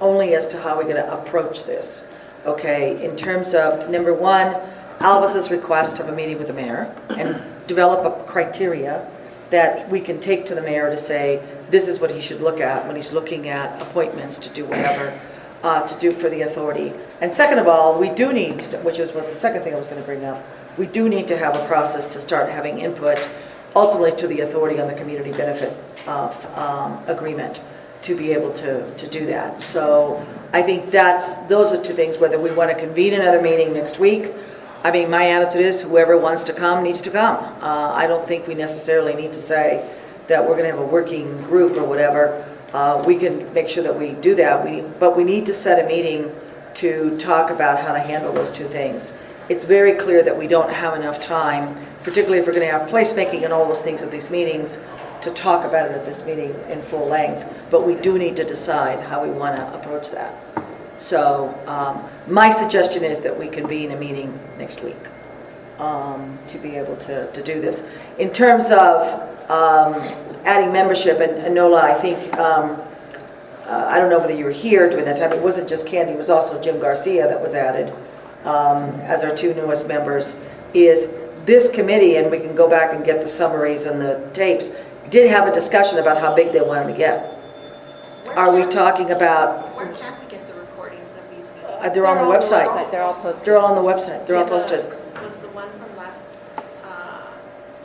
only as to how we're going to approach this, okay? In terms of, number one, Alvis's request of a meeting with the mayor and develop a criteria that we can take to the mayor to say, this is what he should look at when he's looking at appointments to do whatever, to do for the authority. And second of all, we do need to, which is what the second thing I was going to bring up, we do need to have a process to start having input ultimately to the authority on the community benefit agreement to be able to do that. So I think those are two things, whether we want to convene another meeting next week. I mean, my attitude is whoever wants to come needs to come. I don't think we necessarily need to say that we're going to have a working group or whatever. We can make sure that we do that. But we need to set a meeting to talk about how to handle those two things. It's very clear that we don't have enough time, particularly if we're going to have placemaking and all those things at these meetings, to talk about it at this meeting in full length. But we do need to decide how we want to approach that. So my suggestion is that we convene a meeting next week to be able to do this. In terms of adding membership, and Nola, I think, I don't know whether you were here during that time, it wasn't just Candy, it was also Jim Garcia that was added as our two newest members, is this committee, and we can go back and get the summaries and the tapes, did have a discussion about how big they wanted to get. Are we talking about... Where can we get the recordings of these meetings? They're on the website. They're all posted. They're all on the website. They're all posted. Was the one from the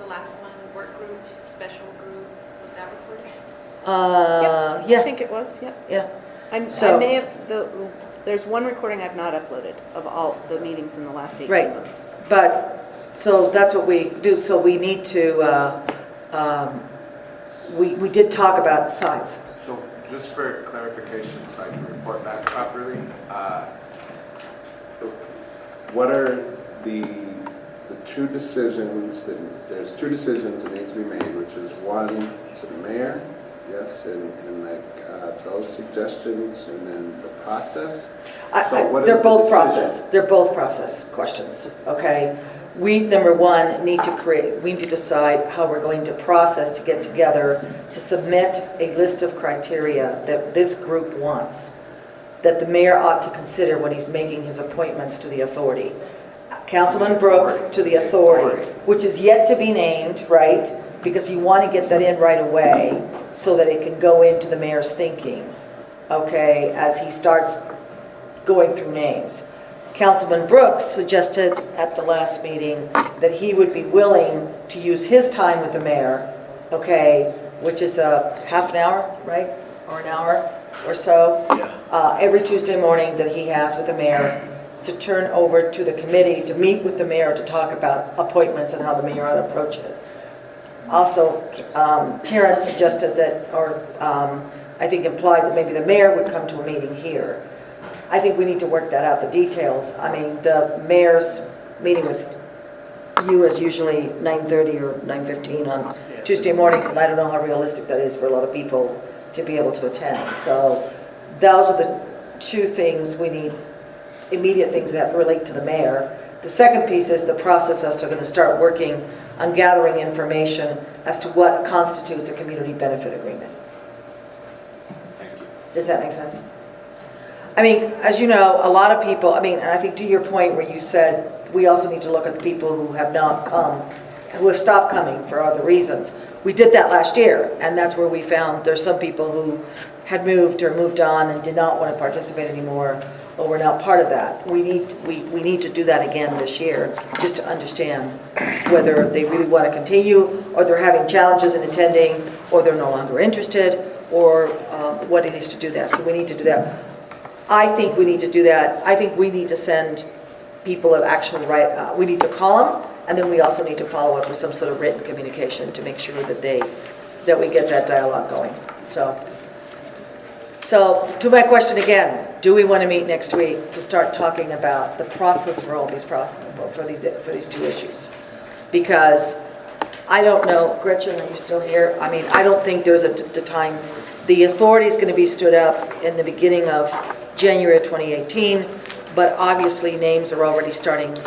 last one, work group, special group, was that recorded? Yeah. I think it was, yep. Yeah. I may have, there's one recording I've not uploaded of all the meetings in the last 18 Right. months. But, so that's what we do. So we need to, we did talk about size. So just for clarification, so I can report back properly, what are the two decisions there's two decisions that need to be made, which is one to the mayor, yes, and like those suggestions, and then the process? So what is They're the both decision? process. They're both process questions, okay? We, number one, need to decide how we're going to process to get together to submit a list of criteria that this group wants, that the mayor ought to consider when he's making his appointments to the authority. Councilman Brooks to the authority, which is yet to be named, right? Because you want to get that in right away so that it can go into the mayor's thinking, okay, as he starts going through names. Councilman Brooks suggested at the last meeting that he would be willing to use his time with the mayor, okay, which is a half an hour, right? Or an hour or so, every Tuesday morning that he has with the mayor, to turn over to the committee to meet with the mayor to talk about appointments and how the mayor ought to approach it. Also, Terrence suggested that, or I think implied that maybe the mayor would come to a meeting here. I think we need to work that out, the details. I mean, the mayor's meeting with you is usually 9:30 or 9:15 on Tuesday mornings, and I don't know how realistic that is for a lot of people to be able to attend. So those are the two things we need, immediate things that relate to the mayor. The second piece is the processes are going to start working on gathering information as to what constitutes a community benefit agreement. Does that make sense? I mean, as you know, a lot of people, I mean, and I think to your point where you said we also need to look at the people who have not come, who have stopped coming for other reasons. We did that last year, and that's where we found there's some people who had moved or moved on and did not want to participate anymore, or were not part of that. We need to do that again this year, just to understand whether they really want to continue, or they're having challenges in attending, or they're no longer interested, or what it is to do that. So we need to do that. I think we need to do that. I think we need to send people that actually write, we need to call them, and then we also need to follow up with some sort of written communication to make sure that we get that dialogue going. So to my question again, do we want to meet next week to start talking about the process for all these for these two issues? Because I don't know, Gretchen, are you still here? I mean, I don't think there's the time. The authority is going to be stood up in the beginning of January of 2018, but obviously names are already starting.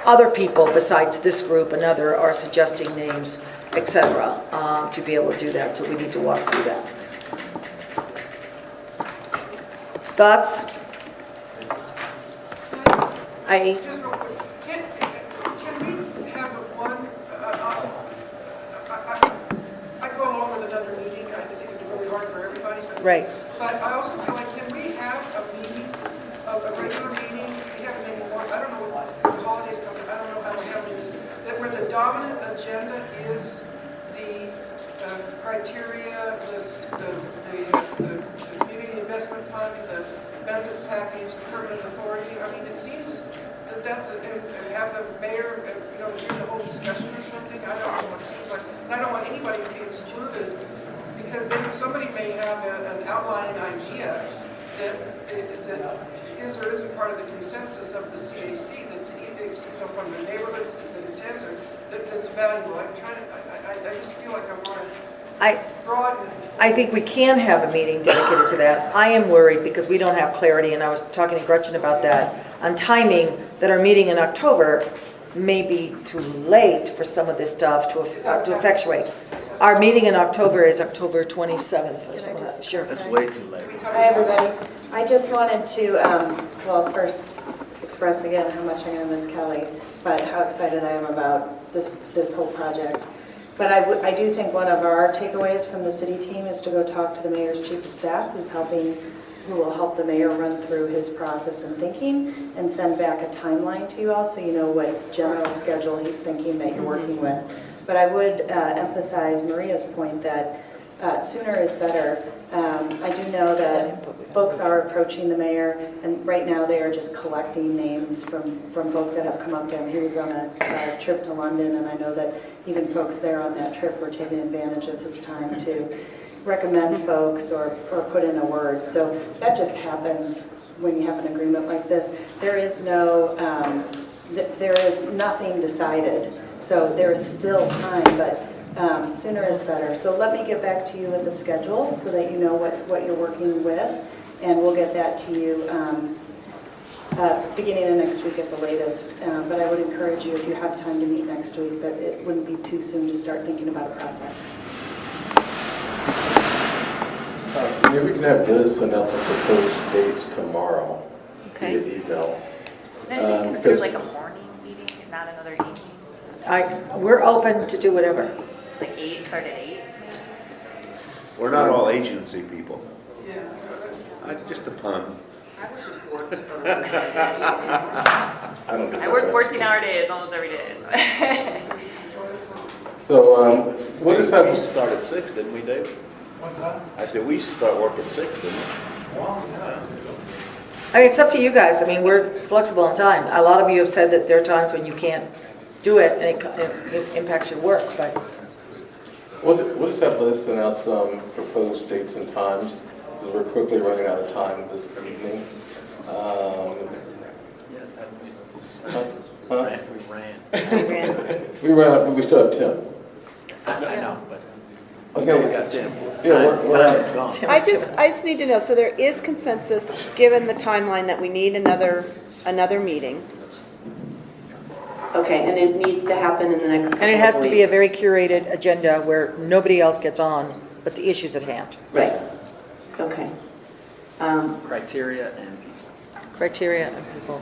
Other people besides this group and other are suggesting names, etc., to be able to do that. So we need to walk through that. Thoughts? Just real quick, can we have one, I go along with another meeting, I think it's really hard for everybody. Right. But I also feel like, can we have a meeting, a regular meeting, we haven't anymore, I don't know, because the holidays come, I don't know how to handle this, that where the dominant agenda is the criteria, the community investment fund, the benefits package, the permanent authority. I mean, it seems that that's and have the mayor, do the whole discussion or something. I don't know what it seems like. And I don't want anybody to be excluded because then somebody may have an outlying idea that is or isn't part of the consensus of the CAC that's from the neighborhoods that attends or that's valuable. I'm trying to. I just feel like I want to. I think we can have a meeting dedicated to that. I am worried because we don't have clarity, and I was talking to Gretchen about that, on timing, that our meeting in October may be too late for some of this stuff to effectuate. Our meeting in October is October 27th or something like that. Sure. That's way too late. Hi, everybody. I just wanted to, well, first express again how much I'm going to miss Kelly, but how excited I am about this whole project. But I do think one of our takeaways from the city team is to go talk to the mayor's chief of staff, who will help the mayor run through his process and thinking, and send back a timeline to you all so you know what general schedule he's thinking that you're working with. But I would emphasize Maria's point that sooner is better. I do know that folks are approaching the mayor, and right now they are just collecting names from folks that have come up to him. He was on a trip to London, and I know that even folks there on that trip were taking advantage of his time to recommend folks or put in a word. So that just happens when you have an agreement like this. There is nothing decided, so there is still time, but sooner is better. So let me get back to you with the schedule so that you know what you're working with, and we'll get that to you beginning of next week at the latest. But I would encourage you, if you have time to meet next week, that it wouldn't be too soon to start thinking about a process. Maybe we can have Liz announce some proposed dates tomorrow via email. Then I think consider like a morning meeting and not another evening. We're open to do whatever. Like 8, start at 8. We're not all agency people. Just a pun. I work 14-hour days almost every day. So we'll just have. We used to start at 6, didn't we, Dave? What's that? I said we used to start work at 6, didn't we? Well, yeah. I mean, it's up to you guys. I mean, we're flexible on time. A lot of you have said that there are times when you can't do it, and it impacts your work, but. We'll just have Liz announce some proposed dates and times, because we're quickly running out of time this evening. We ran out, but we still have Tim. I know, but okay, we got Tim. Yeah, I just need to know, so there is consensus, given the timeline, that we need another meeting. Okay, and it needs to happen in the next couple of weeks. And it has to be a very curated agenda where nobody else gets on but the issues at hand. Right. Okay. Criteria and people. Criteria and people.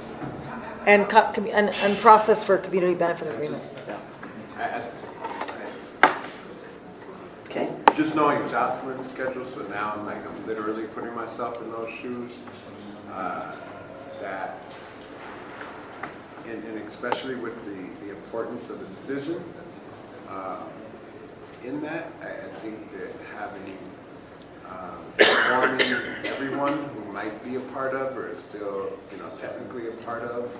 And process for community benefit agreement. Okay. Just knowing Jocelyn's schedule, so now I'm literally putting myself in those shoes, that, and especially with the importance of the decision, in that, I think that having, informing everyone who might be a part of or is still, technically a part of,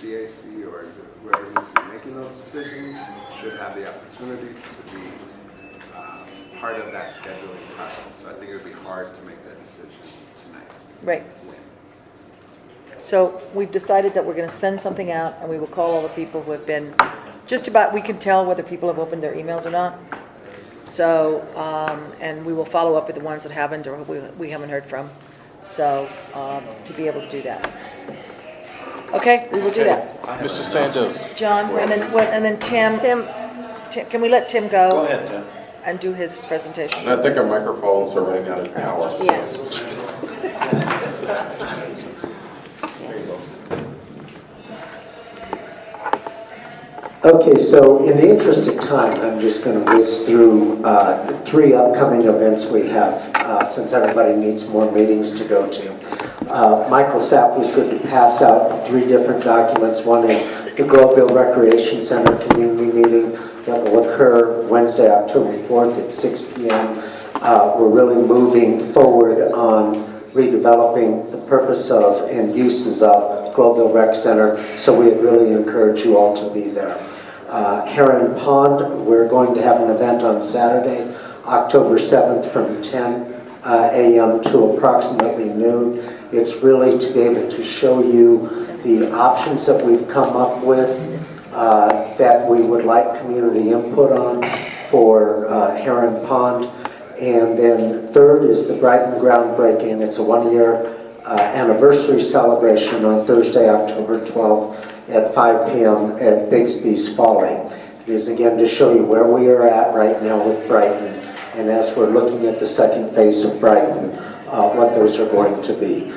the CAC or whoever needs to be making those decisions should have the opportunity to be part of that scheduling process. So I think it would be hard to make that decision tonight. Right. So we've decided that we're going to send something out, and we will call all the people who have been, just about, we can tell whether people have opened their emails or not. So, and we will follow up with the ones that haven't or we haven't heard from. So, to be able to do that. Okay, we will do that. Mr. Santos. John, and then Tim, can we let Tim go? Go ahead, Tim. And do his presentation. And I think our microphones are running out of power. Yes. Okay, so in the interest of time, I'm just going to whiz through the 3 upcoming events we have, since everybody needs more meetings to go to. Michael Sapp was good to pass out 3 different documents. One is the Groveville Recreation Center community meeting that will occur Wednesday, October 4th at 6 p.m. We're really moving forward on redeveloping the purpose of and uses of Groveville Rec Center, so we really encourage you all to be there. Heron Pond, we're going to have an event on Saturday, October 7th from 10 a.m. to approximately noon. It's really to be able to show you the options that we've come up with that we would like community input on for Heron Pond. And then third is the Brighton groundbreaking. It's a 1-year anniversary celebration on Thursday, October 12th at 5 p.m. at Bigsby's Folly. It is again to show you where we are at right now with Brighton, and as we're looking at the second phase of Brighton, what those are going to be.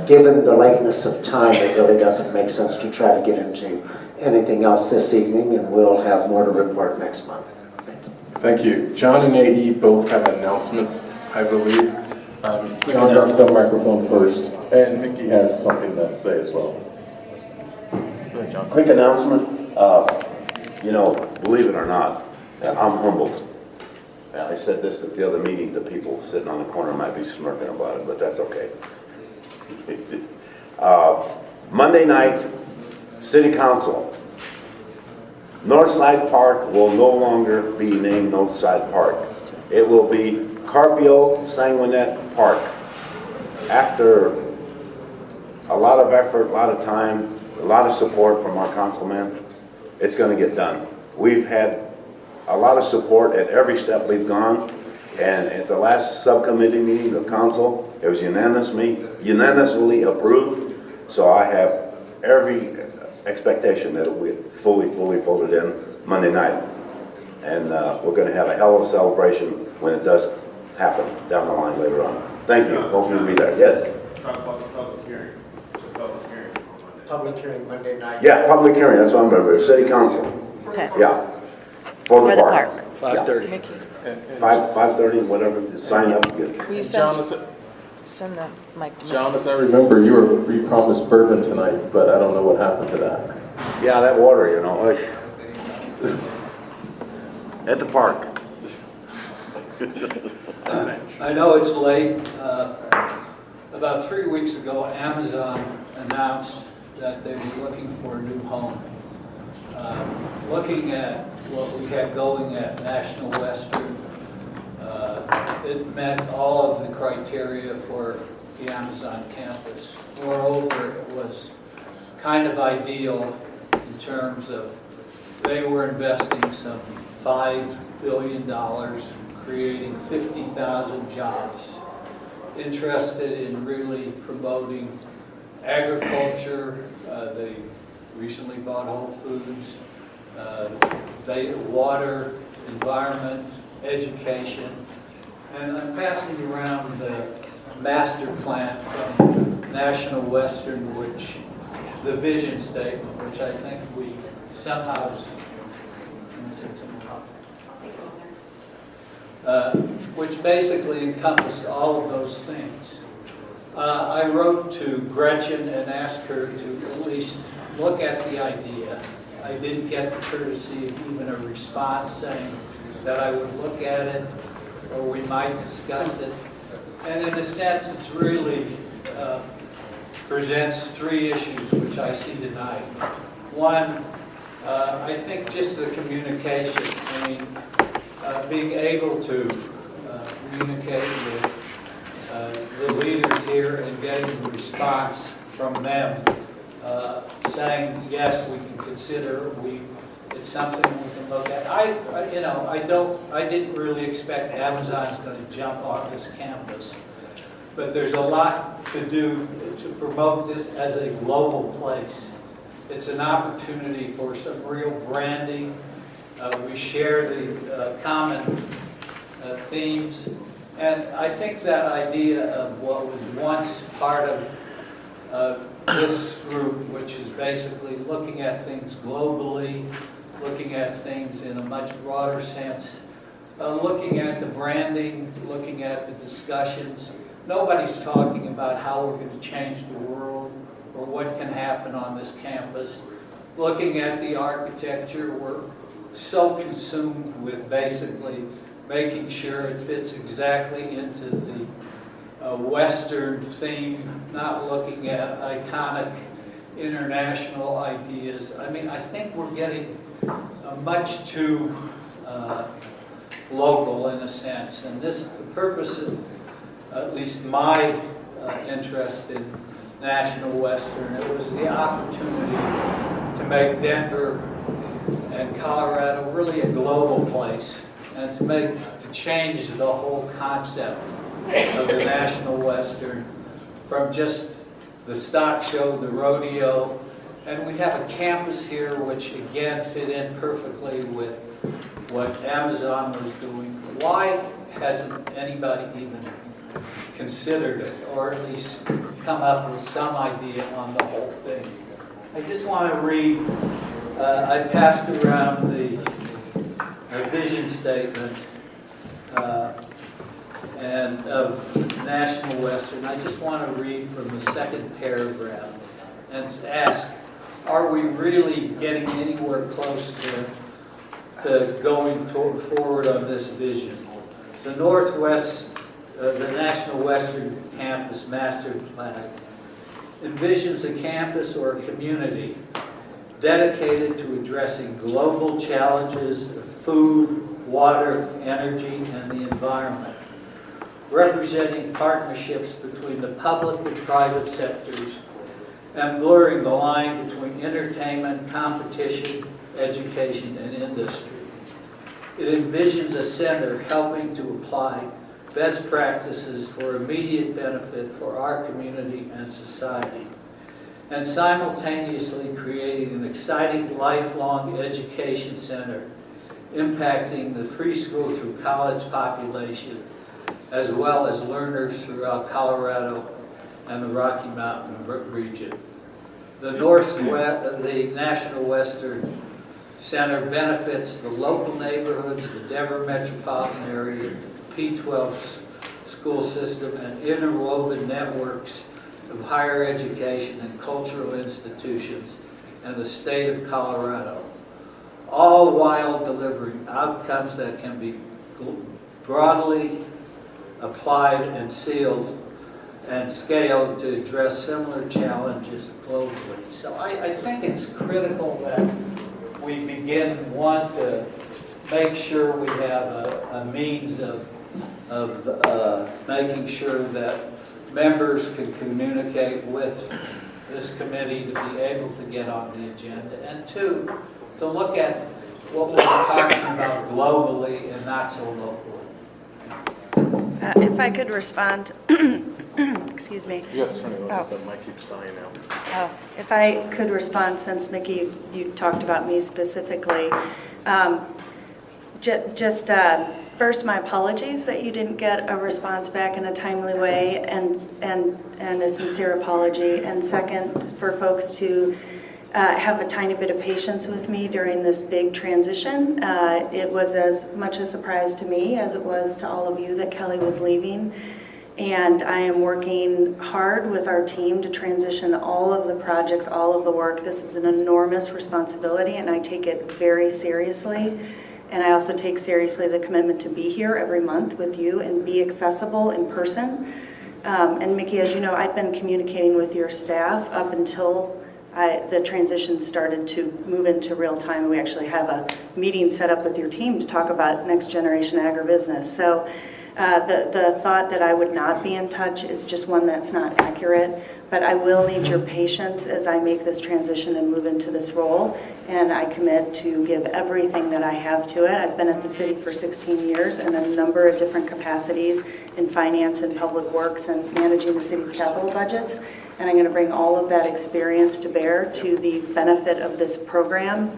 Given the lateness of time, it really doesn't make sense to try to get into anything else this evening, and we'll have more to report next month. Thank you. John and AE both have announcements, I believe. John got the microphone first, and Mickey has something to say as well. Go ahead, John. Quick announcement. Believe it or not, I'm humbled. I said this at the other meeting. The people sitting on the corner might be smirking about it, but that's okay. It's just, Monday night, City Council. Northside Park will no longer be named Northside Park. It will be Carpio Sanguinet Park. After a lot of effort, a lot of time, a lot of support from our councilman, it's going to get done. We've had a lot of support at every step we've gone, and at the last subcommittee meeting of council, it was unanimously approved, so I have every expectation that it will be fully voted in Monday night. And we're going to have a hell of a celebration when it does happen down the line later on. Thank you. Hopefully you'll be there. Yes? Talk about the public hearing. It's a public hearing on Monday. Public hearing Monday night. Yeah, public hearing. That's what I'm going to do. City Council. Okay. Yeah. For the park. 5:30. Yeah. 5:30, whatever. Sign up. Will you John, send the mic to John, as I remember, you promised bourbon tonight, but I don't know what happened to that. Yeah, that water, at the park. I know it's late. About 3 weeks ago, Amazon announced that they were looking for a new home. Looking at what we had going at National Western, it met all of the criteria for the Amazon campus. Moreover, it was kind of ideal in terms of they were investing some $5 billion, creating 50,000 jobs, interested in really promoting agriculture. They recently bought Whole Foods, water, environment, education. And I'm passing around the master plan from National Western, which the vision statement, which I think we somehow which basically encompassed all of those things. I wrote to Gretchen and asked her to at least look at the idea. I didn't get the courtesy of even a response saying that I would look at it or we might discuss it. And in a sense, it's really presents three issues which I see tonight. One, I think just the communication. I mean, being able to communicate with the leaders here and getting the response from them, saying yes, we can consider, it's something we can look at. I didn't really expect Amazon's going to jump on this campus, but there's a lot to do to promote this as a global place. It's an opportunity for some real branding. We share the common themes, and I think that idea of what was once part of this group, which is basically looking at things globally, looking at things in a much broader sense, looking at the branding, looking at the discussions. Nobody's talking about how we're going to change the world or what can happen on this campus. Looking at the architecture, we're so consumed with basically making sure it fits exactly into the Western theme, not looking at iconic international ideas. I mean, I think we're getting much too local in a sense, and the purpose of at least my interest in National Western, it was the opportunity to make Denver and Colorado really a global place, and to change the whole concept of the National Western from just the stock show, the rodeo. And we have a campus here which again fit in perfectly with what Amazon was doing. Why hasn't anybody even considered it, or at least come up with some idea on the whole thing? I just want to read, I passed around the vision statement and of National Western. I just want to read from the second paragraph and ask, are we really getting anywhere close to going forward on this vision? The the National Western Campus Master Plan envisions a campus or a community dedicated to addressing global challenges of food, water, energy, and the environment, representing partnerships between the public and private sectors, and blurring the line between entertainment, competition, education, and industry. It envisions a center helping to apply best practices for immediate benefit for our community and society, and simultaneously creating an exciting lifelong education center impacting the preschool through college population, as well as learners throughout Colorado and the Rocky Mountain region. The National Western Center benefits the local neighborhoods, the Denver metropolitan area, P-12 school system, and interwoven networks of higher education and cultural institutions in the state of Colorado, all while delivering outcomes that can be broadly applied and scaled to address similar challenges globally. So I think it's critical that we begin, one, to make sure we have a means of making sure that members can communicate with this committee to be able to get on the agenda, and two, to look at what we're talking about globally and not so locally. If I could respond, excuse me. Yes, honey, the mic keeps dying now. Oh, if I could respond, since Mickey, you talked about me specifically. First, my apologies that you didn't get a response back in a timely way, and a sincere apology. And second, for folks to have a tiny bit of patience with me during this big transition. It was as much a surprise to me as it was to all of you that Kelly was leaving. And I am working hard with our team to transition all of the projects, all of the work. This is an enormous responsibility, and I take it very seriously. And I also take seriously the commitment to be here every month with you and be accessible in person. And Mickey, as you know, I've been communicating with your staff up until the transition started to move into real time. We actually have a meeting set up with your team to talk about next generation agribusiness. So the thought that I would not be in touch is just one that's not accurate, but I will need your patience as I make this transition and move into this role, and I commit to give everything that I have to it. I've been at the city for 16 years in a number of different capacities in finance and public works and managing the city's capital budgets, and I'm going to bring all of that experience to bear to the benefit of this program,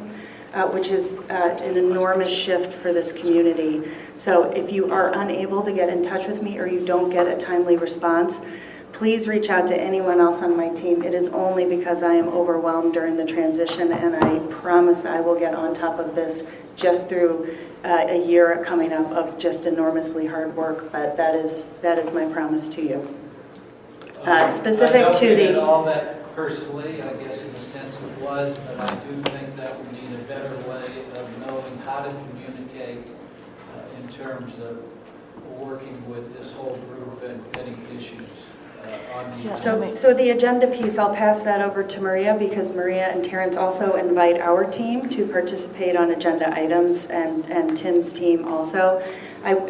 which is an enormous shift for this community. So if you are unable to get in touch with me or you don't get a timely response, please reach out to anyone else on my team. It is only because I am overwhelmed during the transition, and I promise I will get on top of this just through a year coming up of just enormously hard work, but that is my promise to you. Specific I don't to mean the... it all that personally, I guess in a sense it was, but I do think that we need a better way of knowing how to communicate in terms of working with this whole group and getting issues on the agenda. So the agenda piece, I'll pass that over to Maria, because Maria and Terrence also invite our team to participate on agenda items, and Tim's team also.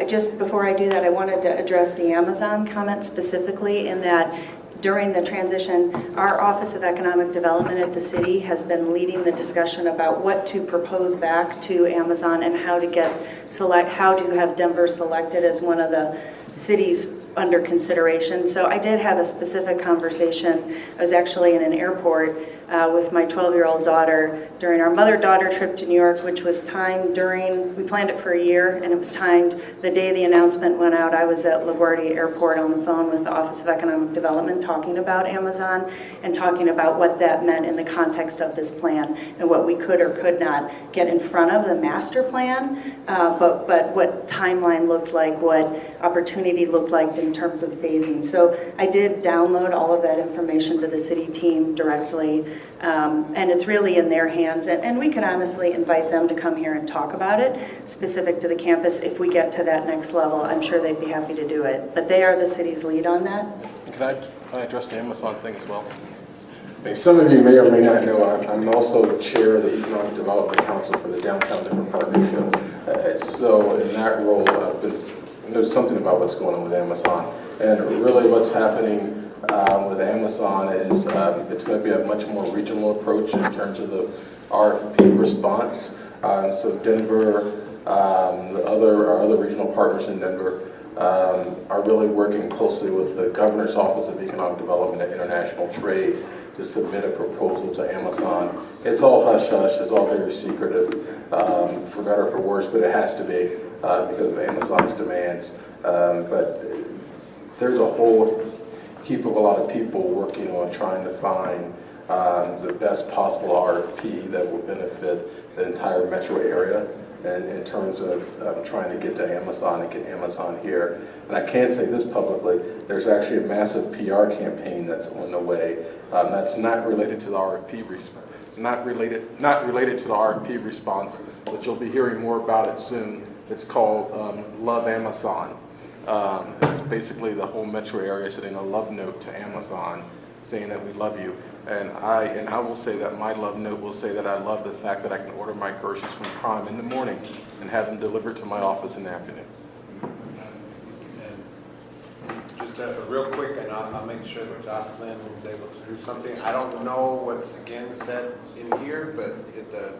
Just before I do that, I wanted to address the Amazon comment specifically, in that during the transition, our Office of Economic Development at the city has been leading the discussion about what to propose back to Amazon and how to have Denver selected as one of the cities under consideration. So I did have a specific conversation. I was actually in an airport with my 12-year-old daughter during our mother-daughter trip to New York, which was timed we planned it for a year, and it was timed the day the announcement went out. I was at LaGuardia Airport on the phone with the Office of Economic Development talking about Amazon and talking about what that meant in the context of this plan and what we could or could not get in front of the master plan, but what timeline looked like, what opportunity looked like in terms of phasing. So I did download all of that information to the city team directly, and it's really in their hands. And we could honestly invite them to come here and talk about it, specific to the campus. If we get to that next level, I'm sure they'd be happy to do it. But they are the city's lead on that. Can I address the Amazon thing as well? Some of you may or may not know, I'm also chair of the Economic Development Council for the Downtown Denver Partnership. So in that role, I've been knows something about what's going on with Amazon. And really what's happening with Amazon is it's going to be a much more regional approach in terms of the RFP response. So Denver, our other regional partners in Denver are really working closely with the Governor's Office of Economic Development and International Trade to submit a proposal to Amazon. It's all hush-hush, it's all very secretive, for better or for worse, but it has to be because of Amazon's demands. But there's a whole heap of a lot of people working on trying to find the best possible RFP that will benefit the entire metro area, and in terms of trying to get to Amazon and get Amazon here. And I can't say this publicly, there's actually a massive PR campaign that's on the way that's not related to the RFP response. Not related to the RFP response, but you'll be hearing more about it soon. It's called Love Amazon. It's basically the whole metro area sending a love note to Amazon saying that we love you. And I will say that my love note will say that I love the fact that I can order my groceries from Prime in the morning and have them delivered to my office in the afternoon. Just real quick, and I'll make sure that Jocelyn is able to do something. I don't know what's again said in here, but at the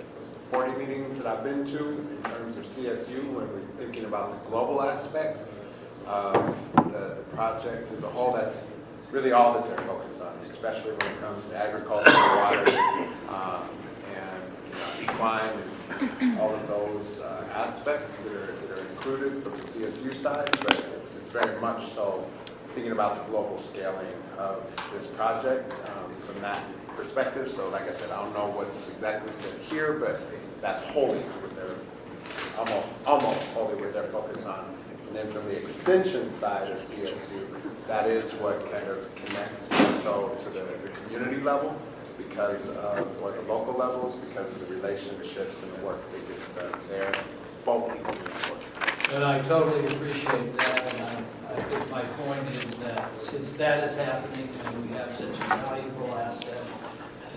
40 meetings that I've been to in terms of CSU, when we're thinking about the global aspect of the project as a whole, that's really all that they're focused on, especially when it comes to agriculture, water, and equine, and all of those aspects that are included from the CSU side, but it's very much so thinking about the global scaling of this project from that perspective. So like I said, I don't know what's exactly said here, but that's wholly what they're, almost wholly what they're focused on. And then from the extension side of CSU, that is what kind of connects so to the community level because of, or the local levels, because of the relationships and the work that gets done there. both need to be enforced. And I totally appreciate that, and I guess my point is that since that is happening and we have such a valuable asset,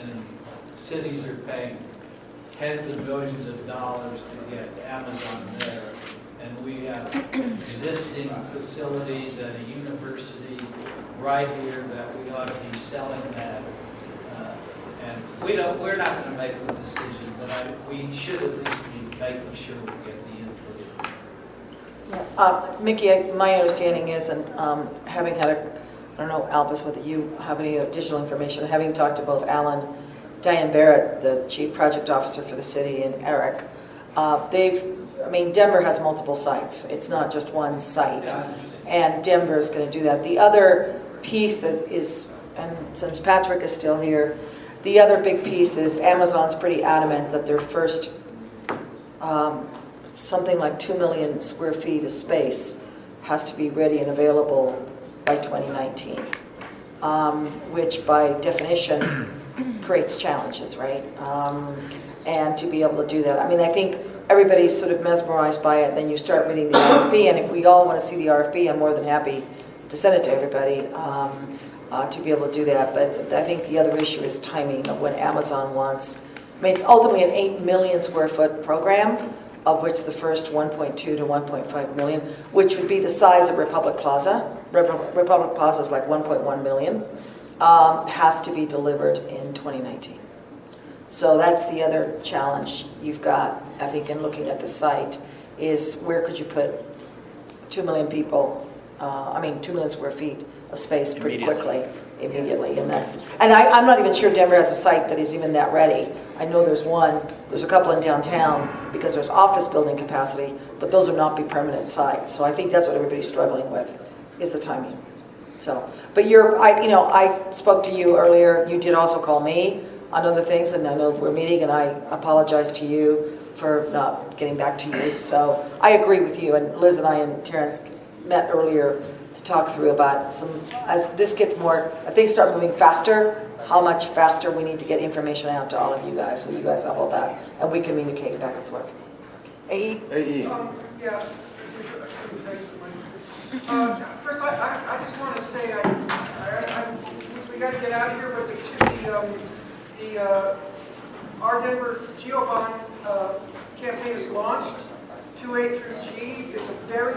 and cities are paying tens of millions of dollars to get Amazon there, and we have existing facilities at a university right here that we ought to be selling that. And we're not going to make the decision, but we should at least be making sure we get the input. Mickey, my understanding is, and having had I don't know, Albus, whether you have any additional information, having talked to both Alan, Diane Barrett, the Chief Project Officer for the city, and Eric, Denver has multiple sites. It's not just one site. And Denver is going to do that. The other piece that is, and since Patrick is still here, the other big piece is Amazon's pretty adamant that their first something like 2 million square feet of space has to be ready and available by 2019, which by definition creates challenges, right? And to be able to do that. I think everybody's sort of mesmerized by it, then you start reading the RFP, and if we all want to see the RFP, I'm more than happy to send it to everybody to be able to do that. But I think the other issue is timing of when Amazon wants. It's ultimately an 8 million square foot program, of which the first 1.2 to 1.5 million, which would be the size of Republic Plaza. Republic Plaza is like 1.1 million, has to be delivered in 2019. So that's the other challenge you've got, I think, in looking at the site, is where could you put 2 million people, 2 million square feet of space pretty quickly, immediately. And I'm not even sure Denver has a site that is even that ready. I know there's a couple in downtown because there's office building capacity, but those would not be permanent sites. So I think that's what everybody's struggling with, is the timing. So, but I spoke to you earlier, you did also call me on other things, and I know we're meeting, and I apologize to you for not getting back to you. So I agree with you, and Liz and I and Terrence met earlier to talk through about as this gets more, things start moving faster, how much faster we need to get information out to all of you guys, so you guys have all that, and we communicate back and forth. AE? Yeah. First, I just want to say, we got to get out of here, but our Denver GeoBond campaign is launched, 2A through G. It's a very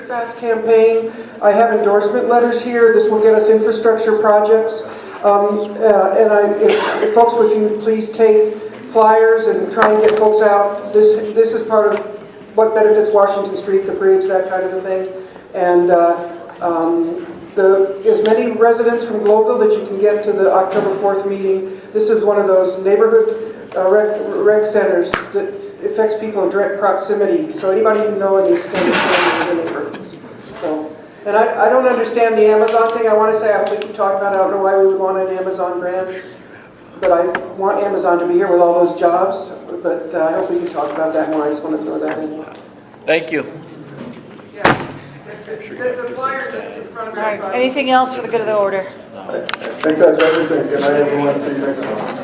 fast campaign. I have endorsement letters here. This will get us infrastructure projects. If folks, would you please take flyers and try and get folks out. This is part of what benefits Washington Street, the bridge, that kind of a thing. And as many residents from Globeville that you can get to the October 4th meeting. This is one of those neighborhood rec centers that affects people in direct proximity. So anybody you know in the extended family in the neighborhoods. So, and I don't understand the Amazon thing. I want to say, I hope we can talk about it. I don't know why we would want an Amazon brand, but I want Amazon to be here with all those jobs. But I hope we can talk about that more. I just want to throw that in. Thank you. Yeah. The flyers in front of All right. Anything else for the good of the order? I think that's everything. Good night, everyone. See you next time.